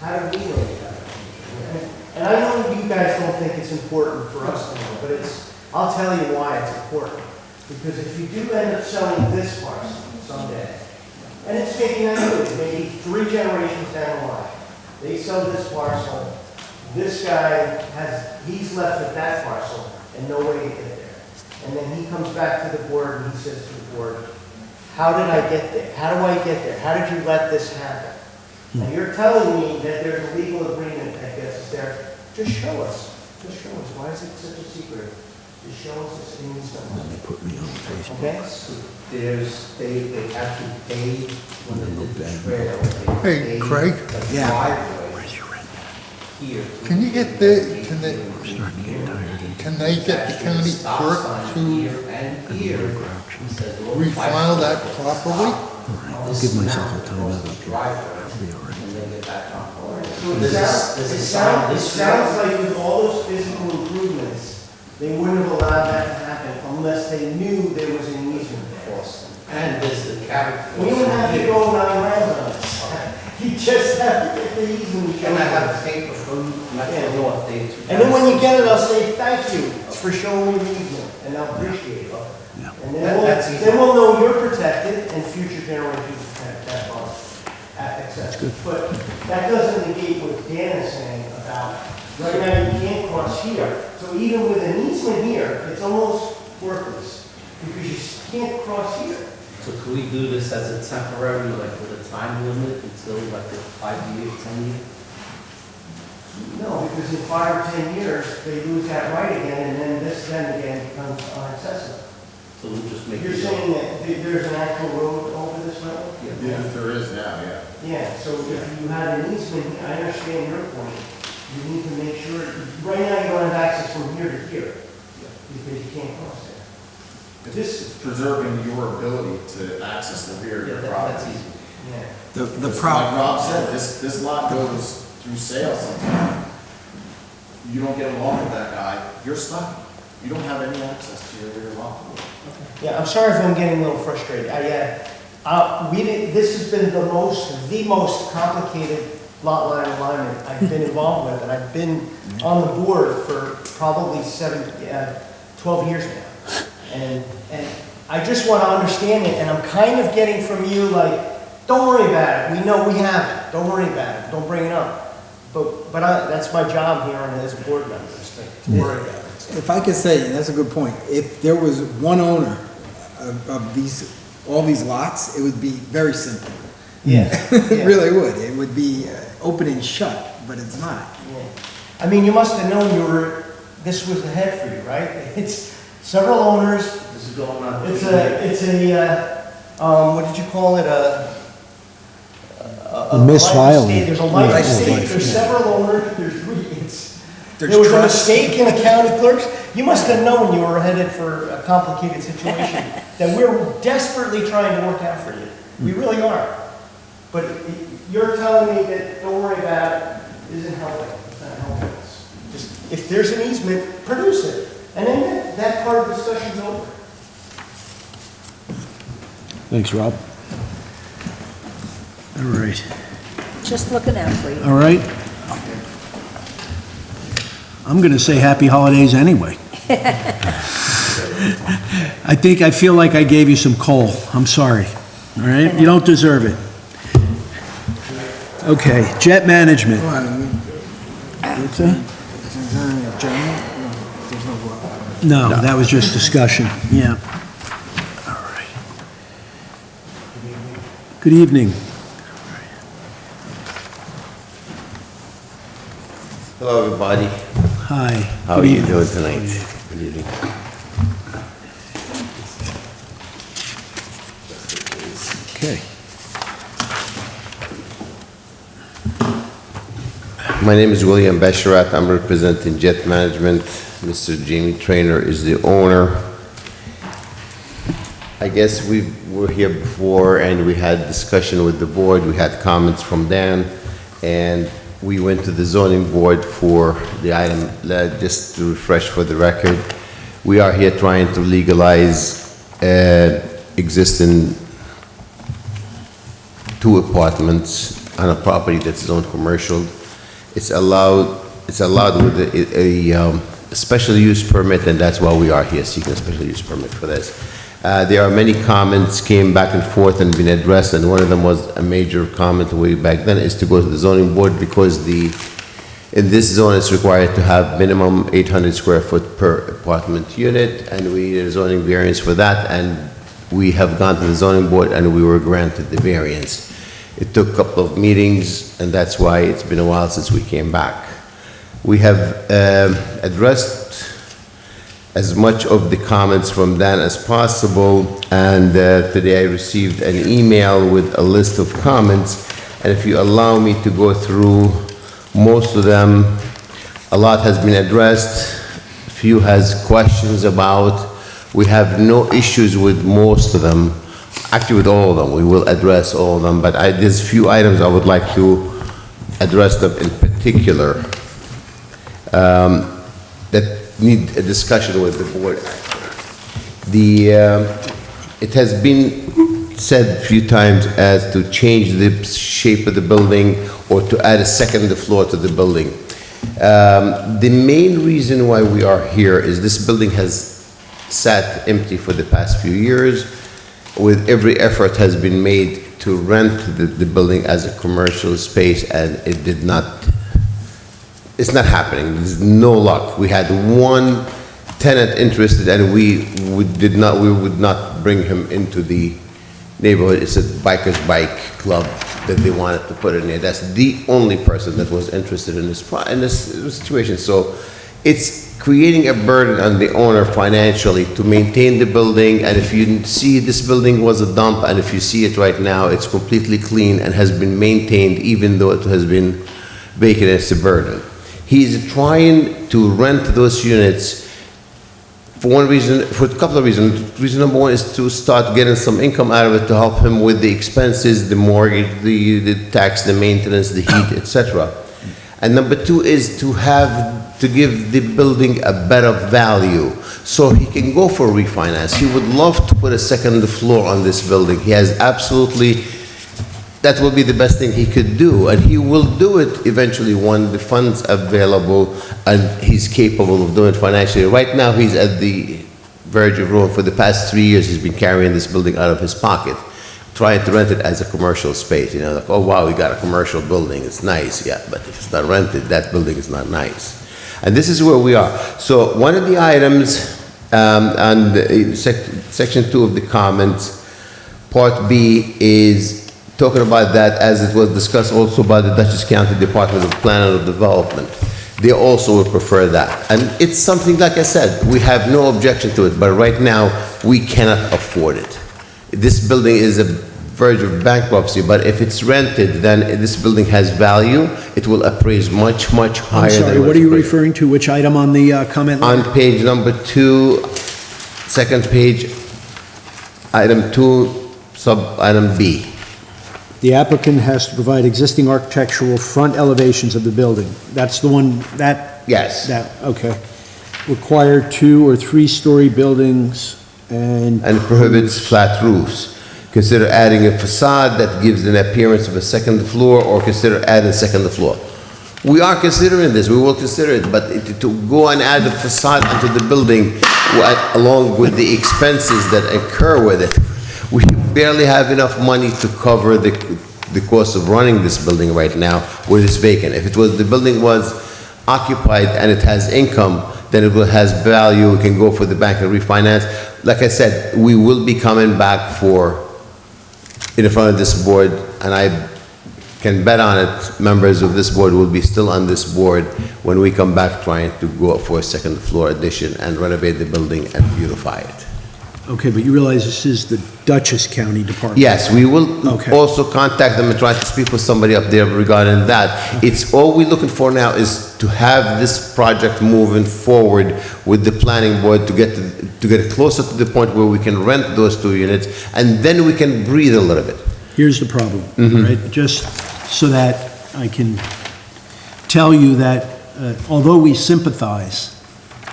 S6: How do we know that? And I know you guys don't think it's important for us to know, but it's, I'll tell you why it's important. Because if you do end up selling this parcel someday, and it's maybe 3 generations down the line, they sell this parcel, this guy he's left with that parcel and no way to get there. And then he comes back to the board and he says to the board, how did I get there? How do I get there? How did you let this happen? Now you're telling me that there's a legal agreement that gets us there. Just show us. Just show us. Why is it such a secret? Just show us this thing somewhere.
S2: They put me on Facebook.
S6: Okay?
S18: They actually paid when they did the trail.
S12: Hey, Craig?
S18: Yeah.
S12: Can you get the, can they get the county clerk to refile that properly?
S2: I'll give myself a timeout up here. I'll be all right.
S6: So it sounds like with all those physical improvements, They wouldn't have allowed that to happen unless they knew there was an easement there.
S18: And there's the character.
S6: We don't have to go 9 rounds on this. You just have to get the easement.
S18: Can I have a paper from Metro North dated 2000?
S6: And then when you get it, I'll say, thank you for showing me the easement, and I'll appreciate it. And then we'll know you're protected, and future generations protect that bond, etc. But that doesn't negate what Dan is saying about, right now you can't cross here. So even with an easement here, it's almost worthless, because you can't cross here.
S18: So could we do this as a temporary, like with a time limit until like the 5 years, 10 years?
S6: No, because in 5 or 10 years, they lose that right again, and then this then again becomes unaccessible.
S18: So we'll just make.
S6: You're saying that there's an actual road over this road?
S16: Yeah, there is now, yeah.
S6: Yeah, so if you had an easement, I understand your point. You need to make sure, right now you don't have access from here to here, because you can't cross there.
S16: This is preserving your ability to access the rear of your property.
S6: Yeah.
S5: The
S16: Like
S5: problem,
S16: Rob said, this lot goes through sales sometime. You don't get along with that guy, you're stuck. You don't have any access to your rear lot.
S6: Yeah, I'm sorry if I'm getting a little frustrated. This has been the most complicated lot line alignment I've been involved with, and I've been on the board for probably 12 years now. And I just want to understand it, and I'm kind of getting from you like, don't worry about it. We know we have it. Don't worry about it. Don't bring it up. But that's my job here and as a board member, to worry about it.
S5: if I could say, and that's a good point, if there was one owner of all these lots, it would be very simple.
S6: Yeah.
S5: It really would. It would be open and shut, but it's not.
S6: Yeah. I mean, you must have known this was ahead for you, right? It's several owners.
S18: This is going on.
S6: It's what did you call it?
S2: A misfiling.
S6: There's a life
S2: Yeah.
S6: estate. There's
S2: Yeah.
S6: several owners. There was a mistake in the county clerks. You must have known you were headed for a complicated situation that we're desperately trying to work out for you. We really are. But you're telling me that don't worry about it isn't helping. It's not helping us. Just if there's an easement, produce it, and then that part of the discussion's over.
S2: Thanks, Rob. All right.
S11: Just looking out for you.
S2: All right. I'm going to say happy holidays anyway. I feel like I gave you some coal. I'm sorry. All right? You don't deserve it. Okay, jet management. What's that? No, that was just discussion. Yeah. All right. Good evening.
S20: Hello, everybody.
S2: Hi.
S20: How are you doing tonight? Good evening.
S2: Okay.
S20: My name is William Besharat. I'm representing Jet Management. Mr. Jamie Traynor is the owner. I guess we were here before and we had discussion with the board. We had comments from Dan, and we went to the zoning board for the item, just to refresh for the record. We are here trying to legalize existing 2 apartments on a property that's zoned commercial. It's allowed with a special use permit, and that's why we are here seeking a special use permit for this. There are many comments came back and forth and been addressed, and one of them was a major comment way back then is to go to the zoning board because in this zone it's required to have minimum 800 square foot per apartment unit, and we need a zoning variance for that, and we have gone to the zoning board and we were granted the variance. It took a couple of meetings, and that's why it's been a while since we came back. We have addressed as much of the comments from Dan as possible, and today I received an email with a list of comments, and if you allow me to go through most of them, a lot has been addressed, few has questions about. We have no issues with most of them, actually with all of them. We will address all of them, but there's few items I would like to address them in particular. That need a discussion with the board. It has been said a few times as to change the shape of the building or to add a second floor to the building. The main reason why we are here is this building has sat empty for the past few years, with every effort has been made to rent the building as a commercial space, and it's not happening. There's no luck. We had one tenant interested, and we would not bring him into the neighborhood. It's a biker's bike club that they wanted to put in there. That's the only person that was interested in this situation. So it's creating a burden on the owner financially to maintain the building. And if you see, this building was a dump, and if you see it right now, it's completely clean and has been maintained, even though it has been vacant. It's a burden. He's trying to rent those units for a couple of reasons. Reason number one is to start getting some income out of it to help him with the expenses, the mortgage, the tax, the maintenance, the heat, etc. And number two is to give the building a better value so he can go for refinance. He would love to put a second floor on this building. He has absolutely, that will be the best thing he could do, and he will do it eventually when the funds are available and he's capable of doing it financially. Right now, he's at the verge of ruin. For the past 3 years, he's been carrying this building out of his pocket, trying to rent it as a commercial space. You know, like, oh wow, we got a commercial building, it's nice, yeah, but if it's not rented, that building is not nice. And this is where we are. So one of the items, and section 2 of the comments, part B, is talking about that, as it was discussed also by the Dutchess County Department of Planning and Development. They also would prefer that. And it's something, like I said, we have no objection to it, but right now, we cannot afford it. This building is a verge of bankruptcy, but if it's rented, then this building has value. It will appraise much, much higher.
S2: I'm sorry, what are you referring to? Which item on the comment line?
S20: On page number 2, second page, item 2, sub-item B.
S2: The applicant has to provide existing architectural front elevations of the building. That's the one, that?
S20: Yes.
S2: That, okay. Require 2- or 3-story buildings and
S20: prohibits flat roofs. Consider adding a facade that gives an appearance of a second floor, or consider adding a second floor. We are considering this, we will consider it, but to go and add a facade into the building along with the expenses that occur with it, we barely have enough money to cover the cost of running this building right now where it's vacant. If the building was occupied and it has income, then it has value, we can go for the bank and refinance. Like I said, we will be coming back in front of this board, and I can bet on it, members of this board will be still on this board when we come back trying to go up for a second floor addition and renovate the building and beautify it.
S2: Okay, but you realize this is the Dutchess County Department?
S20: Yes, we will also contact them and try to speak with somebody up there regarding that. It's all we're looking for now is to have this project moving forward with the planning board to get closer to the point where we can rent those 2 units, and then we can breathe a little bit.
S2: Here's the problem, right? Just so that I can tell you that although we sympathize.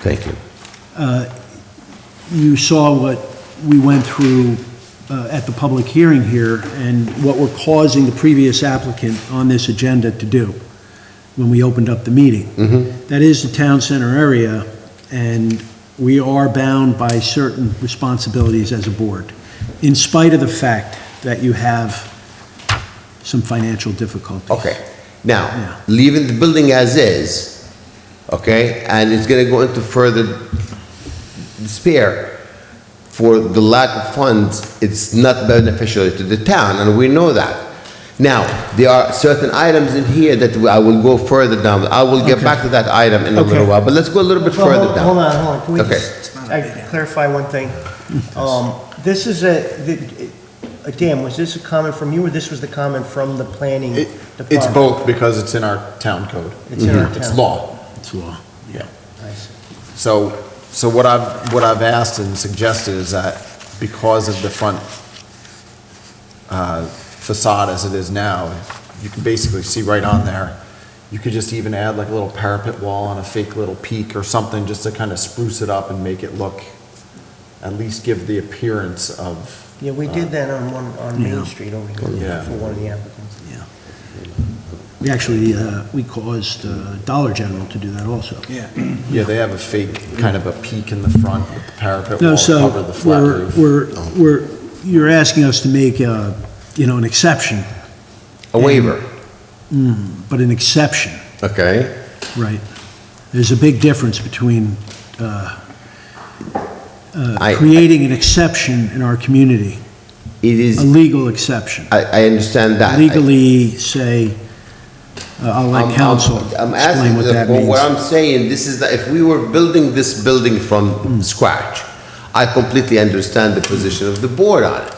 S20: Thank you.
S2: You saw what we went through at the public hearing here and what we're causing the previous applicant on this agenda to do when we opened up the meeting. That is the town center area, and we are bound by certain responsibilities as a board, in spite of the fact that you have some financial difficulties.
S20: Okay. Now, leaving the building as is, okay, and it's going to go into further despair for the lack of funds, it's not beneficial to the town, and we know that. Now, there are certain items in here that I will go further down. I will get back to that item in a little while, but let's go a little bit further down.
S6: Hold on. Can we just clarify one thing? This is Dan, was this a comment from you, or this was the comment from the planning department?
S16: It's both, because it's in our town code.
S6: It's in our town.
S16: It's law.
S2: It's law.
S16: Yeah. So what I've asked and suggested is that because of the front facade as it is now, you can basically see right on there, you could just even add like a little parapet wall and a fake little peak or something, just to kind of spruce it up and make it look, at least give the appearance of.
S6: Yeah, we did that on Main Street over here
S16: Yeah.
S6: for one of the applicants.
S2: We actually, we caused Dollar General to do that also.
S5: Yeah.
S16: Yeah, they have a fake, kind of a peak in the front with the parapet
S2: No,
S16: wall to
S2: so
S16: cover the flat roof.
S2: you're asking us to make, an exception.
S20: A waiver,
S2: But an exception,
S20: okay?
S2: right? There's a big difference between creating an exception in our community,
S20: It is,
S2: a legal exception.
S20: I understand that.
S2: Legally, say, I'll let counsel
S20: I'm
S2: explain
S20: asking,
S2: what that
S20: what
S2: means.
S20: I'm saying, this is that if we were building this building from scratch, I completely understand the position of the board on it.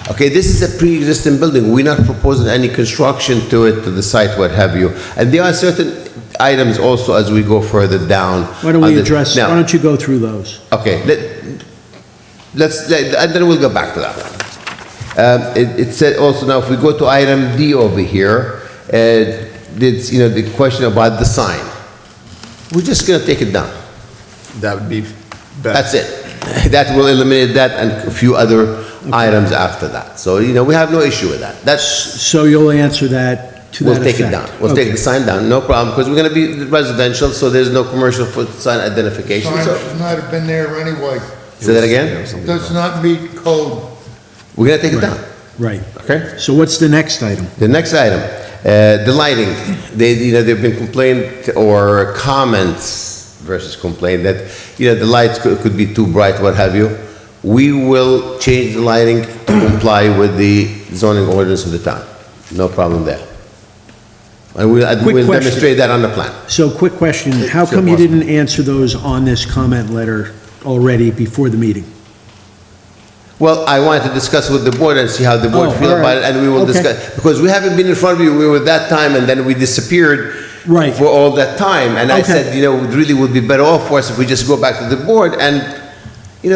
S20: Okay, this is a pre-existing building, we're not proposing any construction to it, to the site, what have you. And there are certain items also as we go further down.
S2: Why don't we
S20: on the-
S2: address,
S20: Now,
S2: why don't you go through those?
S20: okay, and then we'll go back to that one. It said also, now if we go to item D over here, it's, the question about the sign. We're just gonna take it down.
S16: That would be better.
S20: That's it. That will eliminate that and a few other items after that. So, we have no issue with that.
S2: So you'll answer that to that
S20: We'll take it
S2: effect?
S20: down. We'll take
S2: Okay.
S20: the sign down, no problem, because we're gonna be residential, so there's no commercial foot sign identification.
S12: Sign
S20: So,
S12: should not have been there anyway.
S20: say that again?
S12: Does not meet code.
S20: We're gonna take it down,
S2: Right.
S20: okay?
S2: So what's the next item?
S20: The next item, the lighting. There've been complaint or comments versus complaint that, the lights could be too bright, what have you. We will change the lighting to comply with the zoning ordinance of the town. No problem there. And we'll
S2: question.
S20: demonstrate that on the plan.
S2: So quick question, how
S20: Sure,
S2: come you
S20: boss.
S2: didn't answer those on this comment letter already before the meeting?
S20: Well, I wanted to discuss with the board and see how the board
S2: Oh,
S20: feel
S2: all
S20: about
S2: right.
S20: it, and we will
S2: Okay.
S20: discuss. Because we haven't been in front of you, we were that time, and then we disappeared
S2: Right.
S20: for all that time. And I
S2: Okay.
S20: said, it really would be better off for us if we just go back to the board and,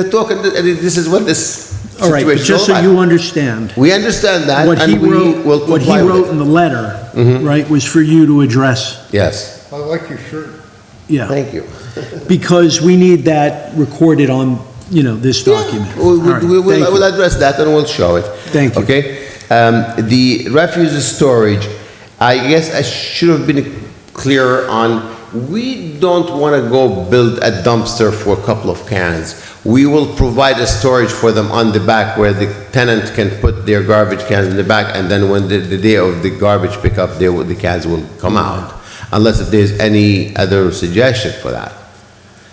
S20: talk, and this is what this
S2: All right, but
S20: situation is
S2: just
S20: all
S2: so
S20: about.
S2: you understand,
S20: We understand that,
S2: what he
S20: and we
S2: wrote,
S20: will
S2: what he
S20: comply
S2: wrote
S20: with
S2: in
S20: it.
S2: the letter,
S20: Mhm.
S2: right, was for you to address.
S20: Yes,
S12: I like your shirt.
S2: Yeah,
S20: thank you.
S2: because we need that recorded on, this document.
S20: We
S2: All right, thank you.
S20: will address that and we'll show it.
S2: Thank you.
S20: Okay? The refuse storage, I guess I should have been clearer on, we don't want to go build a dumpster for a couple of cans. We will provide a storage for them on the back where the tenant can put their garbage cans in the back, and then when the day of the garbage pickup, the cans will come out. Unless if there's any other suggestion for that.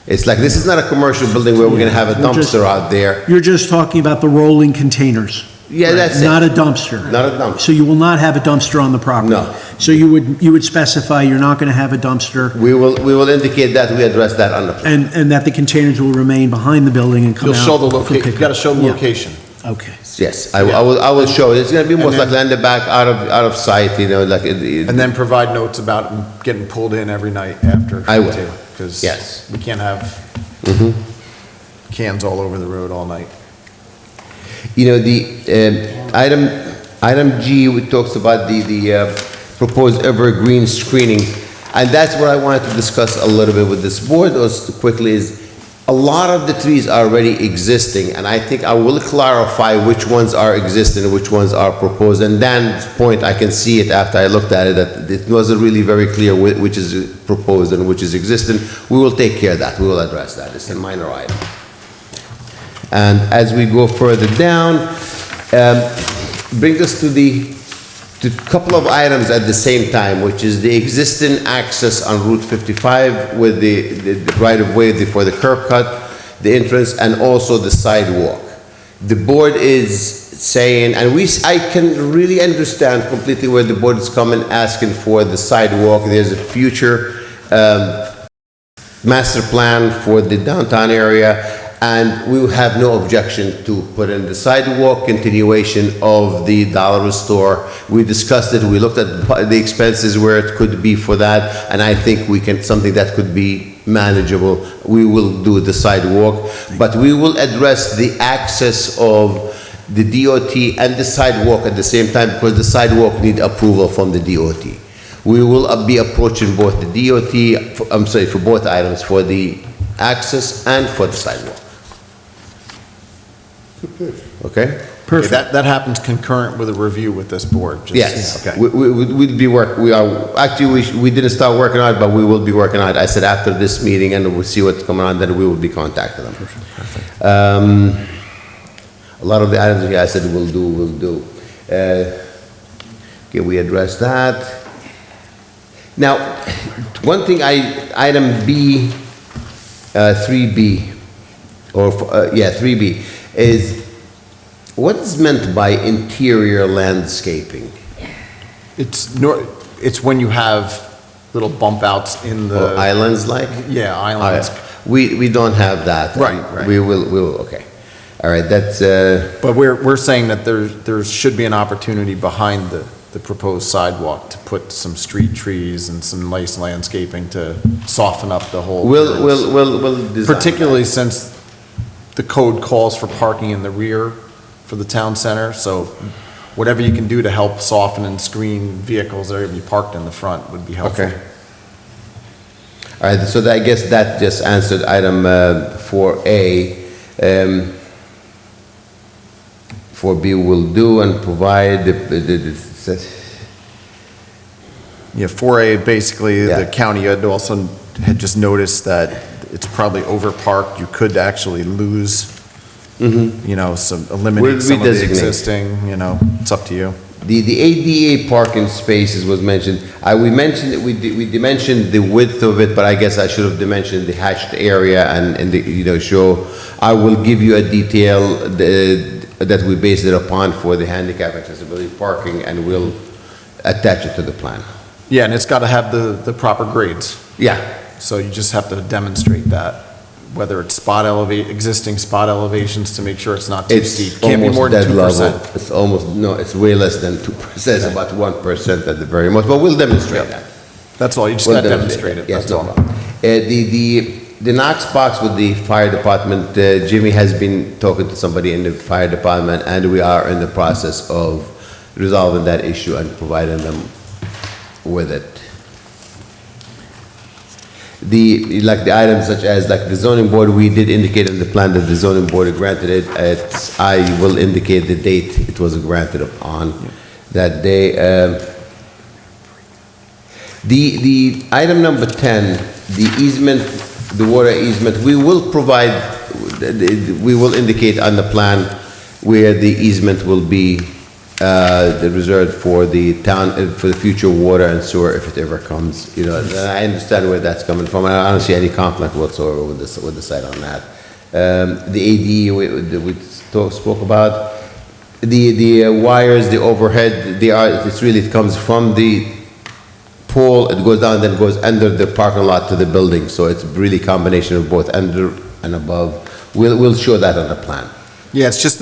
S20: It's like, this is not a commercial building where we're gonna have a
S2: We're just-
S20: dumpster out there.
S2: You're just talking about the rolling containers.
S20: Yeah,
S2: right,
S20: that's it.
S2: Not a dumpster.
S20: Not a dumpster.
S2: So you will not have a dumpster on the property?
S20: No.
S2: So you would specify you're not going to have a dumpster,
S20: We will indicate that, we address that on the plan.
S2: and that the containers will remain behind the building and come
S16: You'll
S2: out?
S16: show the
S2: for
S16: location, you
S2: pickup?
S16: gotta show the
S2: Yeah.
S16: location.
S2: Okay.
S20: Yes, I will show it. It's gonna be most
S16: then-
S20: likely in the back, out of sight, like.
S16: And then provide notes about getting pulled in every night after.
S20: I will.
S16: Because
S20: Yes.
S16: we can't have
S20: Mhm.
S16: cans all over the road all night.
S20: Item G, which talks about the proposed evergreen screening, and that's what I wanted to discuss a little bit with this board, also quickly, is a lot of the trees are already existing, and I think I will clarify which ones are existing and which ones are proposed. And Dan's point, I can see it after I looked at it, that it wasn't really very clear which is proposed and which is existing. We will take care of that, we will address that, it's a minor item. And as we go further down, brings us to to a couple of items at the same time, which is the existing access on Route 55 with the right-of-way for the curb cut, the entrance, and also the sidewalk. The board is saying, and I can really understand completely where the board is coming, asking for the sidewalk. There's a future master plan for the downtown area, and we will have no objection to put in the sidewalk continuation of the dollar store. We discussed it, we looked at the expenses where it could be for that, and I think we can, something that could be manageable. We will do the sidewalk, but we will address the access of the DOT and the sidewalk at the same time, because the sidewalk need approval from the DOT. We will be approaching both the DOT, I'm sorry, for both items, for the access and for the sidewalk. Okay?
S16: Perfect. That happens concurrent with a review with this board? just-
S20: Yes.
S16: Okay.
S20: We didn't start working on it, but we will be working on it. I said after this meeting, and we'll see what's coming on, then we will be contacting them. A lot of the items here I said we'll do. Okay, we addressed that. Now, one thing item B, 3B, 3B, is what is meant by interior landscaping?
S16: It's when you have little bump outs in the...
S20: Or islands like?
S16: Yeah, islands.
S20: We don't have that.
S16: Right.
S20: We will, okay. All right, that's,
S16: But we're saying that there should be an opportunity behind the proposed sidewalk to put some street trees and some nice landscaping to soften up the whole...
S20: we'll design
S16: Particularly since the code calls for parking in the rear for the town center, so whatever you can do to help soften and screen vehicles that are going to be parked in the front would be helpful.
S20: Okay. All right, so I guess that just answered item 4A. 4B will do and provide
S16: Yeah, 4A, basically,
S20: Yeah.
S16: the county had just noticed that it's probably over-parked. You could actually lose, eliminate
S20: We'll
S16: some of the
S20: redesignate.
S16: existing, it's up to you.
S20: The ADA parking spaces was mentioned. We mentioned the width of it, but I guess I should have dimensioned the hatched area and show. I will give you a detail that we based it upon for the handicap accessibility parking, and we'll attach it to the plan.
S16: Yeah, and it's got to have the proper grades.
S20: Yeah.
S16: So you just have to demonstrate that, whether it's existing spot elevations to make sure it's not too steep. Can't be more than 2%.
S20: It's almost, no, it's way less than 2%, it's about 1% at the very most, but we'll demonstrate that.
S16: That's all, you just got to demonstrate it,
S20: Yes,
S16: that's
S20: no
S16: all.
S20: problem. The Knox box with the fire department, Jimmy has been talking to somebody in the fire department, and we are in the process of resolving that issue and providing them with it. The items such as the zoning board, we did indicate in the plan that the zoning board granted it. I will indicate the date it was granted upon that day. The item number 10, the easement, the water easement, we will indicate on the plan where the easement will be reserved for the town, for the future water and sewer if it ever comes. I understand where that's coming from. I don't see any conflict whatsoever with the site on that. The AD we spoke about. The wires, the overhead, it comes from the pole, it goes down, then it goes under the parking lot to the building. So it's really combination of both under and above. We'll show that on the plan.
S16: Yeah, it's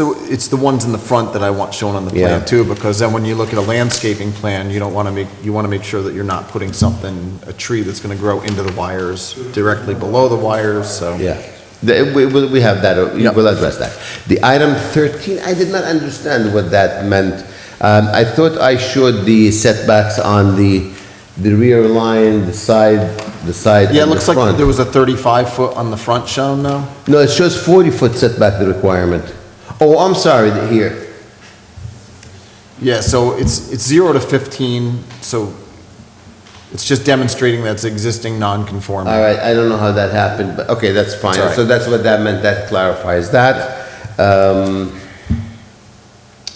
S16: the ones in the front that I want shown on the plan too, because then when you look at a landscaping plan, you want to make sure that you're not putting a tree that's going to grow into the wires directly below the wires, so.
S20: Yeah, we have that, we'll address that. The item 13, I did not understand what that meant. I thought I showed the setbacks on the rear line, the side,
S16: Yeah, it
S20: and
S16: looks
S20: the
S16: like
S20: front.
S16: there was a 35-foot on the front shown though.
S20: No, it shows 40-foot setback, the requirement. Oh, I'm sorry, here.
S16: Yeah, so it's 0 to 15, so it's just demonstrating that's existing non-conforming.
S20: All right, I don't know how that happened, but, okay, that's fine.
S16: That's all right.
S20: So that's what that meant, that clarifies that.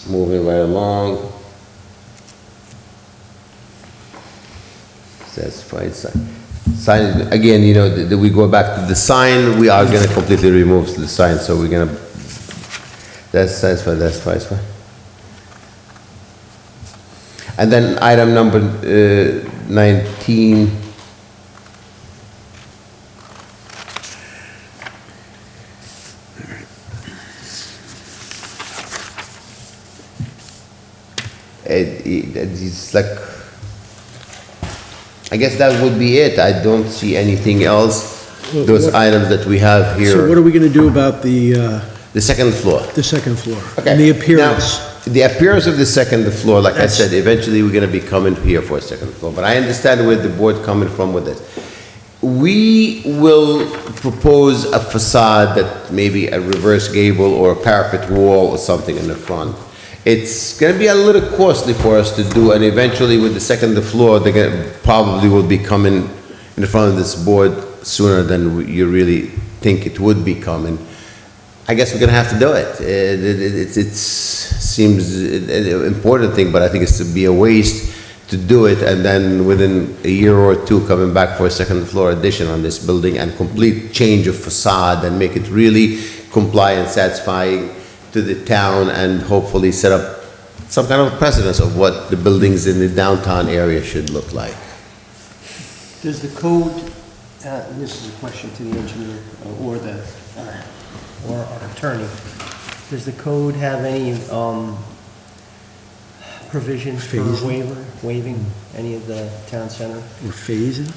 S20: Moving right along. Says fine sign. Sign, again, we go back to the sign, we are gonna completely remove the sign, so we're gonna, that's fine. And then item number 19. It's like, I guess that would be it. I don't see anything else. Those items that we have here.
S2: So what are we going to do about the
S20: second floor.
S2: The second floor.
S20: Okay.
S2: And the appearance.
S20: the appearance of the second floor, like I said, eventually we're gonna be coming here for a second floor, but I understand where the board coming from with this. We will propose a facade that maybe a reverse gable or a parapet wall or something in the front. It's gonna be a little costly for us to do, and eventually with the second floor, probably will be coming in front of this board sooner than you really think it would be coming. I guess we're gonna have to do it. It seems an important thing, but I think it's to be a waste to do it, and then within a year or two, coming back for a second floor addition on this building and complete change of facade and make it really compliant, satisfying to the town, and hopefully set up some kind of precedence of what the buildings in the downtown area should look like.
S21: Does the code, this is a question to the engineer or our attorney, does the code have any provisions for waiving any of the town center?
S2: Or phasing?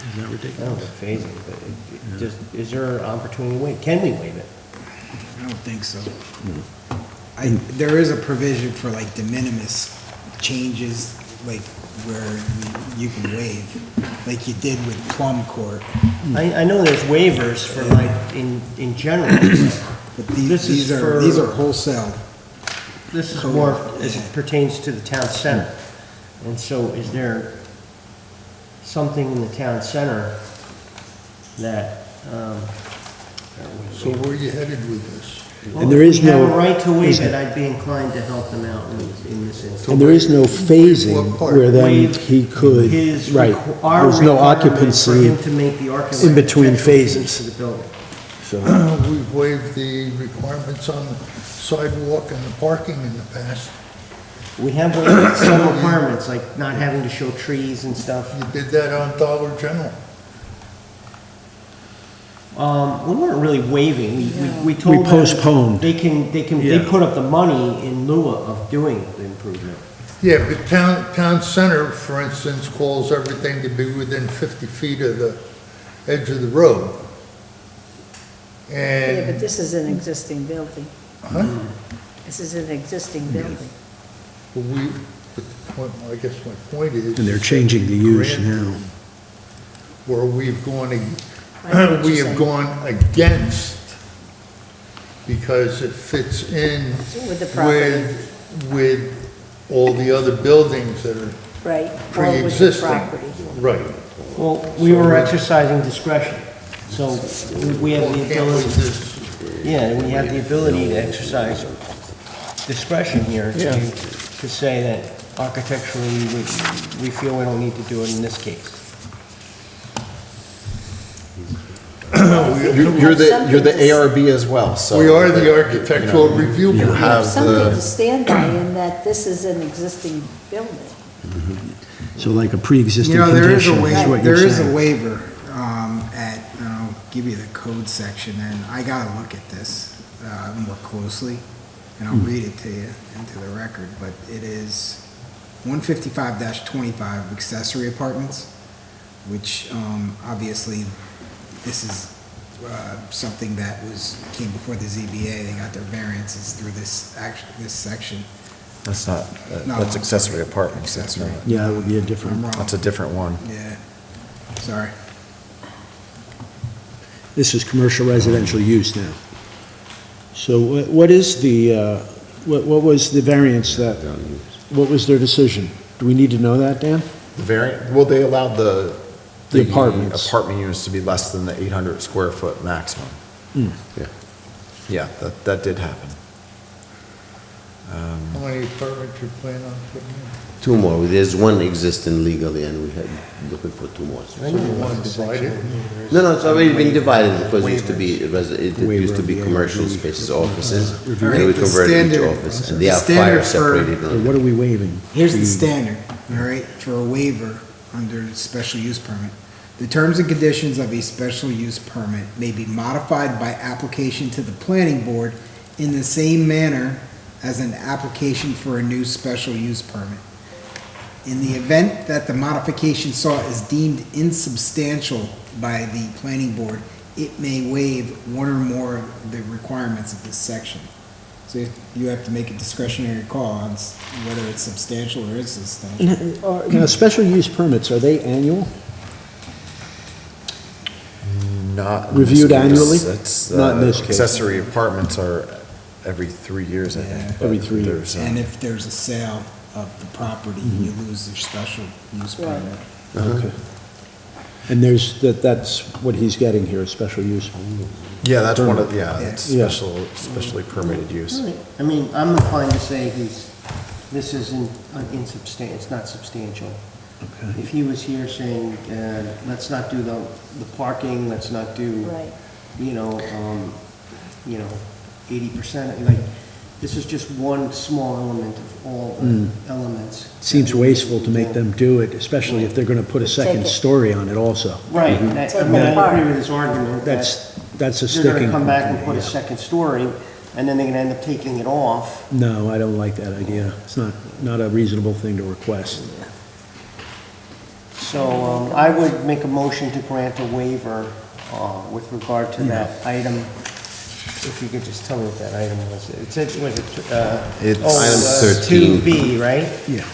S2: Is that
S21: I don't
S2: ridiculous?
S21: know, phasing, but is there an opportunity to waive? Can we waive it?
S5: I don't think so. There is a provision for like de minimis changes, like where you can waive, like you did with Plum Court.
S21: I know there's waivers for like, in general,
S5: But
S21: This is
S5: these are wholesale.
S21: this is more as it pertains to the town center. And so is there something in the town center that,
S12: So where are you headed with this?
S2: And there is
S21: if we have
S2: no-
S21: a right to waive
S2: is-
S21: it, I'd be inclined to help them out in this instance.
S2: And there is no phasing where then he could,
S21: His
S2: right,
S21: our
S2: there's no
S21: requirement for
S2: occupancy
S21: him to make the
S2: in between
S21: architectural
S2: phases.
S21: changes to the building.
S2: So,
S12: We've waived the requirements on the sidewalk and the parking in the past.
S21: We have waived some requirements, like not having to show trees and stuff.
S12: You did that on Dollar General.
S21: We weren't really waiving, we told them.
S2: postponed.
S21: They
S2: Yeah.
S21: put up the money in lieu of doing the improvement.
S12: Yeah, but town center, for instance, calls everything to be within 50 feet of the edge of the road.
S11: Yeah, but
S12: And,
S11: this is an existing building.
S12: huh?
S11: This is an existing building.
S12: But but the point, I guess my point is.
S2: and they're changing the use now.
S12: Where we've gone,
S11: I know what
S12: we
S11: you're
S12: have
S11: saying.
S12: gone against, because it fits in
S11: With the property.
S12: with all the other buildings that are
S11: Right, or with the
S12: pre-existing.
S11: property.
S12: Right.
S21: Well, we were exercising discretion, so we have the
S12: Well, can't we
S21: ability,
S12: just-
S21: yeah, we have the ability to exercise discretion here to say that architecturally, we feel we don't need to do it in this case.
S16: You're the ARB as well, so.
S12: We are the architectural review
S16: You
S12: board.
S16: have
S11: Something to
S16: the,
S11: stand by in that this is an existing building.
S2: So like a pre-existing
S5: You know, there is
S2: condition
S5: a
S2: is
S5: waiver,
S2: what you're
S5: there is a
S2: saying.
S5: waiver, and I'll give you the code section, and I gotta look at this, more closely, and I'll read it to you into the record, but it is 155-25 accessory apartments, which, obviously, this is, something that came before the ZBA, they got their variances through this section.
S16: that's not,
S5: No,
S16: that's accessory apartments, that's
S5: accessory.
S16: not,
S2: Yeah, it would be a
S5: I'm
S2: different,
S5: wrong.
S16: that's a different one.
S5: Yeah, sorry.
S2: this is commercial residential use now. So what is the, what was the variance that, what was their decision? Do we need to know that, Dan?
S16: The variant, well, they allowed the
S2: apartments.
S16: apartment units to be less than the 800 square foot maximum.
S2: Hmm.
S16: Yeah, that did happen.
S12: How many apartments you plan on putting in?
S20: 2 more. There's one existing legally, and we had looking for 2 more.
S12: So you want to divide it?
S20: No, it's already been divided because it used to be, it used to be commercial spaces, offices, and we
S5: The
S20: converted each
S5: standard-
S20: office, and they have
S5: the
S20: fire
S5: standard for-
S20: separated.
S2: So what are we waiving?
S5: Here's the standard, all right, for a waiver under special use permit. The terms and conditions of a special use permit may be modified by application to the planning board in the same manner as an application for a new special use permit. In the event that the modification sought is deemed insubstantial by the planning board, it may waive one or more of the requirements of this section. See, you have to make a discretionary call on whether it's substantial or insubstantial.
S2: Now, special use permits, are they annual?
S16: Not in this
S2: Reviewed
S16: case.
S2: annually?
S16: That's,
S2: Not in this case.
S16: accessory apartments are every 3 years, I think.
S2: Every
S16: but
S2: 3
S16: there's,
S5: And if there's a sale of the property, you lose your special use permit.
S2: Okay. And that's what he's getting here, special use.
S16: Yeah, that's one of, it's
S2: Yeah.
S16: specially permitted use.
S6: I mean, I'm inclined to say this isn't insubstantial, it's not substantial.
S2: Okay.
S6: If he was here saying, let's not do the parking, let's not do,
S11: Right.
S6: you know, 80%, like, this is just one small element of all the elements.
S2: Seems wasteful to make them do it, especially if they're gonna put a second story on it also.
S6: Right, I mean, I agree with his argument that
S2: That's a
S6: they're
S2: sticking.
S6: gonna come back and
S2: point,
S6: put a
S2: yeah.
S6: second story, and then they're gonna end up taking it off.
S2: No, I don't like that idea. It's not a reasonable thing to request.
S6: So I would make a motion to grant a waiver with regard to that item. If you could just tell me what that item was. It said, was it?
S20: It's item 13.
S6: 2B, right?
S2: Yeah.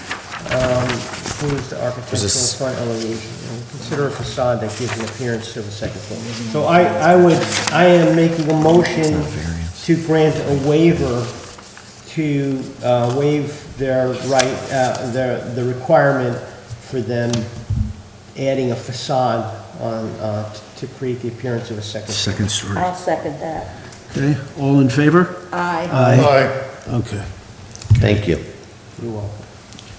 S6: Who is the architectural front elevation? Consider a facade that gives an appearance to the second floor. So I am making a motion to grant a waiver to waive their right, the requirement for them adding a facade on, to create the appearance of a second floor.
S2: Second story.
S11: I'll second that.
S2: Okay, all in favor?
S11: Aye.
S12: Aye.
S2: Okay.
S20: Thank you.
S6: You're welcome.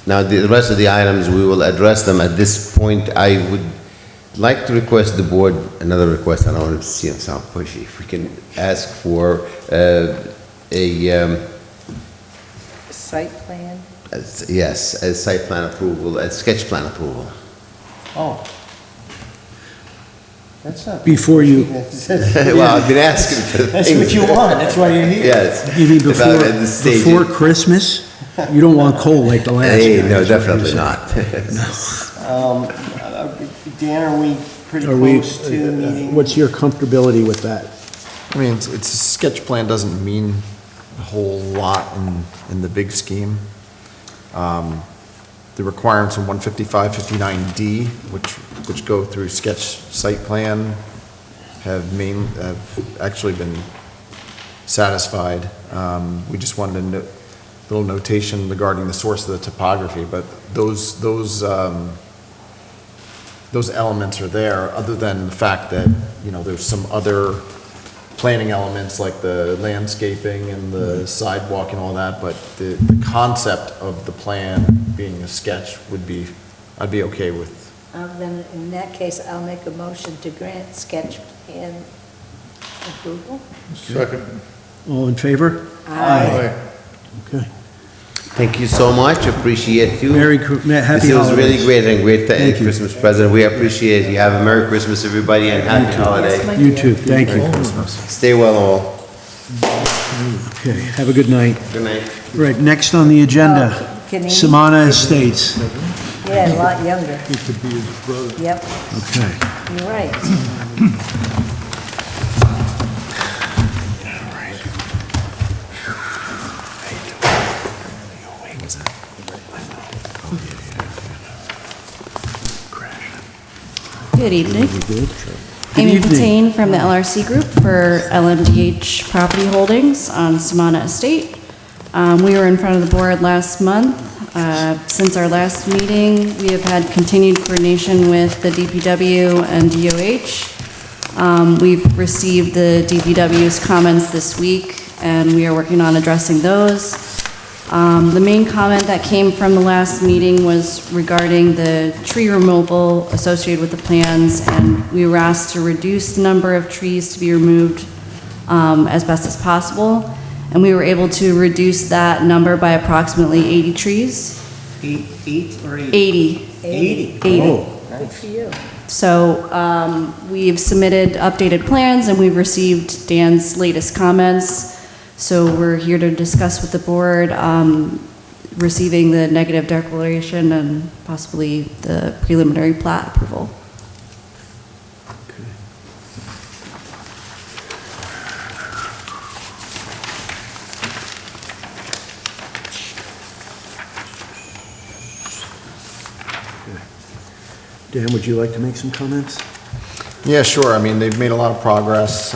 S20: Now, the rest of the items, we will address them at this point. I would like to request the board, another request, I don't want to sound pushy, if we can ask for
S11: Site plan?
S20: yes, a site plan approval, a sketch plan approval.
S6: Oh. That's not.
S2: Before you-
S20: Well, I've been asking for
S6: That's
S20: things.
S6: what you want, that's why you're here.
S20: Yes.
S2: You mean
S20: About at this stage.
S2: before Christmas? You don't want coal like the last
S20: Hey,
S2: guy.
S20: no,
S2: is what you're
S20: definitely
S2: saying.
S20: not.
S6: Dan, are we pretty
S2: Are we,
S6: close to meeting?
S2: what's your comfortability with that?
S16: I mean, it's a sketch plan doesn't mean a whole lot in the big scheme. The requirements in 155-59D, which go through sketch site plan, have actually been satisfied. We just wanted a little notation regarding the source of the topography, but those elements are there, other than the fact that, there's some other planning elements like the landscaping and the sidewalk and all that, but the concept of the plan being a sketch I'd be okay with.
S11: Then, in that case, I'll make a motion to grant sketch plan approval.
S12: Second.
S2: All in favor?
S11: Aye.
S2: Okay.
S20: Thank you so much, appreciate you.
S2: Happy holidays.
S20: This was really great and great
S2: Thank you.
S20: Christmas present. We appreciate you. Have a Merry Christmas, everybody, and Happy Holiday.
S2: You too, thank you.
S20: Stay well, all.
S2: Okay, have a good night.
S20: Good night.
S2: Right, next on the agenda,
S11: Can he?
S2: Samana Estates.
S11: Yeah, a lot younger.
S12: He could be his brother.
S11: Yep,
S2: Okay.
S11: you're right.
S10: Good evening.
S2: Good
S10: Amy
S2: evening.
S10: Patane from the LRC Group for LMDH Property Holdings on Samana Estate. We were in front of the board last month. Since our last meeting, we have had continued coordination with the DPW and DOH. We've received the DPW's comments this week, and we are working on addressing those. The main comment that came from the last meeting was regarding the tree removal associated with the plans, and we were asked to reduce the number of trees to be removed as best as possible, and we were able to reduce that number by approximately 80 trees.
S6: Eight or 80?
S10: 80.
S6: 80.
S10: Oh.
S11: Good for you.
S10: So we've submitted updated plans, and we've received Dan's latest comments. So we're here to discuss with the board receiving the negative declaration and possibly the preliminary plat approval.
S2: Dan, would you like to make some comments?
S16: Yeah, sure. I mean, they've made a lot of progress.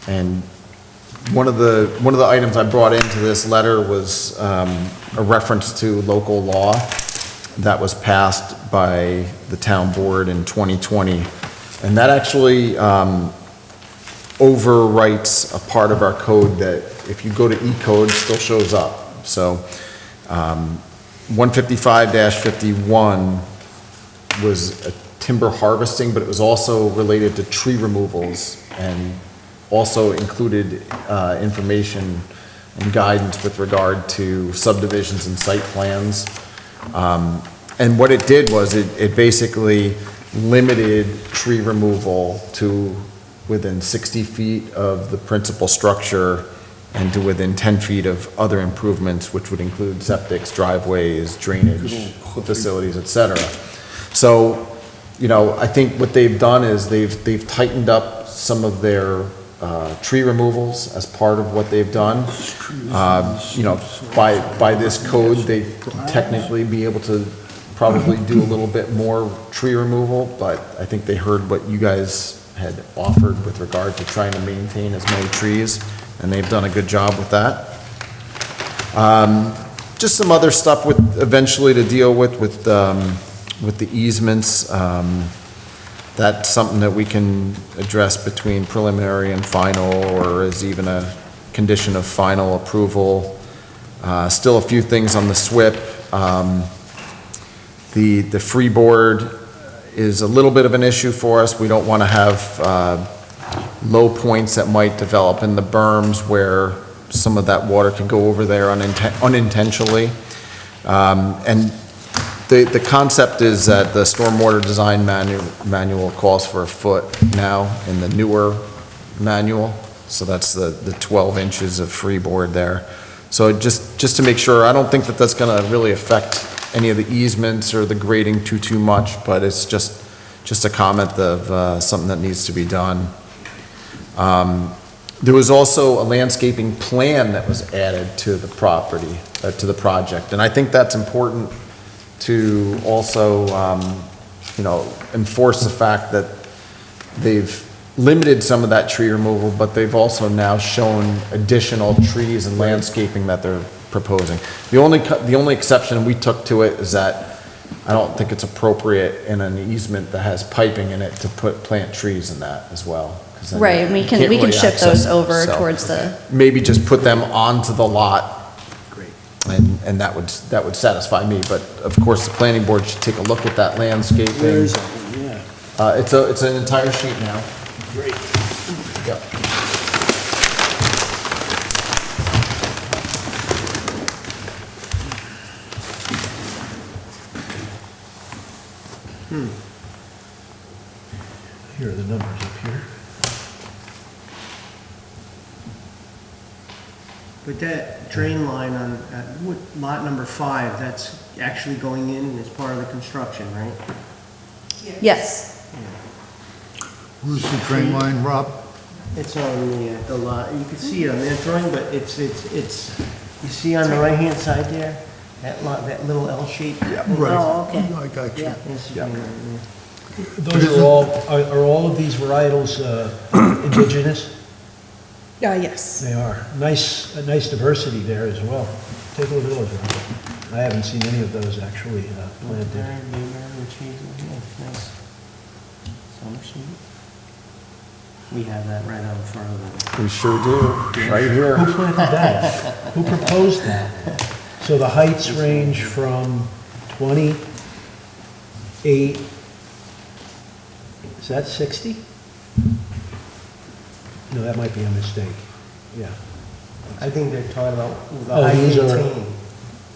S16: And one of the items I brought into this letter was a reference to local law that was passed by the town board in 2020. And that actually overwrites a part of our code that, if you go to E-code, still shows up. So 155-51 was a timber harvesting, but it was also related to tree removals and also included information and guidance with regard to subdivisions and site plans. And what it did was it basically limited tree removal to within 60 feet of the principal structure and to within 10 feet of other improvements, which would include septics, driveways, drainage facilities, et cetera. So, you know, I think what they've done is they've tightened up some of their tree removals as part of what they've done. You know, by this code, they technically be able to probably do a little bit more tree removal, but I think they heard what you guys had offered with regard to trying to maintain as many trees, and they've done a good job with that. Just some other stuff eventually to deal with the easements. That's something that we can address between preliminary and final, or as even a condition of final approval. Still a few things on the SWIP. The freeboard is a little bit of an issue for us. We don't want to have low points that might develop in the berms where some of that water can go over there unintentionally. And the concept is that the stormwater design manual calls for a foot now in the newer manual. So that's the 12 inches of freeboard there. So just to make sure, I don't think that that's going to really affect any of the easements or the grading too much, but it's just a comment of something that needs to be done. There was also a landscaping plan that was added to the property, to the project, and I think that's important to also, you know, enforce the fact that they've limited some of that tree removal, but they've also now shown additional trees and landscaping that they're proposing. The only exception we took to it is that I don't think it's appropriate in an easement that has piping in it to plant trees in that as well.
S10: Right, we can shift those over towards the.
S16: Maybe just put them onto the lot. Great. And that would satisfy me, but of course the planning board should take a look at that landscaping.
S2: Where is it? Yeah.
S16: It's an entire sheet now.
S2: Great.
S16: Yep.
S2: Here are the numbers up here.
S6: But that drain line on lot number 5, that's actually going in as part of the construction, right?
S10: Yes.
S12: Where's the drain line, Rob?
S6: It's on the lot, you can see it on that drawing, but it's, you see on the right-hand side there, that lot, that little L shape?
S12: Yeah,
S11: right. Oh, okay.
S12: I got you.
S11: Yeah.
S2: Those are all of these varietals indigenous?
S1: Yes.
S2: They are. A nice diversity there as well. Take a look at those. Rob. I haven't seen any of those actually planted.
S6: We have that right out in front of us.
S16: We sure do, right here.
S2: Who planted that? Who proposed that? So the heights range from 28, is that 60? No, that might be a mistake. Yeah.
S6: I think they're talking about the
S2: Oh,
S6: height
S2: these
S6: they
S2: are-
S6: attain,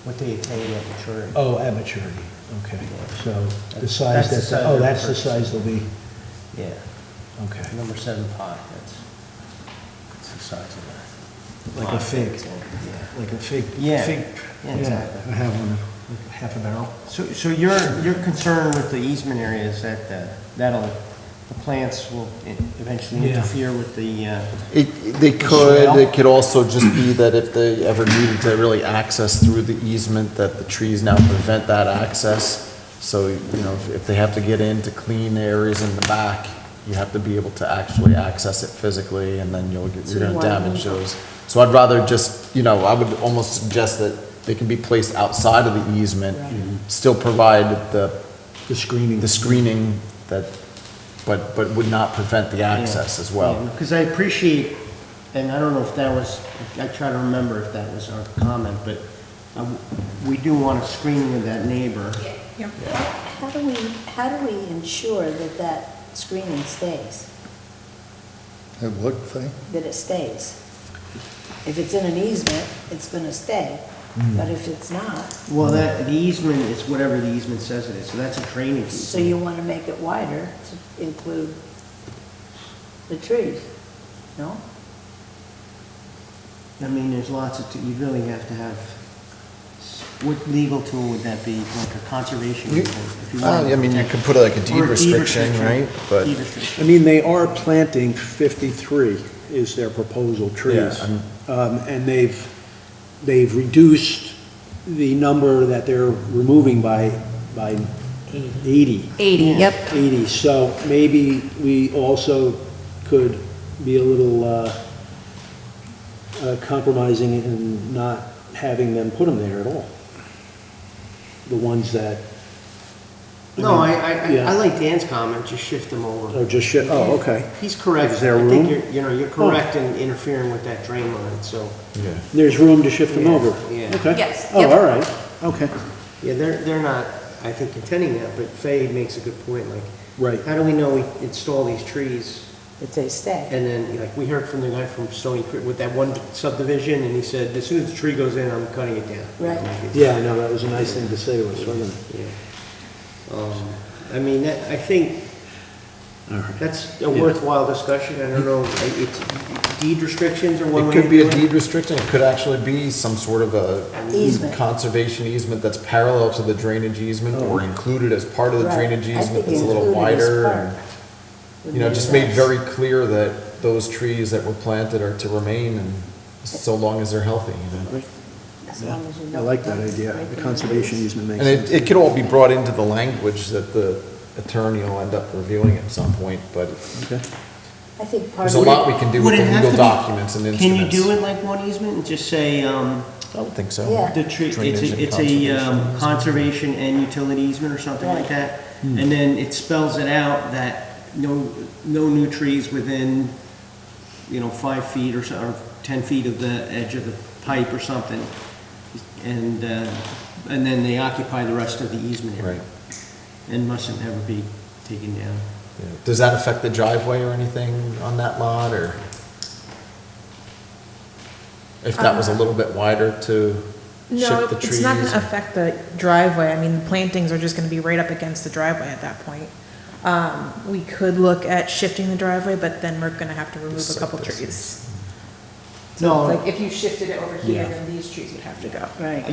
S6: what they attain at maturity.
S2: Oh, at maturity, okay. So the
S6: That's
S2: size,
S6: the size
S2: oh,
S6: of the
S2: that's the
S6: person.
S2: size they'll be,
S6: Yeah,
S2: okay.
S6: number 7 pot, that's the size of that.
S2: Like a
S6: Pot,
S2: fig.
S6: yeah.
S2: Like a fig.
S6: Yeah.
S2: Fig.
S6: Yeah, exactly.
S2: I have one, like half a barrel.
S6: So your concern with the easement area is that the plants will eventually
S2: Yeah.
S6: interfere with the,
S16: They could, it could also just be that if they ever needed to really access through the easement, that the trees now prevent that access. So, you know, if they have to get in to clean areas in the back, you have to be able to actually access it physically, and then you're gonna damage those. So I'd rather just, you know, I would almost suggest that they can be placed outside of the easement, still provide the screening that, but would not prevent the access as well.
S6: Because I appreciate, and I don't know if that was, I try to remember if that was our comment, but we do want a screening of that neighbor.
S11: How do we ensure that that screening stays,
S12: And what thing?
S11: that it stays? If it's in an easement, it's gonna stay, but if it's not,
S6: Well, the easement is whatever the easement says it is, so that's a drainage
S11: so
S6: easement.
S11: you wanna make it wider to include the trees, no?
S6: I mean, there's lots of, you really have to have, what legal tool would that be, like a conservation easement? if you wanted
S16: I mean, you
S6: to
S16: could put like a deed
S6: Or a deed
S16: restriction, right? But,
S6: Deed restriction.
S2: I mean, they are planting 53 is their proposal trees. And they've reduced the number that they're removing by 80.
S10: 80, yep.
S2: 80, so maybe we also could be a little compromising and not having them put them there at all. The ones that.
S6: No,
S2: yeah.
S6: I like Dan's comment, just shift them over.
S2: Oh, just shit, oh, okay.
S6: He's correct.
S2: Is there
S6: I
S2: room?
S6: think you're correct in interfering with that drain line, so.
S16: yeah.
S2: There's room to shift them
S6: Yeah,
S2: over?
S6: yeah.
S2: Okay.
S10: Yes,
S2: Oh,
S10: yep.
S2: all right, okay.
S6: Yeah, they're not, I think, contending that, but Faye makes a good point, like,
S2: Right.
S6: how do we know we install these trees?
S11: If they stay.
S6: And then, like, we heard from the guy from Stony Creek with that one subdivision, and he said, as soon as the tree goes in, I'm cutting it down.
S11: Right.
S2: Yeah, I know, that was a nice thing to say to us, wasn't it?
S6: Yeah. I mean, I think
S2: All right.
S6: that's a worthwhile discussion. I don't know, it's deed restrictions or one
S16: It
S6: way
S16: could
S6: to
S16: be
S6: do
S16: a
S6: it?
S16: deed restriction, it could actually be some sort of a
S11: Easement.
S16: conservation easement that's parallel to the drainage easement or included as part of the
S11: Right.
S16: drainage
S11: I
S16: easement
S11: think
S16: that's a little
S11: included as
S16: wider.
S11: part
S16: and,
S11: would
S16: You know,
S11: be
S16: just made
S11: best.
S16: very clear that those trees that were planted are to remain and so long as they're healthy, you know.
S11: As long as you
S2: I
S11: don't-
S2: like that idea, the conservation easement makes
S16: And
S2: sense.
S16: it could all be brought into the language that the attorney will end up reviewing at some point, but
S2: Okay.
S11: I think part
S16: there's
S11: of
S16: a lot we can do
S6: Would
S16: with the
S6: it have
S16: legal
S6: to be-
S16: documents and
S6: Can
S16: instruments.
S6: you do it like one easement and just say,
S16: I would think so.
S11: Yeah.
S6: the tree,
S16: Drainage and
S6: it's a
S16: conservation.
S6: conservation and utility easement or something like that? And then it spells it out that no new trees within, 5 feet or so, or 10 feet of the edge of the pipe or something. And then they occupy the rest of the easement area.
S16: Right.
S6: And mustn't ever be taken down.
S16: Yeah. Does that affect the driveway or anything on that lot, or? If that was a little bit wider to
S1: No,
S16: shift the trees?
S1: it's not gonna affect the driveway. I mean, the plantings are just gonna be right up against the driveway at that point. We could look at shifting the driveway, but then we're gonna have to remove a couple trees. So
S6: No.
S1: it's like, if you shifted it over here,
S2: Yeah.
S1: then these trees would have to go.
S11: Right.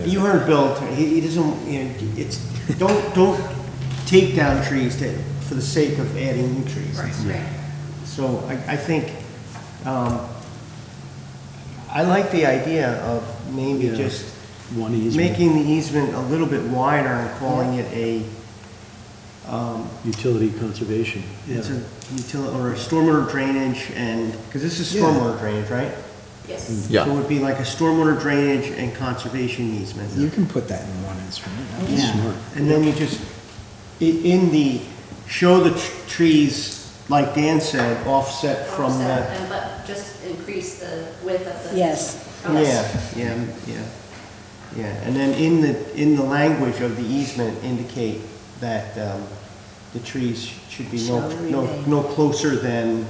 S6: You heard Bill, he doesn't, it's, don't take down trees for the sake of adding new trees.
S1: Right.
S6: So I think, I like the idea of maybe
S2: Yeah.
S6: just
S2: One easement,
S6: making the easement a little bit wider and calling it a,
S2: utility conservation, yeah.
S6: it's a utility, or a stormwater drainage and, because this is
S2: Yeah.
S6: stormwater drainage, right?
S10: Yes.
S16: Yeah.
S6: So it would be like a stormwater drainage and conservation easement.
S5: You can put that in one instrument.
S6: Yeah.
S2: Smart.
S6: And then you just, in the, show the trees, like Dan said, offset from the.
S10: Offset, but just increase the width of the.
S11: Yes.
S6: Yeah, and then in the language of the easement, indicate that, the trees should be
S11: Shall remain.
S6: no closer than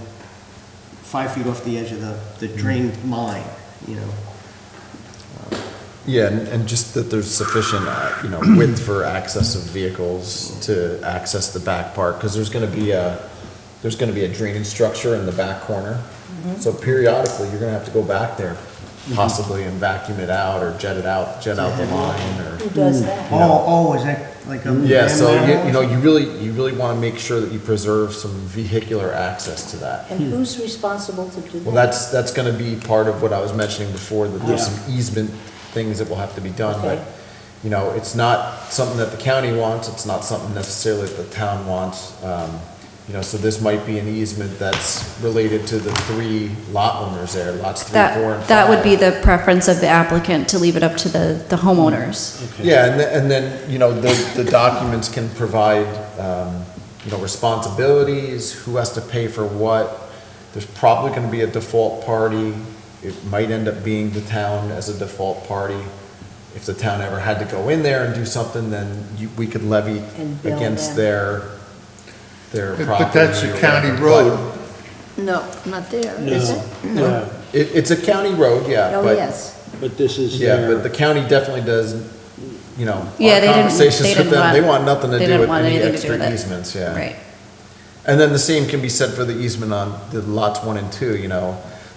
S6: 5 feet off the edge of the drain line,
S16: Yeah, and just that there's sufficient, width for access of vehicles to access the back part, because there's gonna be a drainage structure in the back corner. So periodically, you're gonna have to go back there, possibly, and vacuum it out, or jet out the line, or.
S11: Who does that?
S6: Oh, is that like a?
S16: Yeah, so,
S6: manhole?
S16: you really wanna make sure that you preserve some vehicular access to that.
S11: And who's responsible to do that?
S16: Well, that's gonna be part of what I was mentioning before, that there's some easement things that will have to be done, but,
S11: Okay.
S16: it's not something that the county wants, it's not something necessarily that the town wants. So this might be an easement that's related to the 3 lot owners there, lots 3, 4, and 5.
S10: That would be the preference of the applicant, to leave it up to the homeowners.
S16: Yeah, and then, the documents can provide, responsibilities, who has to pay for what. There's probably gonna be a default party. It might end up being the town as a default party. If the town ever had to go in there and do something, then we could levy
S11: And bill
S16: against
S11: them.
S16: their property.
S12: But that's a
S16: or
S12: county
S16: whatever.
S12: road.
S11: No, not there, is it?
S2: Yeah,
S16: It's a county road, yeah,
S11: Oh,
S16: but,
S11: yes.
S2: but this is
S16: yeah,
S2: their.
S16: but the county definitely does,
S10: Yeah,
S16: our
S10: they didn't-
S16: conversations
S10: they
S16: with
S10: didn't
S16: them,
S10: want-
S16: they want nothing to
S10: they
S16: do
S10: didn't
S16: with
S10: want
S16: any
S10: anything to do
S16: extra
S10: with it.
S16: easements, yeah.
S10: Right.
S16: And then the same can be said for the easement on the lots 1 and 2,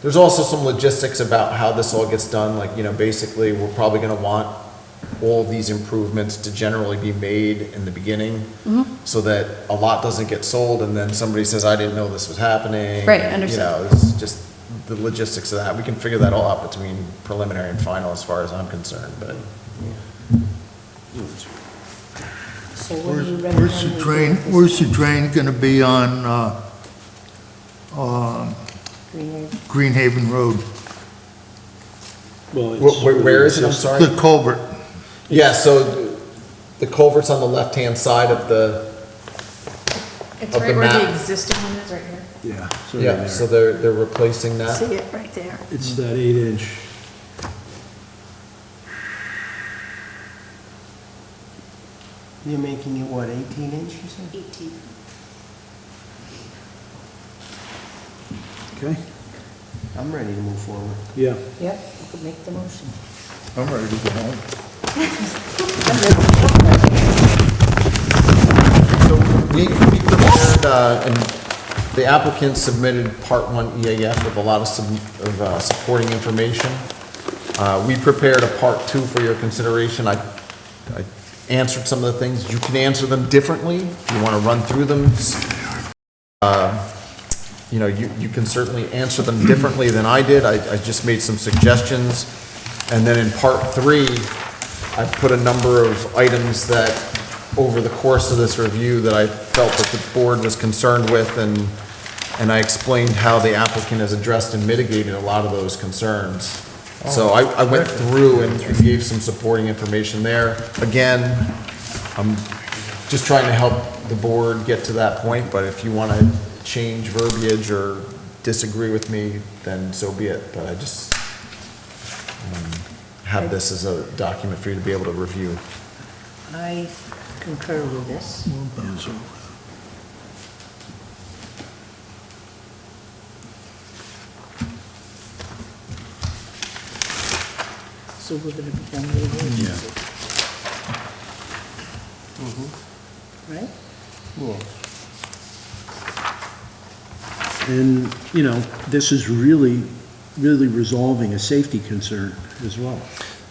S16: There's also some logistics about how this all gets done, like, basically, we're probably gonna want all these improvements to generally be made in the beginning, so that a lot doesn't get sold, and then somebody says, I didn't know this was happening.
S10: Right,
S16: and,
S10: understood.
S16: It's just the logistics of that. We can figure that all out between preliminary and final, as far as I'm concerned, but.
S11: So what do you
S12: Where's the
S11: recommend?
S12: drain, where's the drain gonna be on, Greenhaven Road?
S2: Well,
S16: Where is it, I'm sorry?
S12: The culvert.
S16: Yeah, so the culvert's on the left-hand side of the,
S1: It's
S16: Of
S1: right
S16: the
S1: where the
S16: map.
S1: existing one is, right here.
S2: Yeah.
S16: yeah, so they're replacing that.
S11: See it right there.
S2: It's that 8-inch.
S21: You're making it, what, 18 inch, you said?
S10: 18.
S2: Okay,
S21: I'm ready to move forward.
S2: yeah.
S11: Yep, you could make the motion.
S12: I'm ready to go home.
S16: So we prepared, and the applicant submitted Part 1 EAF with a lot of supporting information. We prepared a Part 2 for your consideration. I answered some of the things. You can answer them differently if you want to run through them. You can certainly answer them differently than I did. I just made some suggestions. And then in Part 3, I put a number of items that, over the course of this review, that I felt that the board was concerned with, and I explained how the applicant has addressed and mitigated a lot of those concerns. So I went through and gave some supporting information there. Again, I'm just trying to help the board get to that point, but if you want to change verbiage or disagree with me, then so be it. But I just have this as a document for you to be able to review.
S11: I concur with this. So we're gonna become the agency. Right?
S2: And, this is really resolving a safety concern as well.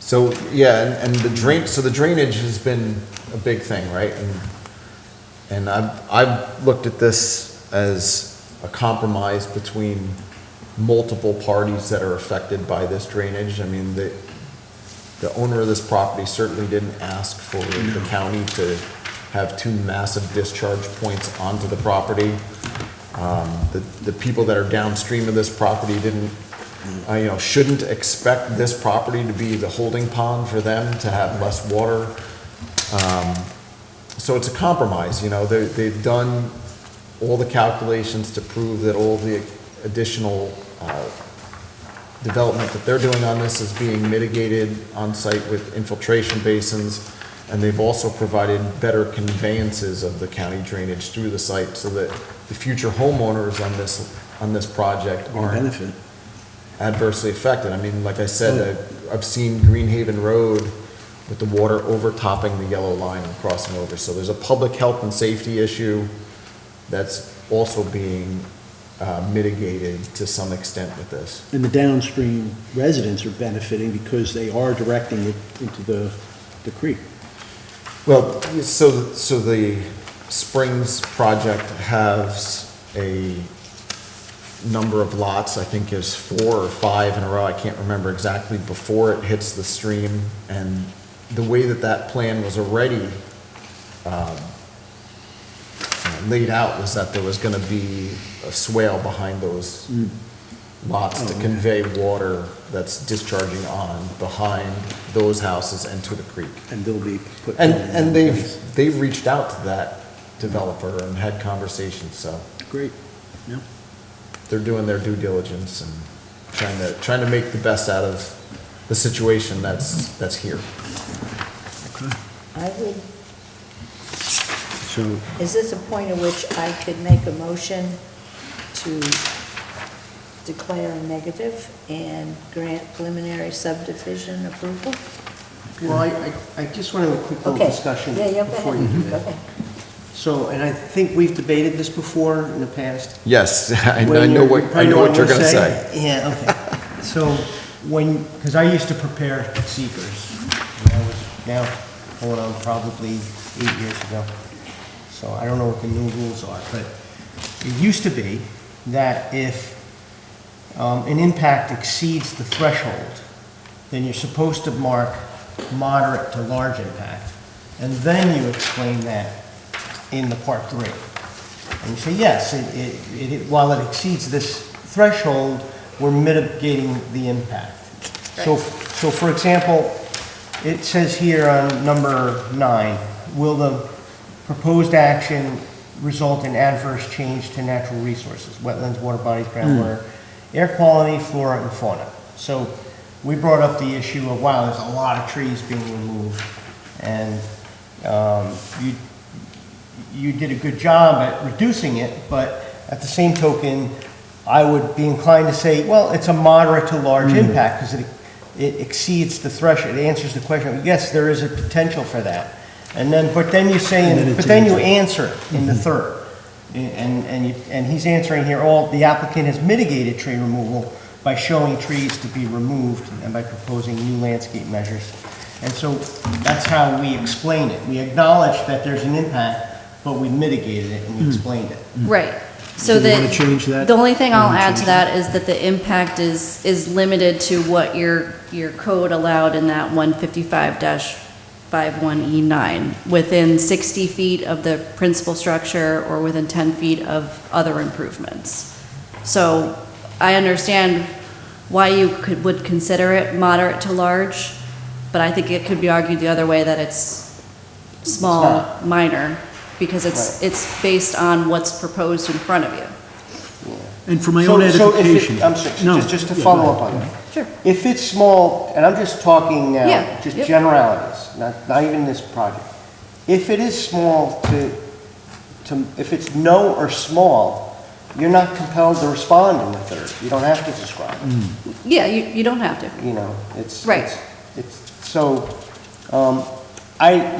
S16: So, yeah, and the drainage has been a big thing, right? And I've looked at this as a compromise between multiple parties that are affected by this drainage. I mean, the owner of this property certainly didn't ask for the county to have 2 massive discharge points onto the property. The people that are downstream of this property shouldn't expect this property to be the holding pond for them to have less water. So it's a compromise, they've done all the calculations to prove that all the additional development that they're doing on this is being mitigated on site with infiltration basins. And they've also provided better conveyances of the county drainage through the site so that the future homeowners on this project aren't
S2: Benefit.
S16: adversely affected. I mean, like I said, I've seen Greenhaven Road with the water overtopping the yellow line and crossing over. So there's a public health and safety issue that's also being mitigated to some extent with this.
S2: And the downstream residents are benefiting because they are directing it into the creek.
S16: Well, so the Springs project has a number of lots, I think is 4 or 5 in a row, I can't remember exactly, before it hits the stream, and the way that that plan was already laid out was that there was going to be a swale behind those lots to convey water that's discharging on behind those houses and to the creek.
S2: And they'll be put.
S16: And they've reached out to that developer and had conversations, so.
S2: Great, yeah.
S16: They're doing their due diligence and trying to make the best out of the situation that's here.
S11: I would,
S2: So,
S11: is this a point at which I could make a motion to declare a negative and grant preliminary subdivision approval?
S6: Well, I just want to have a quick little
S11: Okay.
S6: discussion
S11: Yeah, go
S6: before
S11: ahead.
S6: you do that.
S11: Okay.
S6: So, and I think we've debated this before in the past.
S16: Yes, I
S6: When
S16: know
S6: you're-
S16: what you're gonna say.
S6: Yeah, okay. So, because I used to prepare seekers, and I was now going on probably 8 years ago. So I don't know what the new rules are, but it used to be that if an impact exceeds the threshold, then you're supposed to mark moderate to large impact. And then you explain that in the part 3. And you say, yes, while it exceeds this threshold, we're mitigating the impact. So for example, it says here on number 9, will the proposed action result in adverse change to natural resources, wetlands, water bodies, groundwater, air quality, flora, and fauna? So we brought up the issue of, wow, there's a lot of trees being removed, and you did a good job at reducing it, but at the same token, I would be inclined to say, well, it's a moderate to large impact because it exceeds the threshold. It answers the question. Yes, there is a potential for that. But then you say, but then you answer it in the third. And he's answering here, the applicant has mitigated tree removal by showing trees to be removed and by proposing new landscape measures. And so that's how we explain it. We acknowledge that there's an impact, but we mitigated it and we explained it.
S10: Right. So
S2: Do you wanna change that?
S10: the only thing I'll
S2: Wanna
S10: add
S2: change
S10: to that is that the impact is limited to what your code allowed in that 155-51E9, within 60 feet of the principal structure or within 10 feet of other improvements. So I understand why you would consider it moderate to large, but I think it could be argued the other way, that it's small, minor, because it's based on what's proposed in front of you.
S2: and for my own edification.
S6: I'm sorry,
S2: No,
S6: just to
S2: yeah,
S6: follow
S2: go
S6: up
S2: ahead.
S6: on that.
S10: Sure.
S6: If it's small, and I'm just talking now,
S10: Yeah,
S6: just
S10: yep.
S6: generalities, not even this project. If it is small if it's no or small, you're not compelled to respond in the third. You don't have to describe it.
S10: Yeah, you don't have to.
S6: You know, it's.
S10: Right.
S6: So, I'm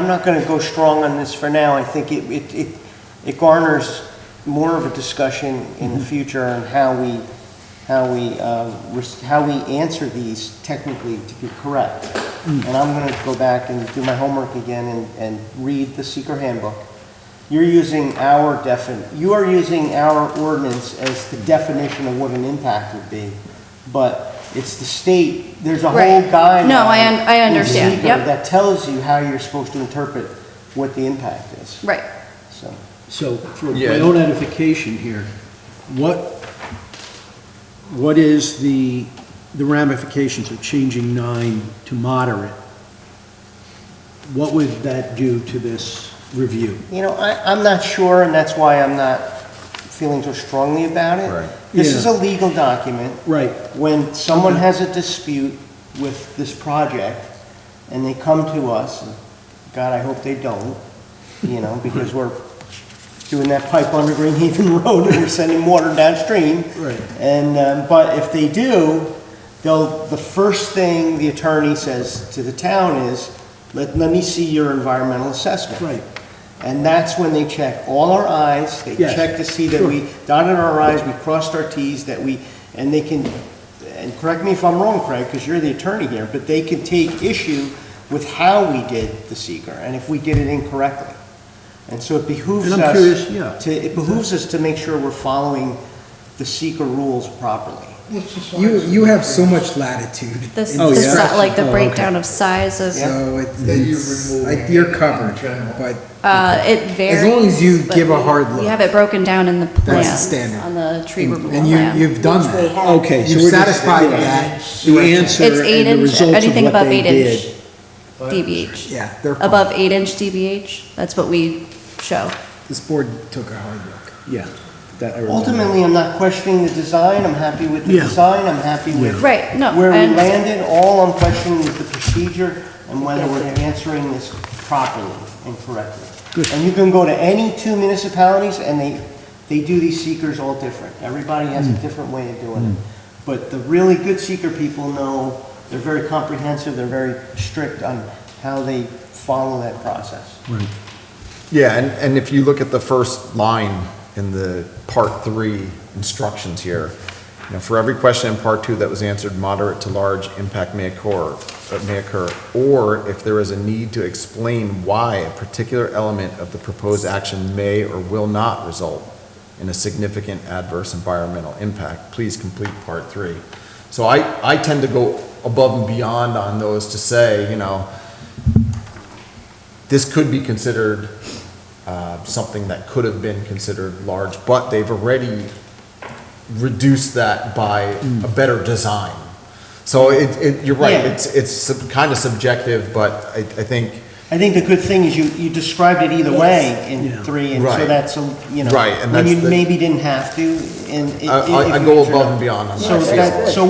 S6: not gonna go strong on this for now. I think it garners more of a discussion in the future on how we answer these technically to be correct. And I'm gonna go back and do my homework again and read the seeker handbook. You are using our ordinance as the definition of what an impact would be, but it's the state, there's a whole
S10: Right.
S6: guideline.
S10: No, I understand.
S6: in seeker
S10: Yep.
S6: That tells you how you're supposed to interpret what the impact is.
S10: Right.
S2: So for my own edification here, what is the ramifications of changing 9 to moderate? What would that do to this review?
S6: I'm not sure, and that's why I'm not feeling so strongly about it.
S16: Right.
S6: This
S2: Yeah.
S6: is a legal document.
S2: Right.
S6: When someone has a dispute with this project, and they come to us, and God, I hope they don't, because we're doing that pipe under Greenhaven Road, and we're sending water downstream.
S2: Right.
S6: But if they do, the first thing the attorney says to the town is, let me see your environmental assessment.
S2: Right.
S6: And that's when they check all our I's, they
S2: Yes,
S6: check to see that
S2: sure.
S6: we dotted our I's, we crossed our T's, and they can, and correct me if I'm wrong, Craig, because you're the attorney here, but they can take issue with how we did the seeker, and if we did it incorrectly. And so it behooves
S2: And I'm
S6: us
S2: curious, yeah.
S6: to make sure we're following the seeker rules properly.
S5: You have so much latitude.
S10: This,
S2: Oh, yeah?
S10: like the
S2: Oh, okay.
S10: breakdown of size of,
S5: So
S12: Yeah, you
S5: it's,
S12: remove
S5: like, you're covered, but
S10: it varies.
S5: as long as you
S10: but
S5: give a hard look.
S10: We have it broken down in the
S5: That's the
S10: plans,
S5: standard.
S10: on the tree removal
S5: And
S10: plan.
S5: you've done
S11: Which we
S5: that.
S11: have.
S2: Okay, so
S5: You've
S2: we're just-
S5: satisfied
S2: yeah.
S5: that.
S2: The answer
S10: It's
S2: and
S10: 8
S2: the
S10: inch,
S2: results of
S10: anything
S2: what
S10: above
S2: they
S10: 8 inch
S2: did.
S10: DBH.
S5: Yeah, they're fine.
S10: Above 8 inch DBH, that's what we show.
S5: This board took a hard look.
S2: Yeah. that I remember.
S6: Ultimately, I'm not questioning the design, I'm happy with the
S2: Yeah.
S6: design, I'm happy with
S10: Right, no,
S6: where
S10: I
S6: we
S10: understand.
S6: landed. All I'm questioning is the procedure and whether we're answering this properly and correctly.
S2: Good.
S6: And you can go to any two municipalities and they do these seekers all different. Everybody has a different way of doing it. But the really good seeker people know, they're very comprehensive, they're very strict on how they follow that process.
S2: Right.
S16: Yeah, and if you look at the first line in the Part 3 instructions here, for every question in Part 2 that was answered, moderate to large impact may occur, or if there is a need to explain why a particular element of the proposed action may or will not result in a significant adverse environmental impact, please complete Part 3. So I tend to go above and beyond on those to say, this could be considered something that could have been considered large, but they've already reduced that by a better design. So you're right,
S6: Yeah.
S16: it's kind of subjective, but I think.
S6: I think the good thing is you described it either way in
S2: Yeah.
S6: 3, and so
S16: Right.
S6: that's,
S16: Right, and
S6: when
S16: that's
S6: you
S16: the-
S6: maybe didn't have to, and.
S16: I go above and beyond on
S6: So
S16: that.
S6: that, so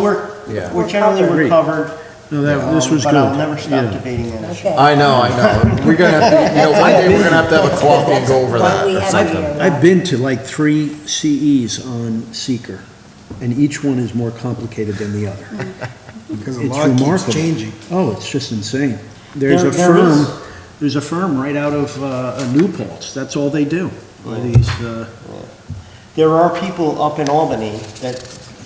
S16: Yeah.
S6: we're generally, we're
S2: Agreed.
S6: covered.
S2: No, this was
S6: But
S2: good.
S6: I'll never stop
S2: Yeah.
S6: debating that issue.
S11: Okay.
S16: I know. We're gonna have to, one day we're gonna have to have a coffee and go over that
S11: But we
S16: or
S11: had
S16: something.
S11: to-
S2: I've been to like 3 CEs on seeker, and each one is more complicated than the other.
S5: Because the
S2: It's
S5: law keeps
S2: remarkable.
S5: changing.
S2: Oh, it's just insane. There's a
S6: There is.
S2: firm right out of New Paltz, that's all they do. Are these,
S6: There are people up in Albany that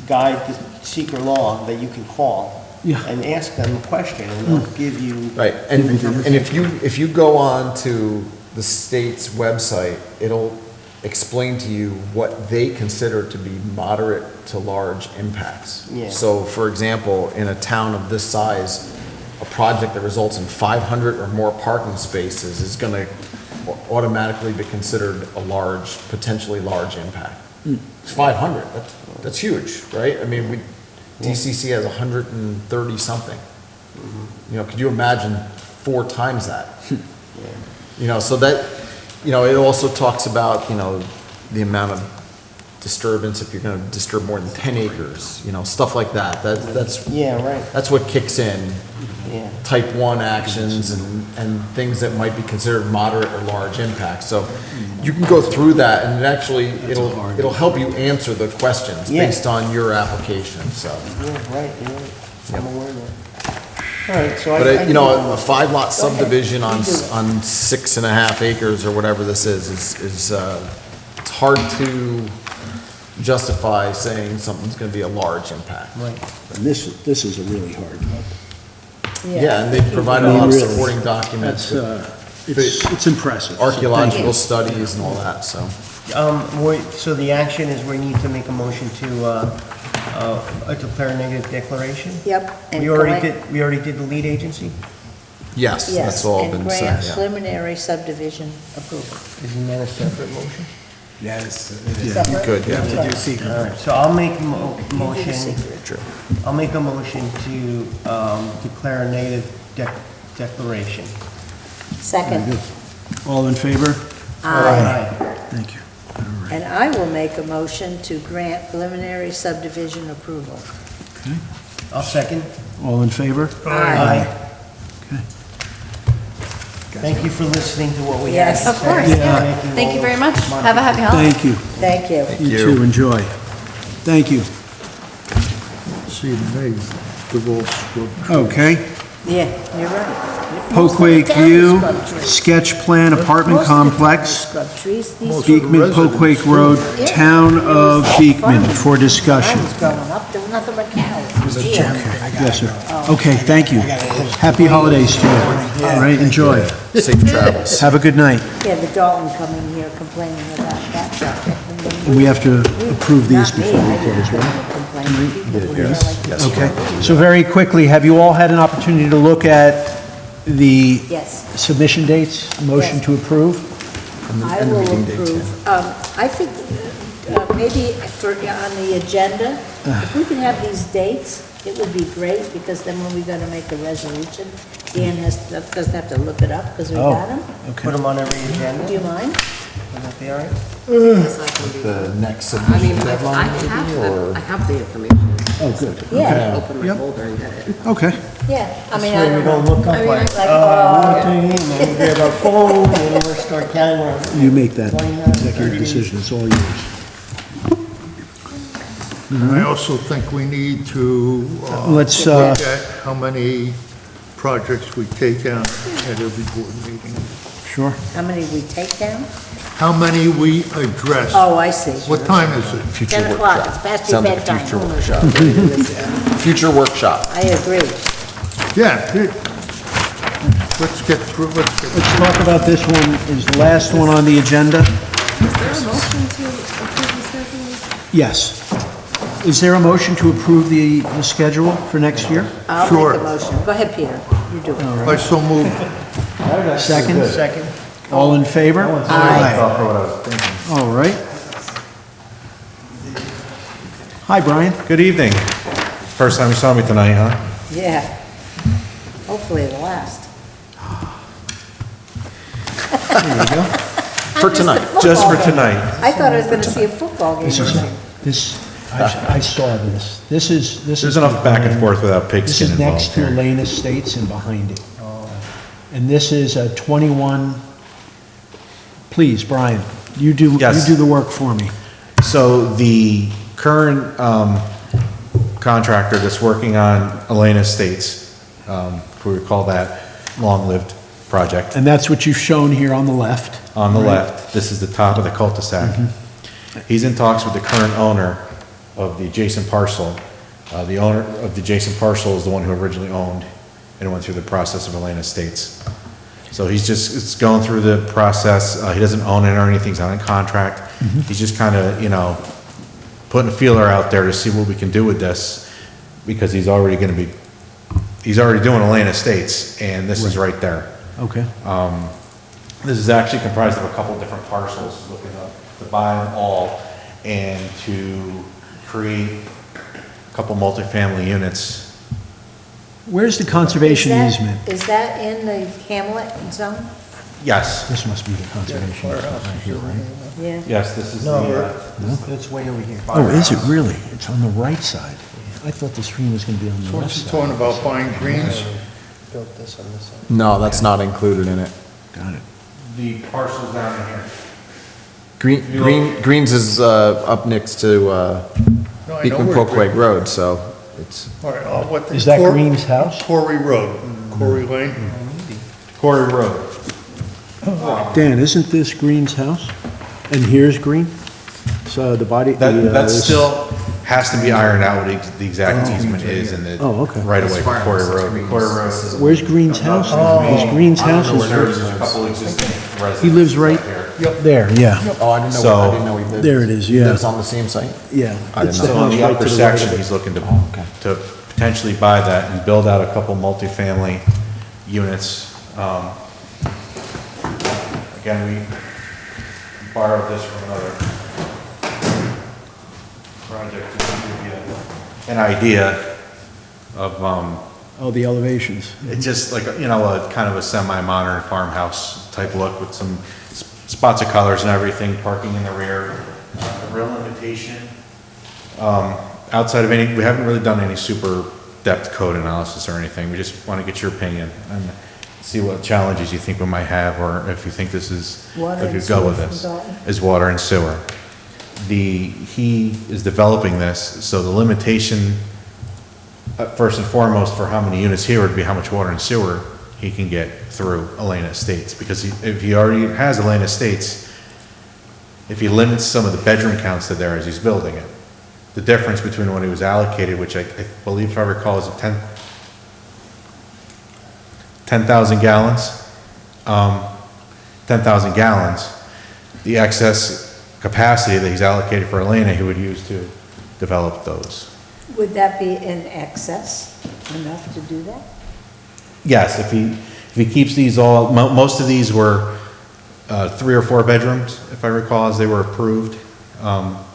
S6: guide the seeker law that you can call.
S2: Yeah.
S6: And ask them a question, and they'll give you.
S16: Right, and if you go on to the state's website, it'll explain to you what they consider to be moderate to large impacts.
S6: Yeah.
S16: So, for example, in a town of this size, a project that results in 500 or more parking spaces is gonna automatically be considered a large, potentially large impact. It's 500, that's huge, right? I mean, DCC has 130 something. Could you imagine 4 times that? So that, it also talks about, the amount of disturbance if you're gonna disturb more than 10 acres, stuff like that. That's
S6: Yeah, right,
S16: that's what kicks in
S6: yeah.
S16: type 1 actions and things that might be considered moderate or large impacts. So you can go through that and it'll help you answer the questions
S6: Yeah.
S16: based on your application, so.
S6: Yeah, right, you're right. I'm aware of that. All right, so
S16: But,
S6: I.
S16: a 5-lot subdivision on 6.5 acres or whatever this is it's hard to justify saying something's gonna be a large impact.
S6: Right.
S2: and this is a really hard one.
S16: Yeah, and they provide a lot of supporting documents
S2: That's,
S16: with
S2: it's impressive. So thank
S16: archaeological
S2: you.
S16: studies and all that, so.
S6: So the action is we need to make a motion to declare a negative declaration?
S11: Yep. and
S6: We already
S11: grant-
S6: did the lead agency?
S16: Yes,
S11: Yes,
S16: that's all been
S11: and grant
S16: said, yeah.
S11: preliminary subdivision approval.
S6: Isn't that a separate motion?
S5: Yes,
S11: Separate?
S16: Good, yeah.
S5: You have to do secret.
S6: All right, so I'll make a motion.
S16: True.
S6: I'll make a motion to declare a negative declaration.
S11: Second.
S2: All in favor?
S11: Aye.
S2: Thank you.
S11: And I will make a motion to grant preliminary subdivision approval.
S2: Okay.
S6: I'll second.
S2: All in favor?
S11: Aye.
S2: Okay.
S6: Thank you for listening to what we had.
S11: Yes.
S10: Of course,
S6: Thank you for
S10: yeah.
S6: making
S10: Thank
S6: all
S10: you very
S6: the
S10: much. Have a happy holiday.
S2: Thank you.
S11: Thank you.
S16: Thank
S2: You
S16: you.
S2: too, enjoy. Thank you.
S12: See, they divorce.
S2: Okay.
S11: Yeah, you're right.
S2: Poquay View, sketch plan apartment complex, Beekman, Poquay Road, Town of Beekman, for discussion.
S11: I was growing up, there was nothing but cows.
S2: Yes, sir. Okay, thank you. Happy holidays to you. All right, enjoy.
S16: Safe travels.
S2: Have a good night.
S11: Yeah, the Dalton coming here complaining about that project.
S2: And we have to approve these
S11: Not me,
S2: before we
S11: I didn't
S2: close, right?
S11: complain. find people who are like.
S2: Okay, so very quickly, have you all had an opportunity to look at the
S11: Yes.
S2: submission dates? Motion
S11: Yes.
S2: to approve?
S11: I will approve. I think maybe on the agenda, if we could have these dates, it would be great, because then when we're going to make a resolution, Dan doesn't have to look it up, because we
S2: Oh.
S11: got them.
S6: Put them on every agenda,
S11: Do you mind?
S6: would that be all right?
S16: The next
S15: I mean,
S16: submission
S15: I
S16: deadline
S15: have
S16: maybe,
S15: the,
S16: or?
S15: I have the information.
S2: Oh, good.
S11: Yeah.
S15: Open my
S2: Yep.
S15: folder and get it.
S2: Okay.
S11: Yeah, I mean,
S6: So we don't look up
S15: I mean,
S6: like,
S15: I-
S6: and then we grab our phone, and we'll start counting.
S2: You make that executive decision, it's all yours.
S12: And I also think we need to
S2: Let's,
S12: look at how many projects we take out at every board meeting.
S2: Sure.
S11: how many we take down?
S12: How many we address.
S11: Oh, I see.
S12: What time is it?
S16: Future
S11: 10 o'clock,
S16: workshop.
S11: it's past your
S16: Sounds like a
S11: bedtime.
S16: future workshop. Future workshop.
S11: I agree.
S12: Yeah. Let's get through,
S2: Let's talk about this one, is the last one on the agenda.
S15: Is there a motion to approve the schedule?
S2: Yes. Is there a motion to approve the schedule for next year?
S11: I'll
S12: Sure.
S11: make a motion. Go ahead, Peter. You do it.
S12: I so moved.
S2: Second?
S6: Second.
S2: All in favor?
S11: Aye.
S2: All right. Hi, Brian.
S3: Good evening. First time you saw me tonight, huh?
S11: Yeah. Hopefully the last.
S2: There you go.
S16: For tonight.
S3: Just for tonight.
S11: I thought I was going to see a football game.
S2: I saw this. This is.
S3: There's enough back and forth without
S2: This
S3: pigskin
S2: is
S3: involved
S2: next to
S3: here.
S2: Lane Estates and behind it. And this is a 21, please, Brian, you do
S3: Yes.
S2: the work for me.
S3: So the current contractor that's working on Elena Estates, if we call that long-lived project,
S2: And that's what you've shown here on the left.
S3: on the
S2: right?
S3: left, this is the top of the cul-de-sac. He's in talks with the current owner of the adjacent parcel. The owner of the adjacent parcel is the one who originally owned and went through the process of Elena Estates. So it's going through the process. He doesn't own it or anything, he's not in contract. He's just kind of, putting a feeler out there to see what we can do with this, because he's already doing Elena Estates, and this is right there.
S2: Okay.
S3: This is actually comprised of a couple different parcels, looking to buy them all and to create a couple multifamily units.
S2: Where's the conservation easement?
S11: Is that in the Hamlet zone?
S3: Yes,
S2: This must be the conservation easement right here, right?
S11: Yeah.
S3: yes, this is
S6: No,
S3: the,
S6: it's way over here.
S2: Oh, is it really? It's on the right side. I thought the screen was going to be on the left
S12: What's he
S2: side.
S12: talking about, buying greens?
S6: Built this on this side.
S16: No, that's not included in it.
S2: Got it.
S3: the parcels down here.
S16: Greens is up next to
S12: No, I know
S16: Beekman
S12: where
S16: Polkway Road, so it's,
S12: All right, what
S2: Is that Green's house?
S12: Corey Road, Corey Lane.
S3: Quarry Road.
S2: Dan, isn't this Green's house? And here's Green? So the body.
S3: That still has to be ironed out what the exact easement is in the
S2: Oh, okay.
S3: right away for Quarry Road. Quarry Road.
S2: Where's Green's house? Is Green's house?
S3: There's a couple existing residents.
S2: He lives right there, yeah.
S16: oh, I didn't
S3: So-
S16: know he lived.
S2: There it is,
S16: He
S2: yeah.
S16: lives on the same site?
S2: Yeah.
S16: I didn't
S2: It's
S16: know.
S2: the
S3: So in
S2: house
S3: the
S2: right
S3: upper
S2: to the right of
S3: section,
S2: it.
S3: he's looking to potentially buy that and build out a couple multifamily units. Again, we borrowed this from another project to give you an idea of,
S2: Oh, the elevations.
S3: it's just like, a kind of a semi-modern farmhouse type look with some spots of colors and everything, parking in the rear. The real limitation, outside of we haven't really done any super depth code analysis or anything. We just want to get your opinion and see what challenges you think we might have, or if you think this is,
S11: Water
S3: if you
S11: and
S3: go with
S11: sewer
S3: this,
S11: from Dalton?
S3: is water and sewer. He is developing this, so the limitation, first and foremost, for how many units here would be how much water and sewer he can get through Elena Estates, because if he already has Elena Estates, if he limits some of the bedroom counts to there as he's building it, the difference between what he was allocated, which I believe, if I recall, is 10,000 gallons, 10,000 gallons, the excess capacity that he's allocated for Elena, he would use to develop those.
S11: Would that be in excess enough to do that?
S3: Yes, if he keeps these all, most of these were 3 or 4 bedrooms, if I recall, as they were approved.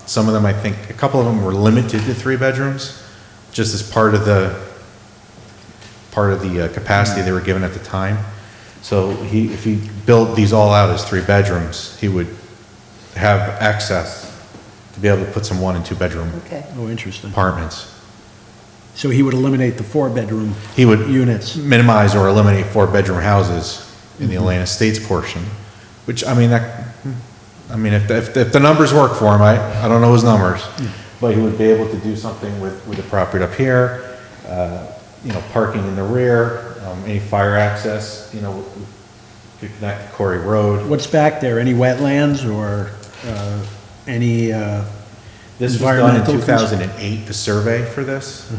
S3: Some of them, I think, a couple of them were limited to 3 bedrooms, just as part of the capacity they were given at the time. So if he built these all out as 3 bedrooms, he would have access to be able to put some 1 and 2 bedroom
S11: Okay.
S2: Oh, interesting.
S3: apartments.
S2: So he would eliminate the 4-bedroom
S3: He would
S2: units.
S3: minimize or eliminate 4-bedroom houses in the Atlantic States portion, which, I mean, if the numbers work for him, I don't know his numbers, but he would be able to do something with the property up here, parking in the rear, any fire access, could connect to Corey Road.
S2: What's back there? Any wetlands or any
S3: This was done in
S2: environmental?
S3: 2008, the survey for this.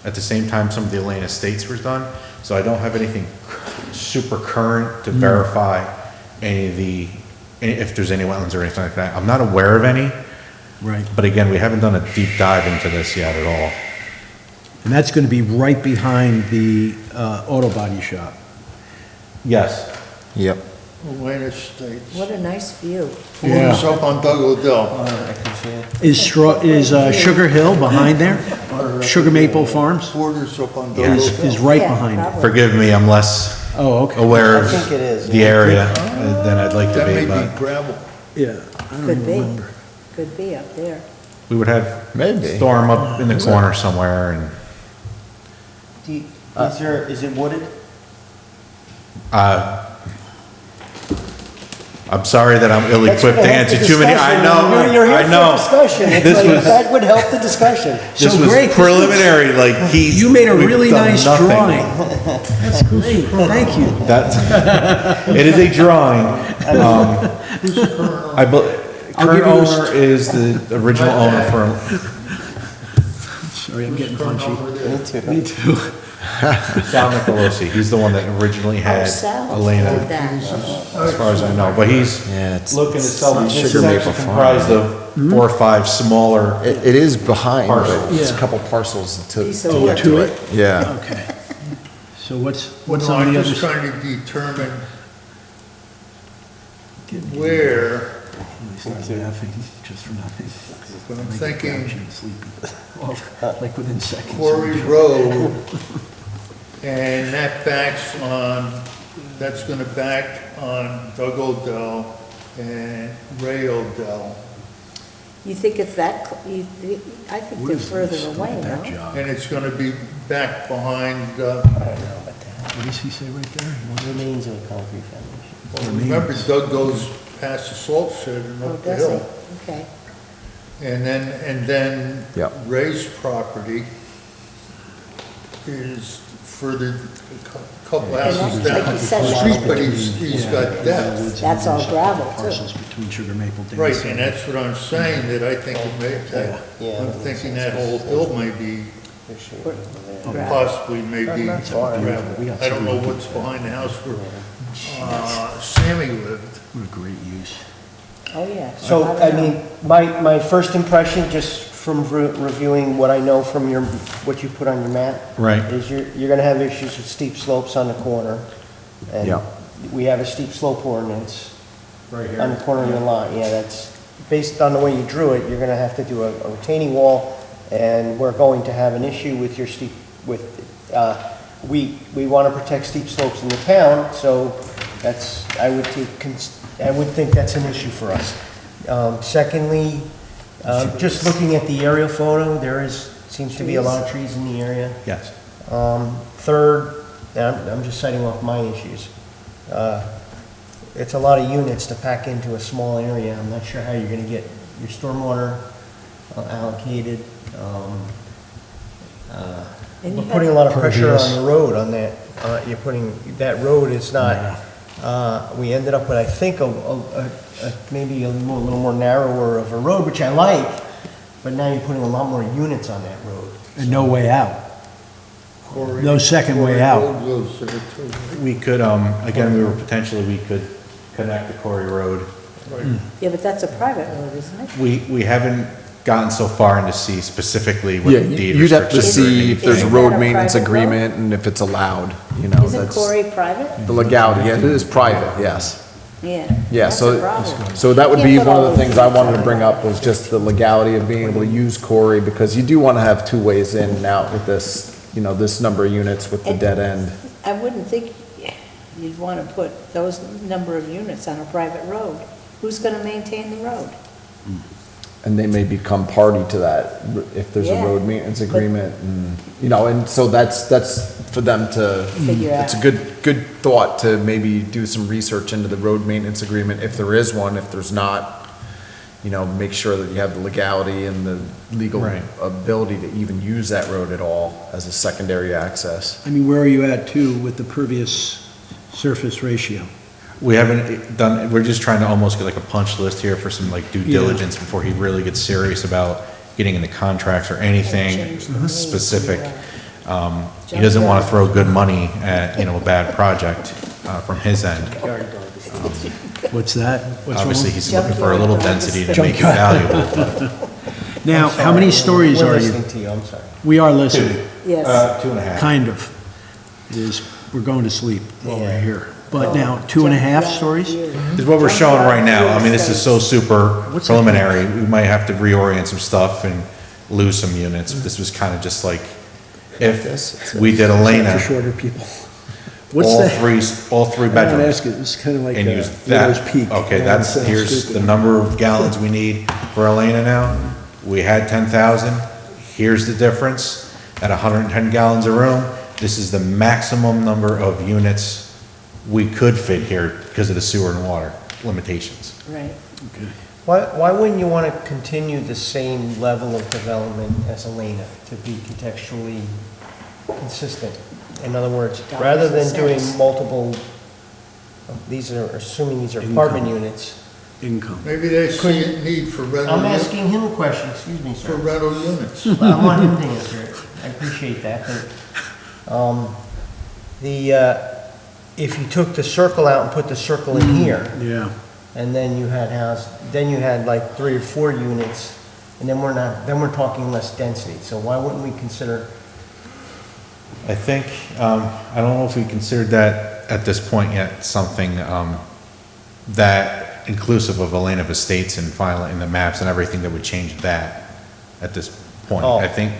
S3: At the same time, some of the Atlantic States was done, so I don't have anything super current to verify if there's any wetlands or anything like that. I'm not aware of any.
S2: Right.
S3: But again, we haven't done a deep dive into this yet at all.
S2: And that's going to be right behind the auto body shop.
S3: Yes.
S16: Yep.
S12: Atlantic States.
S11: What a nice view.
S12: Borders up on Doug Odell.
S2: Is Sugar Hill behind there? Sugar Maple Farms
S12: Borders up on Doug
S2: is
S12: Odell.
S2: right
S11: Yeah,
S2: behind it.
S11: probably.
S3: Forgive me, I'm less aware of
S6: I think it is.
S3: the area than I'd like to
S12: That
S3: be,
S12: may be
S3: but
S12: gravel.
S2: Yeah, I don't
S11: Could
S2: even
S11: be.
S2: remember.
S11: Could be up there.
S3: we would have
S16: Maybe.
S3: storm up in the corner somewhere and,
S6: Is it wooded?
S3: I'm sorry that I'm ill-equipped to answer too many, I know,
S6: You're here
S3: I know.
S6: for discussion. It's
S3: This
S6: like,
S3: was-
S6: that would help the discussion.
S3: This
S2: So
S3: was
S2: great, this
S3: preliminary, like
S2: You made a
S3: we've
S2: really
S3: done
S2: nice
S3: nothing.
S2: drawing. That's great, thank you.
S3: It is a drawing.
S2: I'll
S3: Current
S2: give you a
S3: owner is the original owner for,
S2: Sorry, I'm getting punchy.
S6: Me too.
S2: Me too.
S3: Sal Nicolosi. He's the one that originally had
S11: Sal
S3: Elena,
S11: did that.
S3: as far as I know. But he's
S16: Yeah, it's
S3: looking to sell
S16: it's
S3: this
S16: Sugar
S3: section
S16: Maple Farm.
S3: comprised of 4 or 5 smaller.
S16: It is behind, but
S3: Parcels.
S16: it's a
S2: Yeah.
S16: couple parcels to
S11: Piece of
S16: to
S11: wood.
S16: get to it. Yeah.
S2: Okay. So what's
S12: No,
S2: on
S12: I'm
S2: the other
S12: just
S2: side?
S12: trying to determine where,
S2: He's not laughing, just for nothing.
S12: but I'm thinking
S2: Like within seconds.
S12: Quarry Road, and that backs on, that's gonna back on Doug Odell and Ray Odell.
S11: You think it's that, I think they're further away, no?
S12: And it's gonna be back behind,
S2: What does he say right there?
S6: Remains of a concrete foundation.
S12: well, remember Doug goes past the salt shed and
S11: Oh,
S12: up the
S11: does
S12: hill.
S11: it? Okay.
S12: And then
S16: Yep.
S12: Ray's property is further, a couple
S11: And
S12: houses
S11: that's
S12: down
S11: like you
S12: the
S11: said,
S12: street, but he's got depth.
S11: That's all gravel, too.
S2: Parcels between Sugar Maple Dance.
S12: Right, and that's what I'm saying, that I think it may,
S6: Yeah.
S12: I'm thinking that whole hill may be,
S11: Gravel.
S12: possibly may be
S6: Not far.
S12: gravel. I don't know what's behind the house where, Sammy lived.
S2: What a great use.
S11: Oh, yeah.
S6: So,
S11: don't
S6: I
S11: know.
S6: mean, my first impression, just from reviewing what I know from what you put on your map.
S3: Right.
S6: Is you're gonna have issues with steep slopes on the corner. And
S16: Yeah.
S6: we have a steep slope ordinance
S3: Right here.
S6: on the corner of your lot. Yeah, that's, based on the way you drew it, you're gonna have to do a retaining wall, and we're going to have an issue with your steep, we wanna protect steep slopes in the town, so that's, I would think that's an issue for us. Secondly, just looking at the aerial photo, seems to be a lot of trees in the area.
S3: Yes.
S6: Third, and I'm just citing off my issues. It's a lot of units to pack into a small area. I'm not sure how you're gonna get your stormwater allocated.
S11: And you
S6: We're putting a lot of pressure
S2: Pervious.
S6: on the road on that. That road is not, we ended up with, I think, maybe a little more narrower of a road, which I like, but now you're putting a lot more units on that road.
S2: And no way out.
S12: Quarry-
S2: No second way
S12: Quarry
S2: out.
S12: Road goes there too.
S3: We could, again, we could connect the Corey Road.
S12: Right.
S11: Yeah, but that's a private road, isn't it?
S3: We haven't gotten so far in to see specifically what
S16: Yeah,
S3: the deed
S16: you'd have to
S3: restrictions are or
S16: see if there's a
S11: Isn't
S16: road
S11: that a
S16: maintenance
S11: private road?
S16: agreement and if it's allowed, you know,
S11: Isn't
S16: that's
S11: Corey private?
S16: the legality, yeah, it is private, yes.
S11: Yeah.
S16: Yeah,
S11: That's a
S16: so,
S11: problem.
S16: so that would
S11: Can't
S16: be
S11: put
S16: one
S11: all
S16: of the
S11: those
S16: things I
S11: things
S16: wanted to
S11: on
S16: bring up was just the legality of being able to use Corey, because you do want to have two ways in and out with this, you know, this number of units with the dead end.
S11: I wouldn't think you'd want to put those number of units on a private road. Who's going to maintain the road?
S16: And they may become party to that if there's a
S11: Yeah,
S16: road maintenance
S11: but-
S16: agreement and, you know, and so that's for them to.
S11: Figure
S16: It's a
S11: out.
S16: good thought to maybe do some research into the road maintenance agreement, if there is one, if there's not, you know, make sure that you have the legality and the legal
S3: Right.
S16: ability to even use that road at all as a secondary access.
S2: I mean, where are you at too with the pervious surface ratio?
S3: We haven't done, we're just trying to almost get like a punch list here for some like due
S2: Yeah.
S3: diligence before he really gets serious about getting into contracts or anything
S11: Change the name
S3: specific.
S11: to,
S3: He doesn't want to throw good money at, you know, a bad project from his end.
S2: What's that? What's wrong?
S3: Obviously, he's looking for a little density to make it
S2: Junkyard.
S3: valuable.
S2: Now, how many stories
S6: We're
S2: are you?
S6: listening to you, I'm sorry.
S2: We are listening,
S11: Yes.
S3: 2.5.
S2: kind of. We're going to sleep while we're here. But now, 2.5 stories?
S3: Is what we're showing right now. I mean, this is so super
S2: What's
S3: preliminary. We might have to reorient some stuff and lose some units. This was kind of just like, if we did Elena,
S2: For shorter people. What's
S3: all
S2: the?
S3: three
S2: I want to
S3: bedrooms.
S2: ask you, it's kind of like
S3: And
S2: a
S3: use
S2: widow's
S3: that,
S2: peak.
S3: okay,
S2: That
S3: that's,
S2: sounds
S3: here's
S2: stupid.
S3: the number of gallons we need for Elena now. We had 10,000, here's the difference, at 110 gallons a room, this is the maximum number of units we could fit here because of the sewer and water limitations.
S11: Right.
S6: Why wouldn't you want to continue the same level of development as Elena to be contextually consistent? In other words, rather than doing multiple, these are, assuming these are apartment units.
S2: Income.
S12: Maybe they see a need for rental.
S6: I'm asking him a question, excuse me,
S12: For
S6: sir.
S12: rental units.
S6: I want him to answer it. I appreciate that, but, if you took the circle out and put the circle in here,
S2: Yeah.
S6: and then you had like 3 or 4 units, and then we're talking less density, so why wouldn't we consider?
S3: I think, I don't know if we considered that at this point yet, something that inclusive of Elena Estates and filing the maps and everything that would change that at this point.
S6: Oh.
S3: I think,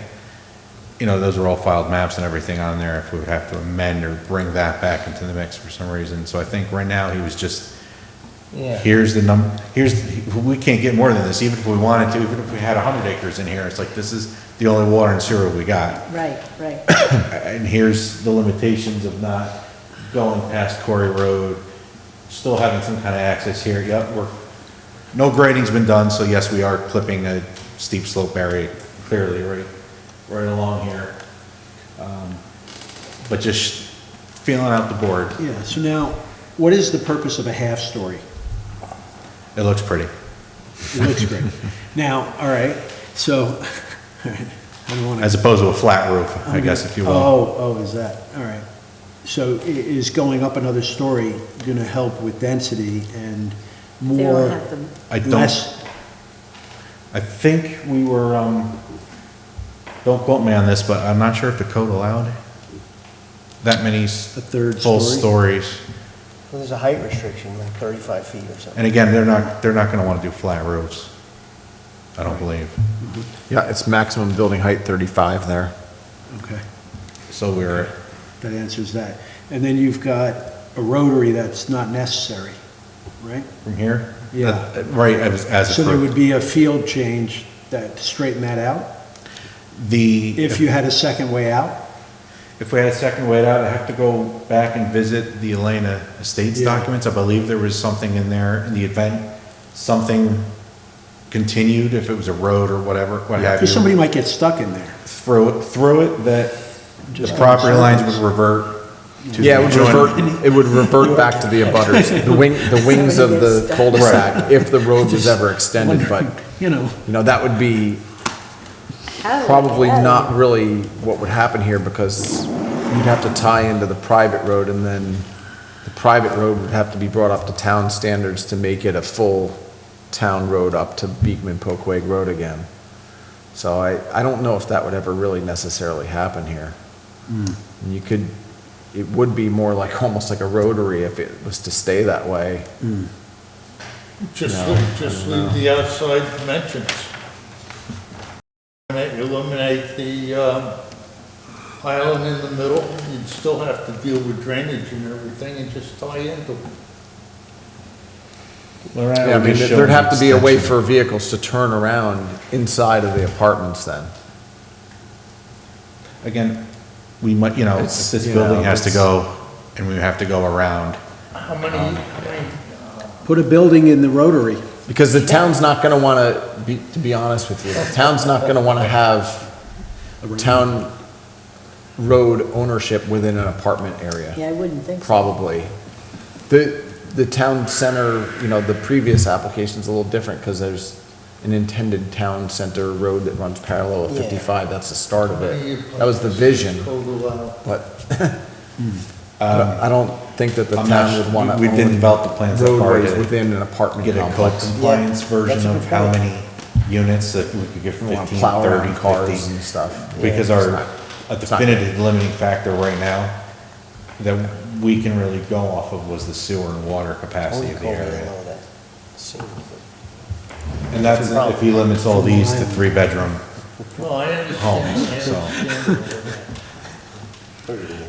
S3: you know, those are all filed maps and everything on there, if we would have to amend or bring that back into the mix for some reason. So I think right now he was just,
S6: Yeah.
S3: here's we can't get more than this, even if we wanted to, even if we had 100 acres in here, it's like, this is the only water and sewer we got.
S11: Right, right.
S3: And here's the limitations of not going past Quarry Road, still having some kind of access here. Yep, no grading's been done, so yes, we are clipping a steep slope area clearly right along here. But just feeling out the board,
S2: Yeah, so now, what is the purpose of a half-story?
S3: it looks pretty.
S2: It looks great. Now, all right, so, all right, I don't want to.
S3: As opposed to a flat roof, I guess, if you will.
S2: Oh, is that, all right. So is going up another story going to help with density and
S11: They don't
S2: more,
S11: have them.
S3: I don't,
S2: less?
S3: I think we were, don't quote me on this, but I'm not sure if the code allowed that many
S2: third
S3: full
S2: story?
S3: stories.
S6: Well, there's a height restriction, like 35 feet or something.
S3: And again, they're not gonna wanna do flat roofs, I don't believe.
S16: Yeah, it's maximum building height 35 there.
S2: Okay,
S3: So we're,
S2: that answers that. And then you've got a rotary that's not necessary, right?
S3: from here?
S2: Yeah.
S3: Right, as
S2: So there
S3: approved.
S2: would be a field change that straighten that out? If you had a second way out?
S3: If we had a second way out, I'd have to go back and visit the Elena Estates
S2: Yeah.
S3: documents. I believe there was something in there in the event something continued, if it was a road or whatever, what have you.
S2: Because somebody might get stuck in there.
S3: Through it, that the
S2: Just
S3: property
S2: kind of
S3: lines would
S2: circles.
S3: revert to
S16: Yeah,
S3: the adjoining.
S16: it would revert back to the abutters, the wings of the cul-de-sac, if the road was ever extended, but,
S2: You know,
S16: that would be
S11: How-
S16: probably
S11: how-
S16: not really what would happen here, because you'd have to tie into the private road, and then the private road would have to be brought up to town standards to make it a full town road up to Beekman Poquay Road again. So I don't know if that would ever really necessarily happen here. And you could, it would be more like, almost like a rotary if it was to stay that way.
S12: Just
S16: No,
S12: just
S16: I don't
S12: leave the outside dimensions. Eliminate the island in the middle, you'd still have to deal with drainage and everything and just tie into it.
S16: Yeah, I mean, there'd have to be a way for vehicles to turn around inside of the apartments then.
S3: Again, we might, you know, if
S16: It's,
S3: this
S16: you
S3: building
S16: know,
S3: has to
S16: it's-
S3: go, and we have to go around.
S12: How many,
S2: Put a building in the rotary.
S16: Because the town's not gonna wanna, to be honest with you, the town's not gonna wanna have town road ownership within an apartment area.
S11: Yeah, I wouldn't think so.
S16: Probably. The town center, you know, the previous application's a little different, because there's an intended town center road that runs parallel with 55, that's the start of it. That was the vision, but I don't think that the
S3: I'm not
S16: town would
S3: sure.
S16: wanna
S3: We didn't
S16: own
S3: develop the plans that far
S16: roadways
S3: to
S16: within an apartment
S3: Get a code
S16: complex.
S3: compliance
S11: That's
S3: version
S11: a
S3: of
S11: good
S3: how
S11: point.
S3: many units that we could get
S16: We wanna
S3: 15,
S16: plow
S3: 30,
S16: around cars
S3: 50.
S16: and stuff.
S3: Because
S16: Yeah, it's
S3: our,
S16: not-
S3: a
S16: it's not-
S3: definitive limiting factor right now that we can really go off of was the sewer and water capacity of the area. And that's if he limits all these to 3-bedroom
S12: well, I understand.
S3: homes, so.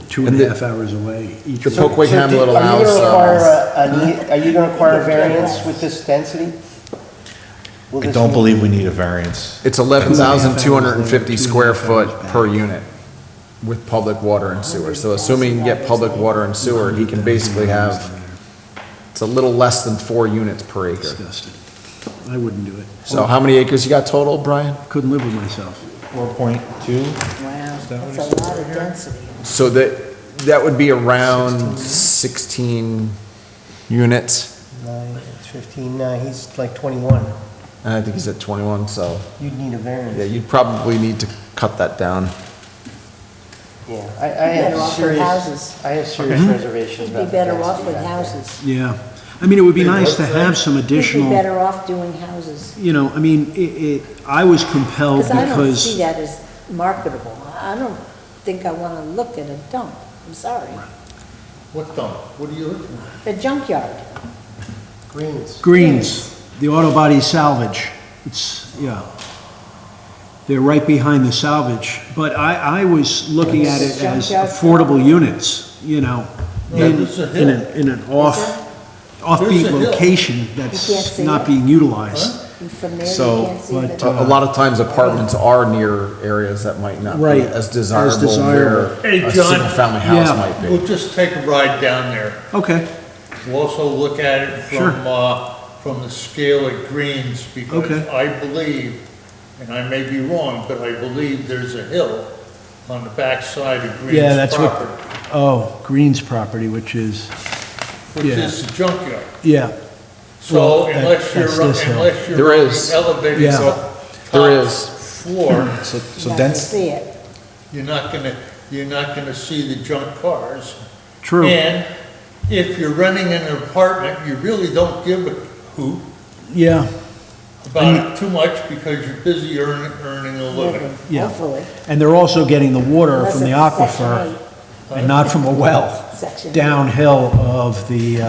S2: 2.5 hours away. Each
S16: The Poquayham
S6: So
S16: Little
S6: are you
S16: House.
S6: gonna require are you gonna require a variance with this density? Will
S3: I
S6: this
S3: don't
S6: meet-
S3: believe we need a variance.
S16: It's 11,250 square foot per unit with public water and sewer. So assuming you can get public water and sewer, he can basically have, it's a little less than 4 units per acre.
S2: Disgusting. I wouldn't do it.
S16: So how many acres you got total, Brian?
S2: Couldn't live with myself.
S3: 4.2?
S11: Wow, that's a lot of density.
S16: So that would be around 16 units.
S6: 9, 15, he's like 21.
S16: And I think he's at 21, so
S6: You'd need a variance.
S16: yeah, you'd probably need to cut that down.
S6: Yeah, I
S11: Better
S6: have
S11: off with
S6: serious,
S11: houses.
S6: I have serious reservations
S11: You'd
S6: about
S11: be
S6: the
S11: better
S6: density
S11: off with
S6: back there.
S11: houses.
S2: Yeah. I mean, it would be nice to have some
S11: You'd be
S2: additional,
S11: better off doing houses.
S2: you know, I mean, I was compelled
S11: Because I don't see
S2: because,
S11: that as marketable. I don't think I want to look at a dump. I'm sorry.
S12: What dump? What are you looking at?
S11: The junkyard.
S2: Greens, the auto body salvage, it's, yeah. They're right behind the salvage, but I was looking at it as affordable units, you know, in an offbeat
S12: There's a hill.
S2: location
S11: You can't
S2: that's
S11: see
S2: not
S11: it?
S2: being utilized.
S11: From there, you
S16: So,
S11: can't see
S2: but,
S11: the.
S16: A lot of times apartments are near areas that might not be
S2: Right,
S16: as
S2: as
S16: desirable
S2: desirable.
S16: where
S12: Hey,
S16: a
S12: John.
S16: single-family house
S2: Yeah.
S16: might be.
S12: We'll just take a ride down there.
S2: Okay,
S12: We'll also look at it
S2: Sure.
S12: from the scale at Greens, because
S2: Okay.
S12: I believe, and I may be wrong, but I believe there's a hill on the backside of
S2: yeah,
S12: Greens
S2: that's what,
S12: property,
S2: oh, Green's property, which is,
S12: which
S2: yeah.
S12: is the junkyard.
S2: yeah,
S12: So
S2: Well,
S12: unless
S2: that's this hill.
S12: you're
S16: There
S12: running
S16: is.
S12: elevated
S2: Yeah.
S12: top
S16: There is.
S12: floor,
S3: So
S11: Not to
S3: dense,
S11: see it.
S12: you're not gonna see the junk cars.
S2: true.
S12: And if you're renting an apartment, you really don't give a hoot
S2: Yeah,
S12: about it too much because you're busy earning a living.
S2: Yeah.
S11: Hopefully.
S2: and they're also getting the water
S11: Unless
S2: from the
S11: it's Section
S2: aquifer and not from a well,
S11: Section eight.
S2: downhill of the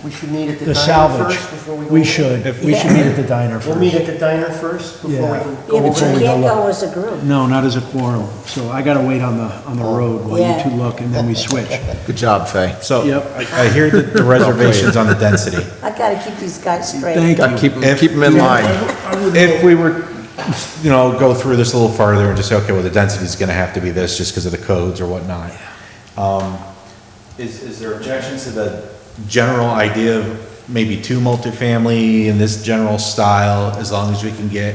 S6: We should meet at the
S2: the
S6: diner
S2: salvage.
S6: first before we go.
S2: We should meet at the diner
S6: We'll meet
S2: first.
S6: at the diner first before we
S2: Yeah.
S6: can
S11: Yeah,
S6: go
S11: but
S6: over
S11: you
S2: we
S6: it.
S11: can't
S2: go
S11: go as a group.
S2: No, not as a quorum, so I gotta wait on the road while you
S11: Yeah.
S2: two look, and then we switch.
S16: Good job, Fay.
S3: so
S2: Yep.
S3: I hear the reservations on the density.
S11: I gotta keep these guys straight.
S2: Thank
S16: Gotta
S2: you.
S16: keep them in line.
S3: If we were, you know, go through this a little farther and just say, okay, well, the density's gonna have to be this just because of the codes or whatnot. Is there objections to the general idea of maybe 2 multifamily in this general style, as long as we can get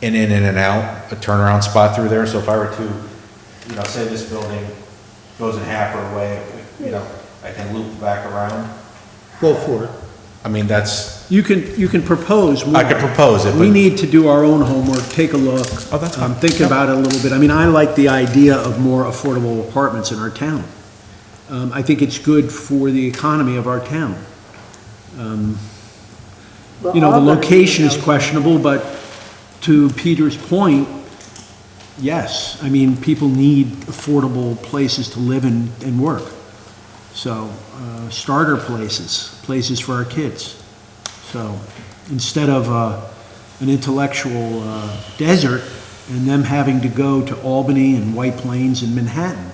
S3: an in and an out, a turnaround spot through there? So if I were to, you know, say this building goes in half or away, you know, I can loop back around.
S12: Go for it.
S3: I mean, that's,
S2: You can propose more.
S3: I could propose it,
S2: We
S3: but
S2: need to do our own homework, take a look.
S3: Oh, that's fine.
S2: Think about it a little bit. I mean, I like the idea of more affordable apartments in our town. I think it's good for the economy of our town.
S11: Well,
S2: You know, the
S11: Albany,
S2: location
S11: you
S2: is
S11: know,
S2: questionable, but to Peter's point, yes, I mean, people need affordable places to live and work. So, starter places for our kids. So, instead of an intellectual desert and them having to go to Albany and White Plains and Manhattan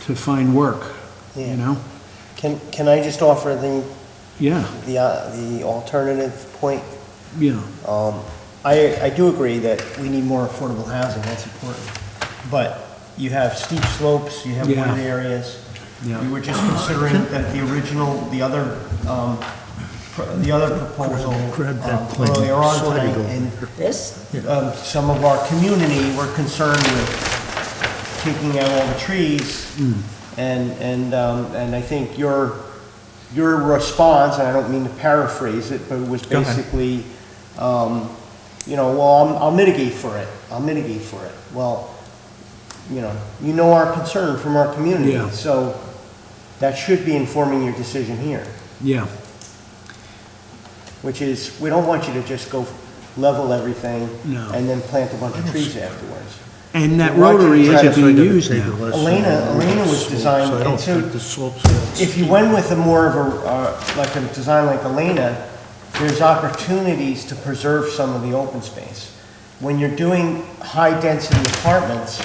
S2: to find work, you know?
S6: Can I just offer
S2: Yeah,
S6: the alternative point?
S2: yeah.
S6: I do agree that we need more affordable housing, that's important. But you have steep slopes, you have
S2: Yeah.
S6: wooded areas.
S2: Yeah.
S6: We were just considering that the other proposal earlier on tonight, and
S11: This?
S6: some of our community were concerned with taking out all the trees. And I think your response, and I don't mean to paraphrase it, but it was
S3: Go ahead.
S6: basically, well, I'll mitigate for it. Well, you know our concern from our community.
S2: Yeah.
S6: So that should be informing your decision here,
S2: Yeah,
S6: which is, we don't want you to just go level everything
S2: No.
S6: and then plant a bunch of trees afterwards.
S2: and that
S6: We want you to
S2: rotary
S6: try to-
S2: isn't being used now.
S6: Elena was designed, and so if you went with a more of like a design like Elena, there's opportunities to preserve some of the open space. When you're doing high-density apartments,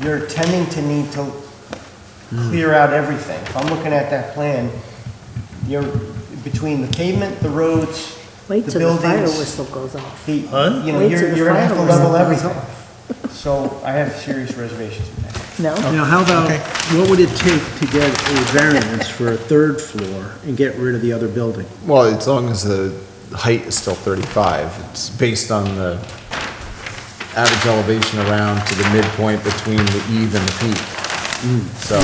S6: you're tending to need to clear out everything. If I'm looking at that plan, you're between the pavement, the roads,
S11: Wait
S6: the
S11: till the fire
S6: buildings.
S11: whistle goes off.
S6: Wait
S11: Wait till the
S6: you're gonna have to
S11: fire whistle
S6: level
S11: goes
S6: everything.
S11: off.
S6: So I have serious reservations with that.
S11: No?
S2: Now, how about, what would it take to get a variance for a third floor and get rid of the other building?
S16: Well, as long as the height is still 35, it's based on the average elevation around to the midpoint between the eave and the peak. So,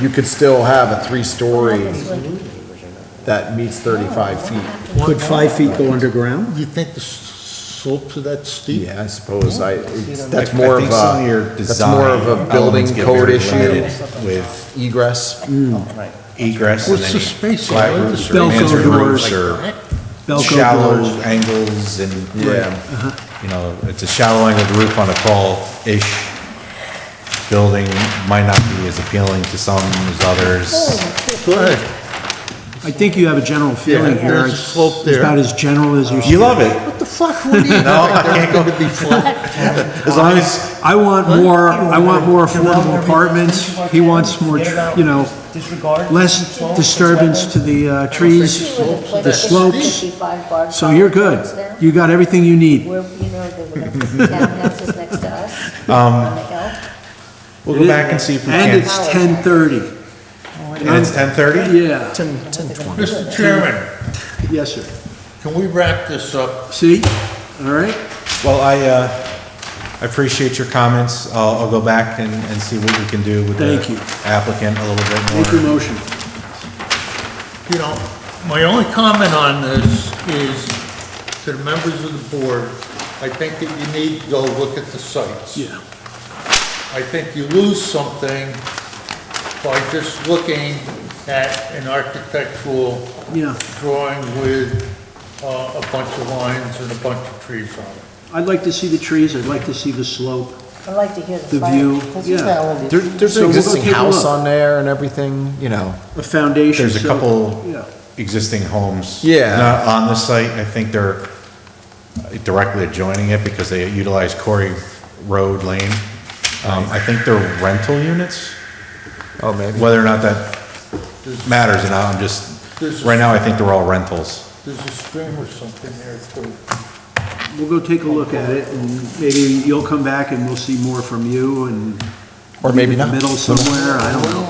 S16: you could still have a 3-story that meets 35 feet.
S2: Could 5 feet go underground?
S12: You think the slopes are that steep?
S16: Yeah, I suppose that's
S3: I
S16: more
S3: think
S16: of
S3: some of your
S16: a, that's more of a
S3: design
S16: building
S3: elements get
S16: code
S3: very
S16: issue.
S3: limited with
S16: Egress.
S3: egress and
S12: What's
S3: then
S12: the space
S3: flat
S12: like?
S3: roofs or
S2: Velcro
S3: mansard roofs
S2: doors.
S3: or
S2: Velcro
S3: shallow
S2: doors.
S3: angles and,
S16: Yeah.
S3: it's a shallow angled roof on a tall-ish building might not be as appealing to some as others.
S12: Go ahead.
S2: I think you have a general feeling here.
S12: there's a slope
S2: It's
S12: there.
S2: about as general as your.
S3: You love it.
S12: What the fuck, what do you
S3: No, I can't go.
S12: to be flat?
S3: As long as,
S2: I want more affordable apartments. He wants more,
S6: Disregard.
S2: less disturbance to the trees, the slopes. So you're good. You got everything you need.
S11: Where, there were townhouses next to us on the hill.
S3: we'll go back and see if we
S2: And
S3: can.
S2: it's 10:30.
S3: And it's 10:30?
S2: Yeah.
S12: Mr. Chairman,
S2: Yes, sir.
S12: can we wrap this up?
S2: See? All right.
S3: Well, I appreciate your comments. I'll go back and see what we can do with
S2: Thank you.
S3: the applicant a little bit
S2: Make your
S3: more.
S2: motion.
S12: My only comment on this is to the members of the board, I think that you need to go look at the sites.
S2: Yeah.
S12: I think you lose something by just looking at an architectural
S2: Yeah.
S12: drawing with a bunch of lines and a bunch of trees on it.
S2: I'd like to see the trees. I'd like to see the slope,
S11: I'd like to hear the
S2: the
S11: fire.
S2: view. Yeah.
S16: There's
S2: So
S16: an
S2: we'll go
S16: existing
S2: take a
S16: house
S2: look.
S16: on there and everything,
S2: A foundation.
S3: There's a
S2: so-
S3: couple
S2: Yeah.
S3: existing homes.
S16: Yeah.
S3: Not on the site. I think they're directly adjoining it because they utilize Corey Road Lane. I think they're rental units.
S16: Oh, maybe.
S3: Whether or not that matters or not, right now I think they're all rentals.
S12: There's a stream or something there too.
S2: We'll go take a look at it, and maybe you'll come back and we'll see more from you, and
S16: Or maybe
S2: in the
S16: not.
S2: middle somewhere, I don't know.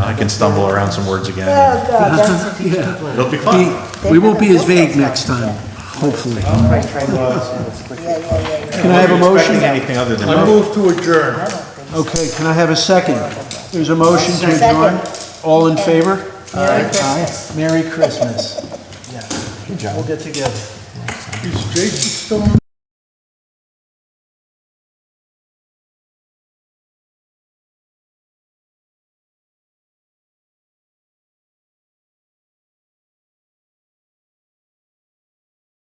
S3: I can stumble around some words again.
S11: Oh, God, that's a
S2: Yeah.
S3: It'll be fun.
S2: We won't be as vague next time, hopefully. Can I have a motion?
S3: Expecting anything other than.
S12: I move to adjourn.
S2: Okay, can I have a second? There's a motion to adjourn. All in favor?
S11: Merry Christmas.
S2: Merry Christmas.
S6: We'll get together.
S12: Is Jason still on?